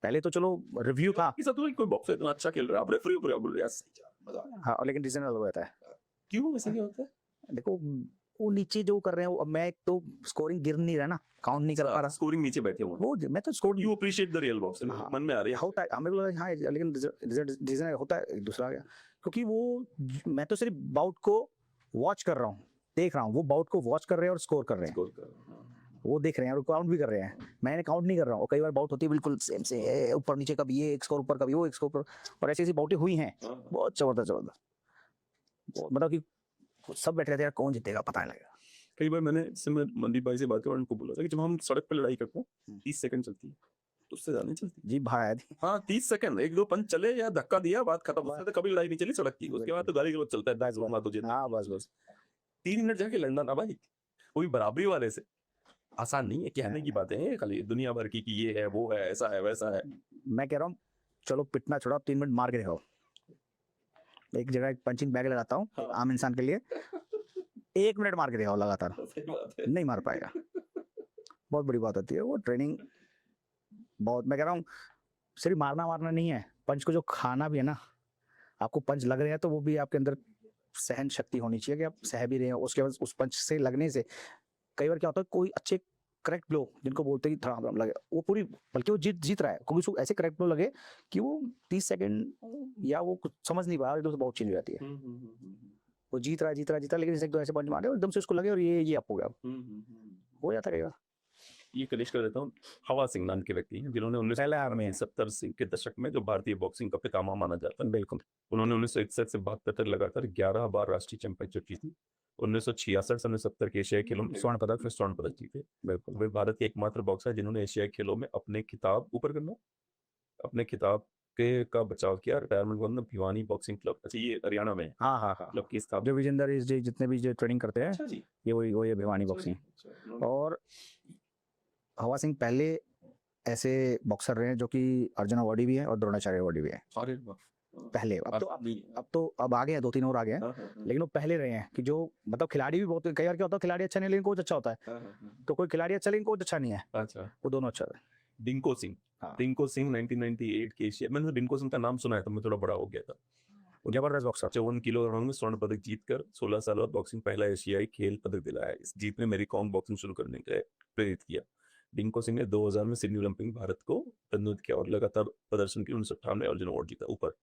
पहले तो चलो रिव्यू था, कोई बॉक्सर इतना अच्छा खेल रहा है, आप रेफरी ऊपर बोल रहे हैं सही मजा आ हाँ, लेकिन रीजन अलग होता है। क्यों वैसे क्या होता है? देखो वो नीचे जो कर रहे हैं, अब मैं तो स्कोरिंग गिर नहीं रहा ना, काउंट नहीं कर पा रहा, स्कोरिंग नीचे बैठे हुए वो मैं तो score you appreciate the real boxer, मन में आ रही है होता है हमें लगा हाँ, लेकिन रीजन होता है एक दूसरा गया, क्योंकि वो मैं तो सिर्फ बाउट को वॉच कर रहा हूँ, देख रहा हूँ, वो बाउट को वॉच कर रहे हैं और स्कोर कर रहे हैं, वो देख रहे हैं और काउंट भी कर रहे हैं, मैंने काउंट नहीं कर रहा हूँ। और कई बार बाउट होती है बिल्कुल सेम से, ऊपर नीचे, कभी ये एक स्कोर ऊपर, कभी वो एक स्कोर ऊपर, और ऐसी ऐसी बाउटें हुई हैं, बहुत जबरदस्त, मतलब कि सब बैठ रहे थे यार कौन जीतेगा पता नहीं लगेगा। कई बार मैंने मनदीप भाई से बात कर उनको बोला था कि जब हम सड़क पर लड़ाई करते हैं 30 सेकंड चलती है, तो उससे ज्यादा नहीं चलती जी भाई, हाँ 30 सेकंड, एक दो पंच चले या धक्का दिया, बात खत्म, उससे तो कभी लड़ाई नहीं चली सड़क की, उसके बाद तो गाली गलौज चलता है, दास बोलना तुझे, हाँ बस 3 मिनट जाके लड़ना ना भाई, वो भी बराबरी वाले से, आसान नहीं है, कहने की बातें हैं खाली दुनिया भर की कि ये है वो है ऐसा है वैसा है। मैं कह रहा हूँ चलो पिटना छोड़ा, 3 मिनट मार के दिखाओ, एक जगह एक पंचिंग बैग लगाता हूँ आम इंसान के लिए, 1 मिनट मार के दिखाओ लगातार, नहीं मार पाएगा, बहुत बड़ी बात होती है वो ट्रेनिंग। बहुत मैं कह रहा हूँ सिर्फ मारना नहीं है, पंच को जो खाना भी है ना, आपको पंच लग रहे हैं तो वो भी आपके अंदर सहन शक्ति होनी चाहिए कि आप सह भी रहे हैं, उसके बाद उस पंच से लगने से कई बार क्या होता है, कोई अच्छे करेक्ट ब्लो जिनको बोलते हैं थोड़ा लगे, वो पूरी, बल्कि वो जीत रहा है, क्योंकि उसको ऐसे करेक्ट ब्लो लगे कि वो 30 सेकंड या वो कुछ समझ नहीं पा रहा, एकदम से बहुत चेंज हो जाती है, वो जीत रहा है, लेकिन एक दो ऐसे पंच मारे और एकदम से उसको लगे और ये आप हो गया, हो जाता रहेगा। ये कलेश कर देता हूँ, हवा सिंह नाम के व्यक्ति हैं जिन्होंने 1970 के दशक में जो भारतीय बॉक्सिंग का पितामह माना जाता है, बिल्कुल, उन्होंने 1961 से 72 तक लगातार 11 बार राष्ट्रीय चैंपियनशिप जीती, 1966 से 1970 के एशियाई खेलों में स्वर्ण पदक जीते, बिल्कुल, वे भारत के एकमात्र बॉक्सर जिन्होंने एशियाई खेलों में अपने खिताब के का बचाव किया। रिटायरमेंट के बाद भिवानी बॉक्सिंग क्लब, अच्छा ये हरियाणा में, हाँ क्लब की स्थापना, जो विजेंदर जितने भी जो ट्रेनिंग करते हैं, अच्छा जी, ये वही भिवानी बॉक्सिंग। और हवा सिंह पहले ऐसे बॉक्सर रहे हैं जो कि अर्जुन अवार्डी भी है और द्रोणाचार्य अवार्डी भी है, पहले, अब आ गए हैं, 2-3 और आ गए हैं, लेकिन वो पहले रहे हैं कि जो मतलब खिलाड़ी भी बहुत, कई बार क्या होता है खिलाड़ी अच्छा नहीं लेकिन कोच अच्छा होता है, तो कोई खिलाड़ी अच्छा लेकिन कोच अच्छा नहीं है, अच्छा, वो दोनों अच्छा है। डिंको सिंह। हाँ। डिंको सिंह 1998 के एशिया, मैंने डिंको सिंह का नाम सुना है तो मैं थोड़ा बड़ा हो गया था। जबरदस्त बॉक्सर। 54 किलोग्राम में स्वर्ण पदक जीतकर 16 साल बाद बॉक्सिंग पहला एशियाई खेल पदक दिलाया। इस जीत ने मेरी कॉम बॉक्सिंग शुरू करने के लिए प्रेरित किया। डिंको सिंह ने 2000 में सिडनी ओलंपिक में भारत को प्रतिनिधित्व किया और लगातार प्रदर्शन के 58 अर्जुन अवार्ड जीता। ऊपर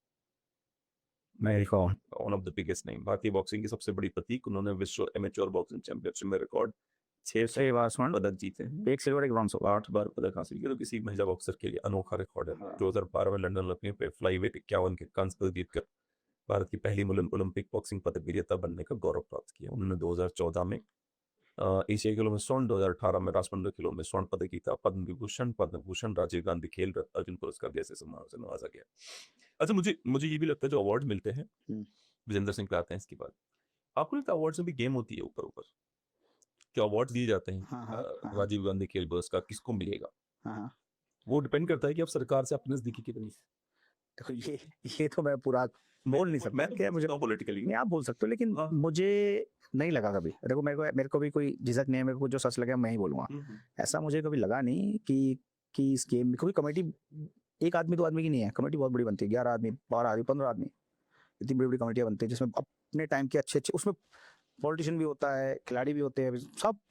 मेरी com. One of the biggest name, भारतीय बॉक्सिंग की सबसे बड़ी प्रतीक। उन्होंने विश्व एमेच्योर बॉक्सिंग चैंपियनशिप में रिकॉर्ड 6 बार स्वर्ण, पदक जीते हैं, एक सिल्वर, एक ब्रॉन्ज। 8 बार पदक हासिल किया, तो किसी महिला बॉक्सर के लिए अनोखा रिकॉर्ड है। हाँ। 2012 में लंदन ओलंपिक में फ्लाईवेट 51 के कांस्य पदक जीतकर भारत की पहली ओलंपिक बॉक्सिंग पदक विजेता बनने का गौरव प्राप्त किया। उन्होंने 2014 में एशियाई खेलों में स्वर्ण, 2018 में राष्ट्रमंडल खेलों में स्वर्ण पदक जीता। पद्म भूषण, राजीव गांधी खेल रत्न, अर्जुन पुरस्कार जैसे सम्मानों से नवाजा गया। अच्छा, मुझे ये भी लगता है जो अवार्ड मिलते हैं, विजेंद्र सिंह पे आते हैं इसके बाद, आपको लगता है अवार्ड्स में भी गेम होती है ऊपर ऊपर? क्या अवार्ड दिए जाते हैं राजीव गांधी खेल पुरस्कार किसको मिलेगा? हाँ। वो डिपेंड करता है कि आप सरकार से अपनी नजदीकी कितनी। देखो ये तो मैं पूरा बोल नहीं सकता, क्या मुझे पॉलिटिकली नहीं, आप बोल सकते हो, लेकिन हाँ। मुझे नहीं लगा कभी। देखो मेरे को भी कोई झिझक नहीं है, मेरे को जो सच लगे मैं ही बोलूंगा। ऐसा मुझे कभी लगा नहीं कि इस गेम में, क्योंकि कमेटी एक आदमी 2 आदमी की नहीं है, कमेटी बहुत बड़ी बनती है, 11 आदमी, 12 आदमी, 15 आदमी, इतनी बड़ी बड़ी कमेटियां बनती है जिसमें अपने टाइम के अच्छे, उसमें पॉलिटिशियन भी होता है, खिलाड़ी भी होते हैं,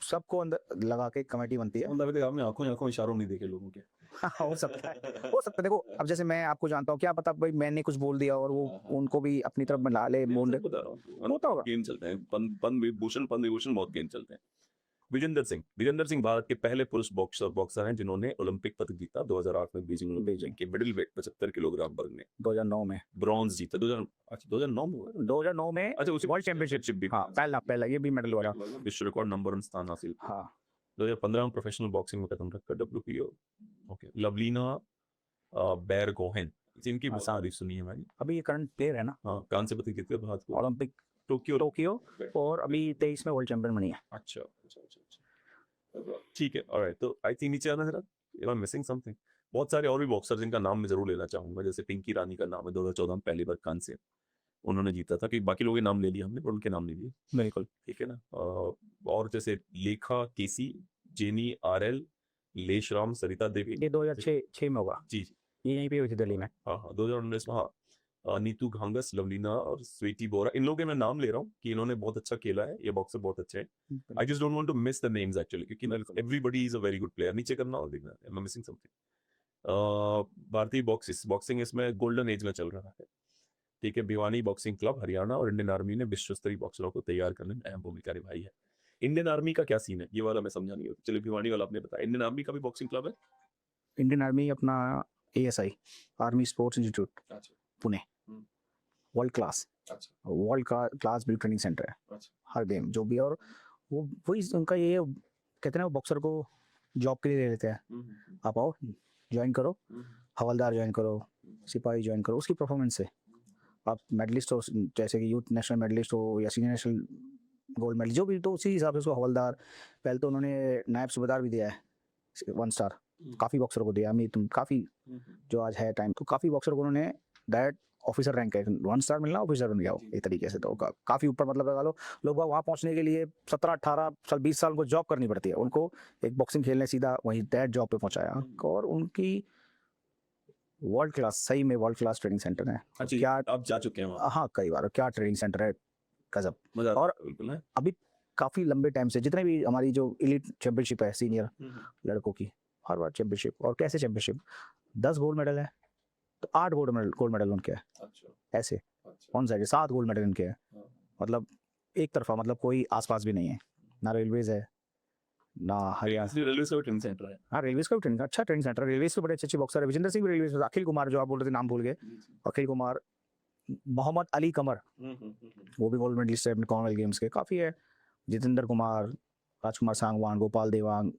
सबको अंदर लगा के कमेटी बनती है। आपने आंखों इशारों नहीं देखे लोगों के। हो सकता है। देखो अब जैसे मैं आपको जानता हूँ, क्या पता भाई मैंने कुछ बोल दिया और वो उनको भी अपनी तरफ मिला ले, मोड़ होता होगा। गेम चलते हैं, पद्म विभूषण बहुत गेम चलते हैं। विजेंद्र सिंह भारत के पहले पुरुष बॉक्सर हैं जिन्होंने ओलंपिक पदक जीता। 2008 में बीजिंग के मिडिल वेट 75 किलोग्राम वर्ग में 2009 में ब्रॉन्ज जीता। 2009 में हुआ? 2009 में अच्छा, उसी वर्ल्ड चैंपियनशिप भी। हाँ, पहला ये भी मेडल वाला। विश्व रिकॉर्ड नंबर 1 स्थान हासिल। हाँ। 2015 में प्रोफेशनल बॉक्सिंग में कदम रखकर WPO। ओके, लवलीना बैरगोहेन, जिनकी तारीफ सुनी है भाई। अभी ये करंट प्लेयर है ना। हाँ, कांस्य पदक जीते भारत को ओलंपिक टोक्यो और अभी 23 में वर्ल्ड चैंपियन बनी है। अच्छा, ठीक है, ऑलराइट। तो आई थिंक नीचे आना जरा, आई एम मिसिंग समथिंग। बहुत सारे और भी बॉक्सर जिनका नाम मैं जरूर लेना चाहूंगा, जैसे पिंकी रानी का नाम है, 2014 में पहली बार कांस्य उन्होंने जीता था। कि बाकी लोगों के नाम ले लिए हमने, पर उनके नाम नहीं लिए। बिल्कुल ठीक है ना। और जैसे लेखा केसी, जेनी RL, लेशराम, सरिता देवी। ये 2006 में होगा जी, ये यहीं पे हुई थी दिल्ली में। हाँ 2019 में। हाँ, नीतू घांगस, लवलीना और स्वीटी बोरा, इन लोगों के मैं नाम ले रहा हूँ कि इन्होंने बहुत अच्छा खेला है, ये बॉक्सर बहुत अच्छे हैं। I just don't want to miss the names actually, क्योंकि everybody is a very good player. नीचे करना और देखना, आई एम मिसिंग समथिंग। भारतीय बॉक्सिंग इसमें गोल्डन एज में चल रहा है। ठीक है, भिवानी बॉक्सिंग क्लब हरियाणा और इंडियन आर्मी ने विश्व स्तरीय बॉक्सरों को तैयार करने में अहम भूमिका निभाई है। इंडियन आर्मी का क्या सीन है, ये वाला मैं समझा नहीं होता। चलिए, भिवानी वाला आपने बताया। इंडियन आर्मी का भी बॉक्सिंग क्लब है? इंडियन आर्मी अपना ASI, army sports institute, Pune, world class भी ट्रेनिंग सेंटर है। हर गेम जो भी, और वो वही उनका ये कहते हैं ना, बॉक्सर को जॉब के लिए ले लेते हैं। आप आओ, ज्वाइन करो, हवलदार ज्वाइन करो, सिपाही ज्वाइन करो, उसकी परफॉर्मेंस से आप मेडलिस्ट हो, जैसे कि यूथ नेशनल मेडलिस्ट हो या सीनियर नेशनल गोल्ड मेडल जो भी, तो उसी हिसाब से उसको हवलदार। पहले तो उन्होंने नायब सूबेदार भी दिया है, 1 स्टार काफ़ी बॉक्सर को दिया। अमित काफ़ी जो आज है टाइम, तो काफ़ी बॉक्सर को उन्होंने डायरेक्ट ऑफिसर रैंक है, 1 स्टार मिलना ऑफिसर बन गया हो एक तरीके से। तो काफ़ी ऊपर, मतलब लगा लो, लोग वहाँ पहुँचने के लिए 17-18 साल 20 साल उनको जॉब करनी पड़ती है। उनको एक बॉक्सिंग खेलने सीधा वहीं डायरेक्ट जॉब पे पहुँचाया, और उनकी वर्ल्ड क्लास, सही में वर्ल्ड क्लास ट्रेनिंग सेंटर है। अच्छा, क्या आप जा चुके हैं वहाँ? हाँ, कई बार। क्या ट्रेनिंग सेंटर है, गजब। मजा और बिल्कुल है। अभी काफ़ी लंबे टाइम से जितने भी हमारी जो एलीट चैंपियनशिप है सीनियर लड़कों की, हर बार चैंपियनशिप, और कैसे चैंपियनशिप 10 गोल्ड मेडल है तो 8 गोल्ड मेडल उनके हैं। अच्छा, ऐसे कौन सा है, 7 गोल्ड मेडल इनके हैं। मतलब एक तरफा, मतलब कोई आसपास भी नहीं है, ना रेलवेज है ना हरियाणा। रेलवे का ट्रेनिंग सेंटर है। हाँ, रेलवेज का भी ट्रेनिंग, अच्छा ट्रेनिंग सेंटर, रेलवेज पे बड़े अच्छे बॉक्सर है। विजेंद्र सिंह भी रेलवेज, अखिल कुमार जो आप बोल रहे थे, नाम भूल गए, अखिल कुमार, मोहम्मद अली कमर, वो भी गोल्ड मेडलिस्ट है अपने कॉमनवेल्थ गेम्स के, काफ़ी है। जितेंद्र कुमार, राजकुमार सांगवान, गोपाल देवांग,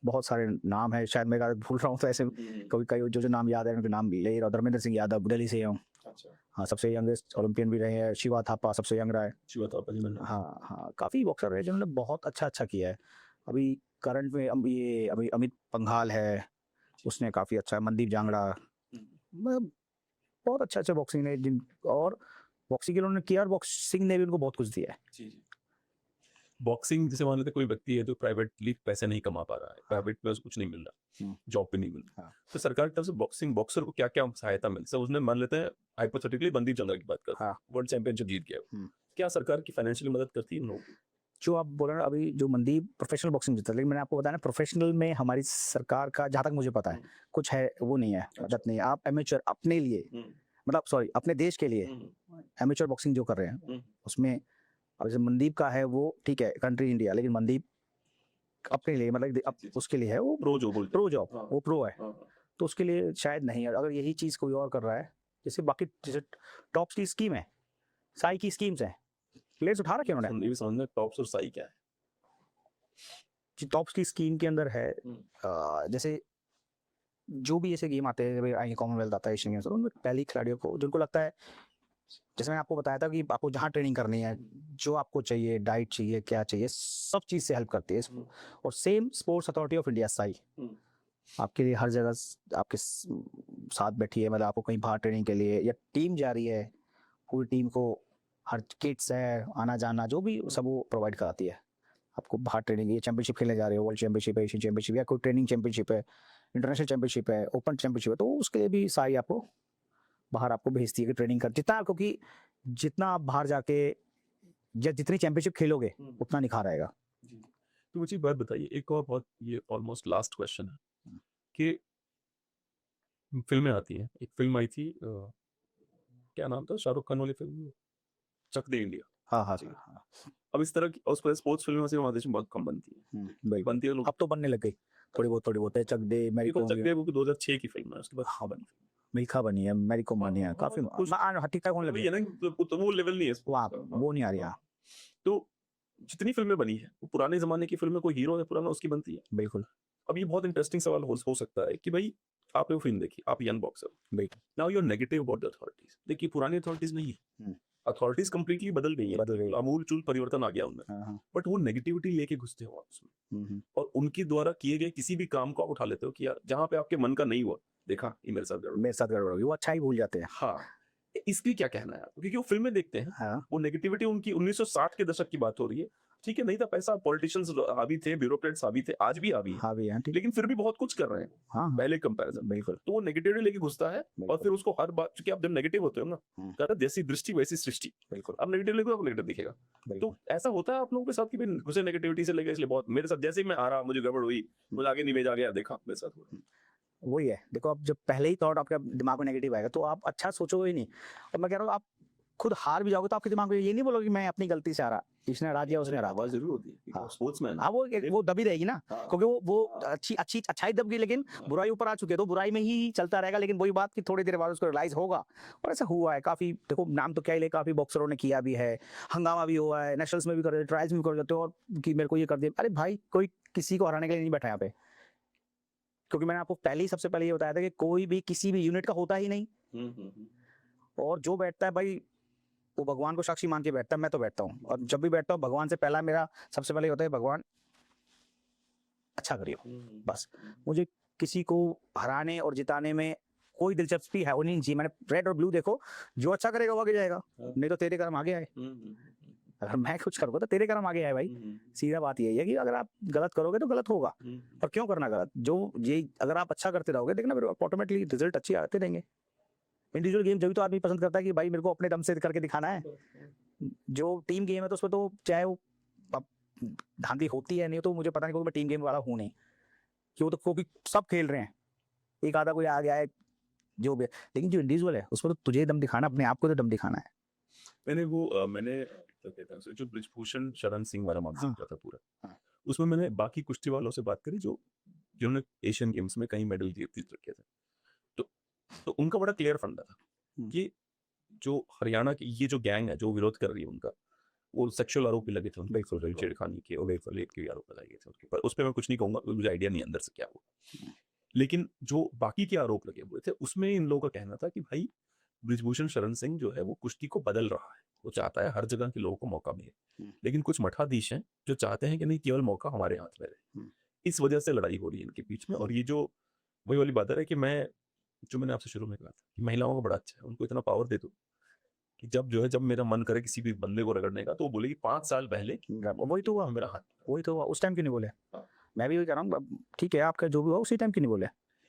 बहुत सारे नाम है, शायद मैं भूल रहा हूँ तो ऐसे कभी कई जो नाम याद है उनके नाम ले रहा हूँ। धर्मेंद्र सिंह यादव दिल्ली से हूँ। हाँ, सबसे यंगेस्ट ओलंपियन भी रहे हैं। शिवा थापा सबसे यंग रहा है। हाँ, काफ़ी बॉक्सर है जिन्होंने बहुत अच्छा किया है। अभी करंट में अभी अमित पंघाल है, उसने काफ़ी अच्छा है। मनदीप जांगड़ा, मतलब बहुत अच्छा बॉक्सिंग है और बॉक्सिंग के उन्होंने किया, और बॉक्सिंग ने भी उनको बहुत कुछ दिया है। बॉक्सिंग जैसे मान लेते कोई व्यक्ति है जो प्राइवेटली पैसे नहीं कमा पा रहा है, प्राइवेट में उसको कुछ नहीं मिल रहा, जॉब पे नहीं मिल रहा, हाँ। तो सरकार की तरफ से बॉक्सिंग बॉक्सर को क्या क्या सहायता मिल सकती है? उसने मान लेते हैं हाइपोथेटिकली बंदी चंद्रा की बात करते हैं, हाँ। वर्ल्ड चैंपियनशिप जीत गया वो। हम्म। क्या सरकार की फाइनेंशियली मदद करती है उन लोगों की? जो आप बोल रहे हैं अभी, जो मनदीप प्रोफेशनल बॉक्सिंग जीता, लेकिन मैंने आपको बताया ना, प्रोफेशनल में हमारी सरकार का जहाँ तक मुझे पता है कुछ है, वो नहीं है, मदद नहीं है। आप एमेचर अपने लिए, मतलब सॉरी अपने देश के लिए एमेचर बॉक्सिंग जो कर रहे हैं उसमें, अब जैसे मनदीप का है वो ठीक है, कंट्री इंडिया, लेकिन मनदीप अपने लिए मतलब उसके लिए है, वो प्रो जो बोलते प्रो जॉब, हाँ। वो प्रो है, हैं। तो उसके लिए शायद नहीं है। अगर यही चीज कोई और कर रहा है, जैसे बाकी जैसे टॉप्स की स्कीम है, साई की स्कीम्स है, प्लेयर्स उठा रखे उन्होंने, संदीप समझना टॉप्स और साई क्या है? टॉप्स की स्कीम के अंदर है जैसे जो भी ऐसे गेम आते हैं, कॉमनवेल्थ आता है, एशियन गेम्स, उनमें पहले खिलाड़ियों को जिनको लगता है, जैसे मैंने आपको बताया था कि आपको जहाँ ट्रेनिंग करनी है, जो आपको चाहिए, डाइट चाहिए, क्या चाहिए, सब चीज़ से हेल्प करती है। और same sports authority of India Sai आपके लिए हर जगह आपके साथ बैठी है, मतलब आपको कहीं बाहर ट्रेनिंग के लिए या टीम जा रही है, पूरी टीम को हर किट्स है, आना जाना जो भी सब वो प्रोवाइड कराती है आपको। बाहर ट्रेनिंग, ये चैंपियनशिप खेलने जा रहे हो, वर्ल्ड चैंपियनशिप है, एशियन चैंपियनशिप या कोई ट्रेनिंग चैंपियनशिप है, इंटरनेशनल चैंपियनशिप है, ओपन चैंपियनशिप है, तो उसके लिए भी साई आपको बाहर आपको भेजती है कि ट्रेनिंग कर, जितना, क्योंकि जितना आप बाहर जाके या जितनी चैंपियनशिप खेलोगे उतना निखार आएगा। तो मुझे एक बात बताइए, एक और बहुत ये ऑलमोस्ट लास्ट क्वेश्चन है कि फिल्में आती हैं, एक फिल्म आई थी क्या नाम था शाहरुख खान वाली फिल्म, चक दे इंडिया। हाँ हाँ हाँ, अब इस तरह की उस पर स्पोर्ट्स फिल्में से हमारे देश में बहुत कम बनती है, बिल्कुल। बनती है लोग। अब तो बनने लग गई थोड़ी बहुत है, चक दे, मेरी ये तो को चक दे वो 2006 की फिल्म है, उसके बाद हाँ बनी, मिल्खा बनी है, मेरी को बनी है, काफी ठीक ठाक होने वही लगी है ना, तो वो लेवल नहीं है वहाँ, sports का। वो नहीं आ रही। हाँ तो जितनी फिल्में बनी है वो पुराने जमाने की फिल्में, कोई हीरो है पुराना उसकी बनती है। बिल्कुल अब ये बहुत इंटरेस्टिंग सवाल हो सकता है कि भाई आपने वो फिल्म देखी, आप यंग बॉक्सर, बिल्कुल now you are negative about the authorities. देखिए पुरानी अथॉरिटीज नहीं है, अथॉरिटीज कंप्लीटली बदल गई है, बदल गई। आमूल चूल परिवर्तन आ गया उनमें, हाँ हाँ बट वो नेगेटिविटी लेके घुसते हो आप उसमें, और उनके द्वारा किए गए किसी भी काम को आप उठा लेते हो कि यार जहां पे आपके मन का नहीं हुआ, देखा ये मेरे साथ गड़बड़। मेरे साथ गड़बड़ होगी, वो अच्छा ही भूल जाते हैं। हाँ, इसकी क्या कहना है आपको? क्योंकि वो फिल्में देखते हैं, हाँ वो नेगेटिविटी उनकी 1960 के दशक की बात हो रही है, ठीक है, नहीं था पैसा, पॉलिटिशियंस हावी थे, ब्यूरोक्रेट्स हावी थे, आज भी हावी है, हाँ भी, हाँ ठीक, लेकिन फिर भी बहुत कुछ कर रहे हैं हाँ हाँ, पहले कंपैरिजन। बिल्कुल तो वो नेगेटिविटी लेके घुसता है, और बिल्कुल। फिर उसको हर बात, क्योंकि आप जब नेगेटिव होते हो ना, कहते हैं जैसी दृष्टि वैसी सृष्टि, बिल्कुल आप नेगेटिव लेके आपको नेगेटिव दिखेगा। बिल्कुल। तो ऐसा होता है आप लोगों के साथ कि भाई घुसे नेगेटिविटी से लेके, इसलिए बहुत मेरे साथ जैसे ही मैं आ रहा, मुझे गड़बड़ हुई, मुझे आगे नहीं भेजा गया, देखा मेरे साथ हुआ। वही है, देखो अब जब पहले ही थॉट आपके दिमाग में नेगेटिव आएगा तो आप अच्छा सोचोगे ही नहीं। और मैं कह रहा हूँ आप खुद हार भी जाओगे तो आपके दिमाग में ये नहीं बोलोगे कि मैं अपनी गलती से हारा, इसने हरा दिया, उसने हरा दिया। आवाज जरूर होती है, हाँ। स्पोर्ट्समैन। हाँ वो दबी रहेगी ना, हाँ। क्योंकि वो अच्छाई दब गई, लेकिन बुराई ऊपर आ चुकी है तो बुराई में ही चलता रहेगा। लेकिन वही बात कि थोड़ी देर बाद उसको रियलाइज होगा, और ऐसा हुआ है काफी। देखो नाम तो क्या ही ले, काफी बॉक्सरों ने किया भी है, हंगामा भी हुआ है, नेशनल्स में भी कर देते, ट्रायल्स में भी कर देते हो, और कि मेरे को ये कर दिया। अरे भाई कोई किसी को हराने के लिए नहीं बैठा यहाँ पे, क्योंकि मैंने आपको पहले ही सबसे पहले ये बताया था कि कोई भी किसी भी यूनिट का होता ही नहीं, और जो बैठता है भाई वो भगवान को साक्षी मान के बैठता है। मैं तो बैठता हूँ, और जब भी बैठता हूँ भगवान से पहला मेरा सबसे पहले होता है भगवान अच्छा करियो, बस। मुझे किसी को हराने और जिताने में कोई दिलचस्पी है वो नहीं जी। मैंने रेड और ब्लू देखो, जो अच्छा करेगा वो आगे जाएगा, नहीं तो तेरे कर्म आगे आए। अगर मैं कुछ करूँगा तो तेरे कर्म आगे आए भाई। सीधा बात यही है कि अगर आप गलत करोगे तो गलत होगा, और क्यों करना गलत, जो ये अगर आप अच्छा करते रहोगे देखना फिर ऑटोमेटिकली रिजल्ट अच्छे आते रहेंगे। इंडिविजुअल गेम जब तो आदमी पसंद करता है कि भाई मेरे को अपने दम से करके दिखाना है। जो टीम गेम है तो उसमें तो चाहे वो धांधली होती है, नहीं तो मुझे पता नहीं, क्योंकि मैं टीम गेम वाला हूँ नहीं, क्यों तो क्योंकि सब खेल रहे हैं, एक आधा कोई आ गया है जो भी, लेकिन जो इंडिविजुअल है उसमें तो तुझे दम दिखाना, अपने आप को तो दम दिखाना है। मैंने क्या कहते हैं जो ब्रिजभूषण शरण सिंह वाला मामला हाँ। था पूरा, हाँ। उसमें मैंने बाकी कुश्ती वालों से बात करी जिन्होंने एशियन गेम्स में कई मेडल जीत रखे थे, तो उनका बड़ा क्लियर फंडा था कि जो हरियाणा की ये जो गैंग है जो विरोध कर रही है उनका, वो सेक्सुअल आरोप भी लगे थे उन पे, छेड़खानी के और रेप के आरोप लगाए गए थे उनके ऊपर। उस पर मैं कुछ नहीं कहूंगा, मुझे आइडिया नहीं अंदर से क्या हुआ, लेकिन जो बाकी के आरोप लगे हुए थे उसमें इन लोगों का कहना था कि भाई ब्रिजभूषण शरण सिंह जो है वो कुश्ती को बदल रहा है, वो चाहता है हर जगह के लोगों को मौका मिले, लेकिन कुछ मठाधीश हैं जो चाहते हैं कि नहीं केवल मौका हमारे हाथ में रहे। इस वजह से लड़ाई हो रही है इनके बीच में। और ये जो वही वाली बात है कि मैंने आपसे शुरू में कहा था कि महिलाओं का बड़ा अच्छा है, उनको इतना पावर दे दो कि जब मेरा मन करे किसी भी बंदे को रगड़ने का तो वो बोले कि 5 साल पहले वही तो हुआ, मेरा हाथ, वही तो हुआ, उस टाइम क्यों नहीं बोले? हाँ। मैं भी वही कह रहा हूँ, अब ठीक है आपका जो भी हुआ उसी टाइम क्यों नहीं बोले?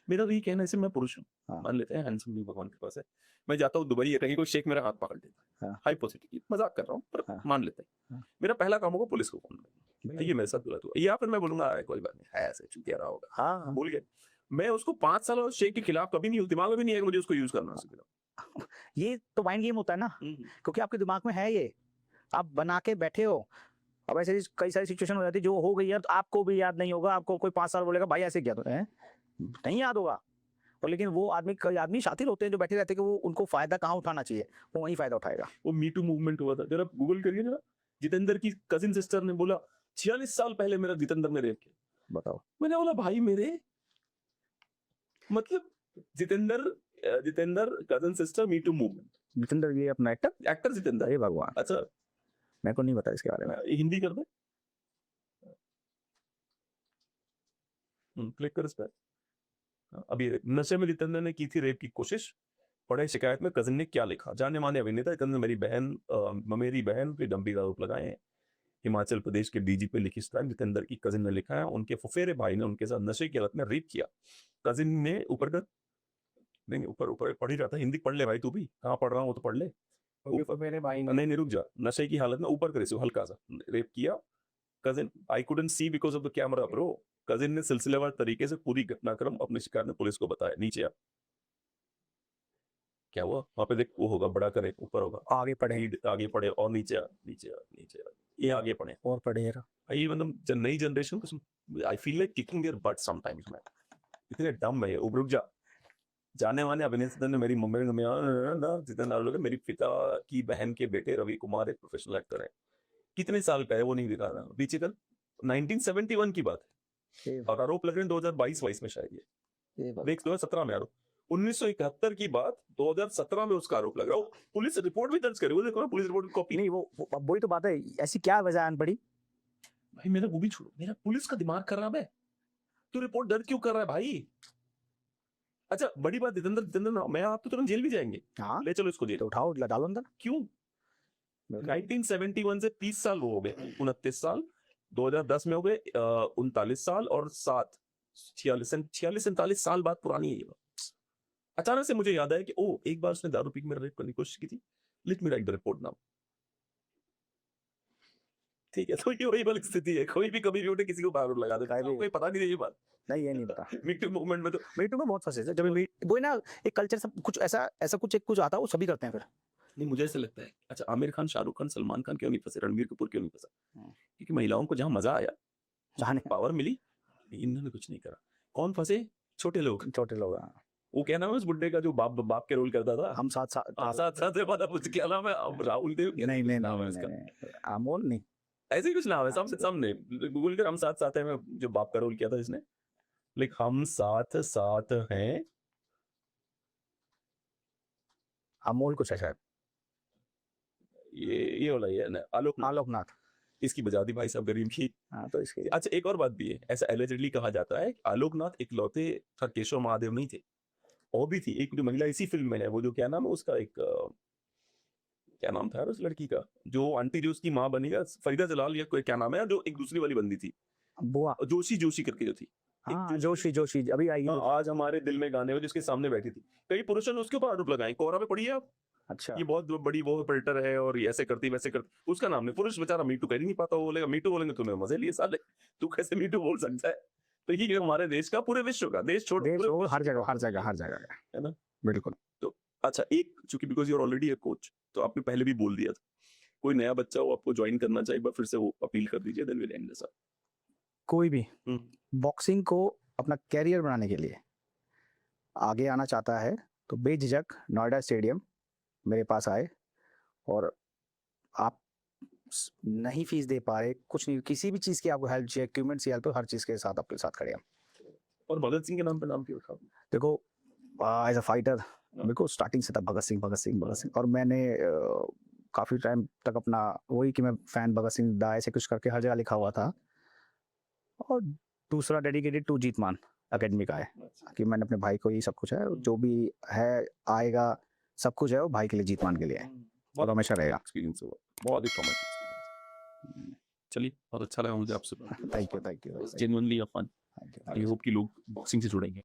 मेरा तो ये कहना है, जैसे मैं पुरुष हूँ, हाँ। मान लेते हैं हैंडसम भी भगवान के पास है, मैं जाता हूँ दुबई या कहीं, कोई शेख मेरा हाथ पकड़ लेता है, हाँ। हाइपोथेटिकली मजाक कर रहा हूँ पर हाँ। मान लेते हैं, हाँ। मेरा पहला काम होगा पुलिस को फोन करना, ये मेरे साथ गलत हुआ, या फिर मैं बोलूंगा "अरे, कोई बात नहीं है, ऐसे चुतिया रहा होगा, हाँ, भूल गए। मैं उसको 5 साल और शेख के खिलाफ कभी नहीं, दिमाग में भी नहीं है कि मुझे उसको यूज करना है। ये तो माइंड गेम होता है ना, क्योंकि आपके दिमाग में है ये, आप बना के बैठे हो। अब ऐसे कई सारी सिचुएशन हो जाती है जो हो गई है, तो आपको भी याद नहीं होगा, आपको कोई 5 साल बोलेगा भाई ऐसे किया तो है, नहीं याद होगा। और लेकिन वो आदमी, कई आदमी शातिर होते हैं जो बैठे रहते हैं कि वो उनको फायदा कहाँ उठाना चाहिए, वो वहीं फायदा उठाएगा। वो मी टू मूवमेंट हुआ था, जरा गूगल करिए जरा, जितेंद्र की कजिन सिस्टर ने बोला 46 साल पहले मेरा जितेंद्र ने रेप किया। बताओ, मैंने बोला भाई मेरे, मतलब Jitendra cousin sister me too movement, Jitendra ये अपना एक्टर जितेंद्र। अरे भगवान, अच्छा मेरे को नहीं पता इसके बारे में। हिंदी कर दे, क्लिक कर इस पर। अभी नशे में जितेंद्र ने की थी रेप की कोशिश, पढ़े शिकायत में कजिन ने क्या लिखा। जाने माने अभिनेता कजिन मेरी बहन पे गंभीर आरोप लगाए हैं। हिमाचल प्रदेश के डीजी पे लिखी स्टाइल जितेंद्र की कजिन ने लिखा है, उनके फुफेरे भाई ने उनके साथ नशे की हालत में रेप किया। कजिन ने ऊपर पढ़ ही रहा था, हिंदी पढ़ ले भाई, तू भी कहाँ पढ़ रहा हूँ तो पढ़ ले। मेरे भाई नहीं रुक जा, नशे की हालत में ऊपर करे से हल्का सा रेप किया। Cousin I couldn't see because of the camera bro. Cousin ने सिलसिलेवार तरीके से पूरी घटनाक्रम अपने शिकार ने पुलिस को बताया। नीचे आ, क्या हुआ वहां पे देख, वो होगा बड़ा करे, ऊपर होगा, आगे पढ़े आगे पढ़े और नीचे आ, नीचे आ, नीचे आ, ये आगे पढ़े और पढ़े यार। भाई, मतलब नई जनरेशन को I feel like kicking there but sometimes. मैं इतने डम है ये। रुक जा, जाने माने अभिनेता ने मेरी मम्मी जितेंद्र मेरी पिता की बहन के बेटे रवि कुमार एक प्रोफेशनल एक्टर है। कितने साल का है वो नहीं दिखा रहा, पीछे कल 1971 की बात है और आरोप लग रहे हैं 2022 में शायद ये देख 2017 में आरोप, 1971 की बात 2017 में उसका आरोप लग रहा है। पुलिस रिपोर्ट भी दर्ज करे, वो देखो ना पुलिस रिपोर्ट की कॉपी। नहीं वही तो बात है, ऐसी क्या वजह आन पड़ी? भाई मेरा वो भी छोड़ो, मेरा पुलिस का दिमाग खराब है, तू रिपोर्ट दर्ज क्यों कर रहा है भाई? अच्छा बड़ी बात, जितेंद्र मैं आप तो तुरंत जेल भी जाएंगे। हाँ ले चलो इसको जेल, तो उठाओ डालो अंदर। क्यों? 1971 से 30 साल वो हो गए, 29 साल, 2010 में हो गए 39 साल और 46 साल बाद पुरानी है ये बात। अचानक से मुझे याद आया कि ओ एक बार उसने दारू पी के मेरा रेप करने की कोशिश की थी, let me right the report now. ठीक है, तो ये वही वाली स्थिति है, कोई भी कभी भी उठे किसी को आरोप लगा देता है, कोई पता नहीं है ये बात। नहीं ये नहीं पता। मी टू मूवमेंट में तो मीटू में बहुत फंसे थे, जब वो ना एक कल्चर सब कुछ ऐसा कुछ आता है, वो सभी करते हैं फिर। नहीं, मुझे ऐसा लगता है, अच्छा आमिर खान, शाहरुख खान, सलमान खान क्यों नहीं फंसे, रणबीर कपूर क्यों नहीं फंसा? क्योंकि महिलाओं को जहां मजा आया, जाने पावर मिली, इन्होंने कुछ नहीं करा। कौन फंसे? छोटे लोग। छोटे लोग। हाँ। वो क्या नाम है उस बुड्ढे का जो बाप के रोल करता था? हम साथ साथ है, पता कुछ क्या नाम है, राहुल देव क्या नहीं नाम है उसका? अमोल नहीं, ऐसे ही कुछ नाम है, सामने गूगल कर, हम साथ है में जो बाप का रोल किया था इसने, लाइक हम साथ हैं, अमोल कुछ है शायद, ये वाला ये है आलोकनाथ। इसकी बजा दी भाई साहब गरीब की। हाँ तो इसके अच्छा एक और बात भी है, ऐसा एलिजिडली कहा जाता है कि आलोकनाथ इकलौते केशव महादेव नहीं थे, और भी थी एक जो महिला इसी फिल्म में है, वो जो क्या नाम है उसका, एक क्या नाम था यार उस लड़की का, जो आंटी जो उसकी माँ बनी है, फरीदा जलाल या कोई क्या नाम है, जो एक दूसरी वाली बंदी थी, बुआ जोशी करके जो थी। हाँ, जोशी अभी आई है। आज हमारे दिल में गाने, जिसके सामने बैठी थी, कई पुरुषों ने उसके ऊपर आरोप लगाए, कोहरा पे पड़ी है आप, अच्छा ये बहुत बड़ी वो फिल्टर है और ये ऐसे करती वैसे करती, उसका नाम नहीं, पुरुष बेचारा मीटू कर ही नहीं पाता, वो बोलेगा मीटू बोलेंगे तूने मजे लिए साले, तू कैसे मीटू बोल सकता है? तो ये हमारे देश का, पूरे विश्व का, देश छोड़ हर जगह है ना, बिल्कुल। तो अच्छा एक, चूंकि because you are already a coach, तो आपने पहले भी बोल दिया था, कोई नया बच्चा हो आपको ज्वाइन करना चाहिए, एक बार फिर से वो अपील कर दीजिए, देन विल एंड दिस। कोई भी बॉक्सिंग को अपना कैरियर बनाने के लिए आगे आना चाहता है तो बेझिझक नोएडा स्टेडियम मेरे पास आए, और आप नहीं फीस दे पा रहे, कुछ नहीं, किसी भी चीज़ की आपको हेल्प चाहिए, इक्विपमेंट की हेल्प, हर चीज़ के साथ आपके साथ खड़े हैं। और भगत सिंह के नाम पे नाम क्यों रखा? देखो एज अ फाइटर मेरे को स्टार्टिंग से था भगत सिंह, और मैंने काफ़ी टाइम तक अपना वही कि मैं फैन भगत सिंह दा ऐसे कुछ करके हर जगह लिखा हुआ था। और दूसरा डेडिकेटेड टू जीतमान अकेडमी का है कि मैंने अपने भाई को, ये सब कुछ है, जो भी है आएगा, सब कुछ है वो भाई के लिए, जीतमान के लिए है। और हमेशा रहेगा। एक्सपीरियंस हुआ, बहुत ही ट्रॉमेटिक एक्सपीरियंस। चलिए, बहुत अच्छा लगा मुझे आपसे बात करके। Thank you, thank you, genuinely fun. Thank I you. Hope कि लोग बॉक्सिंग से जुड़ेंगे।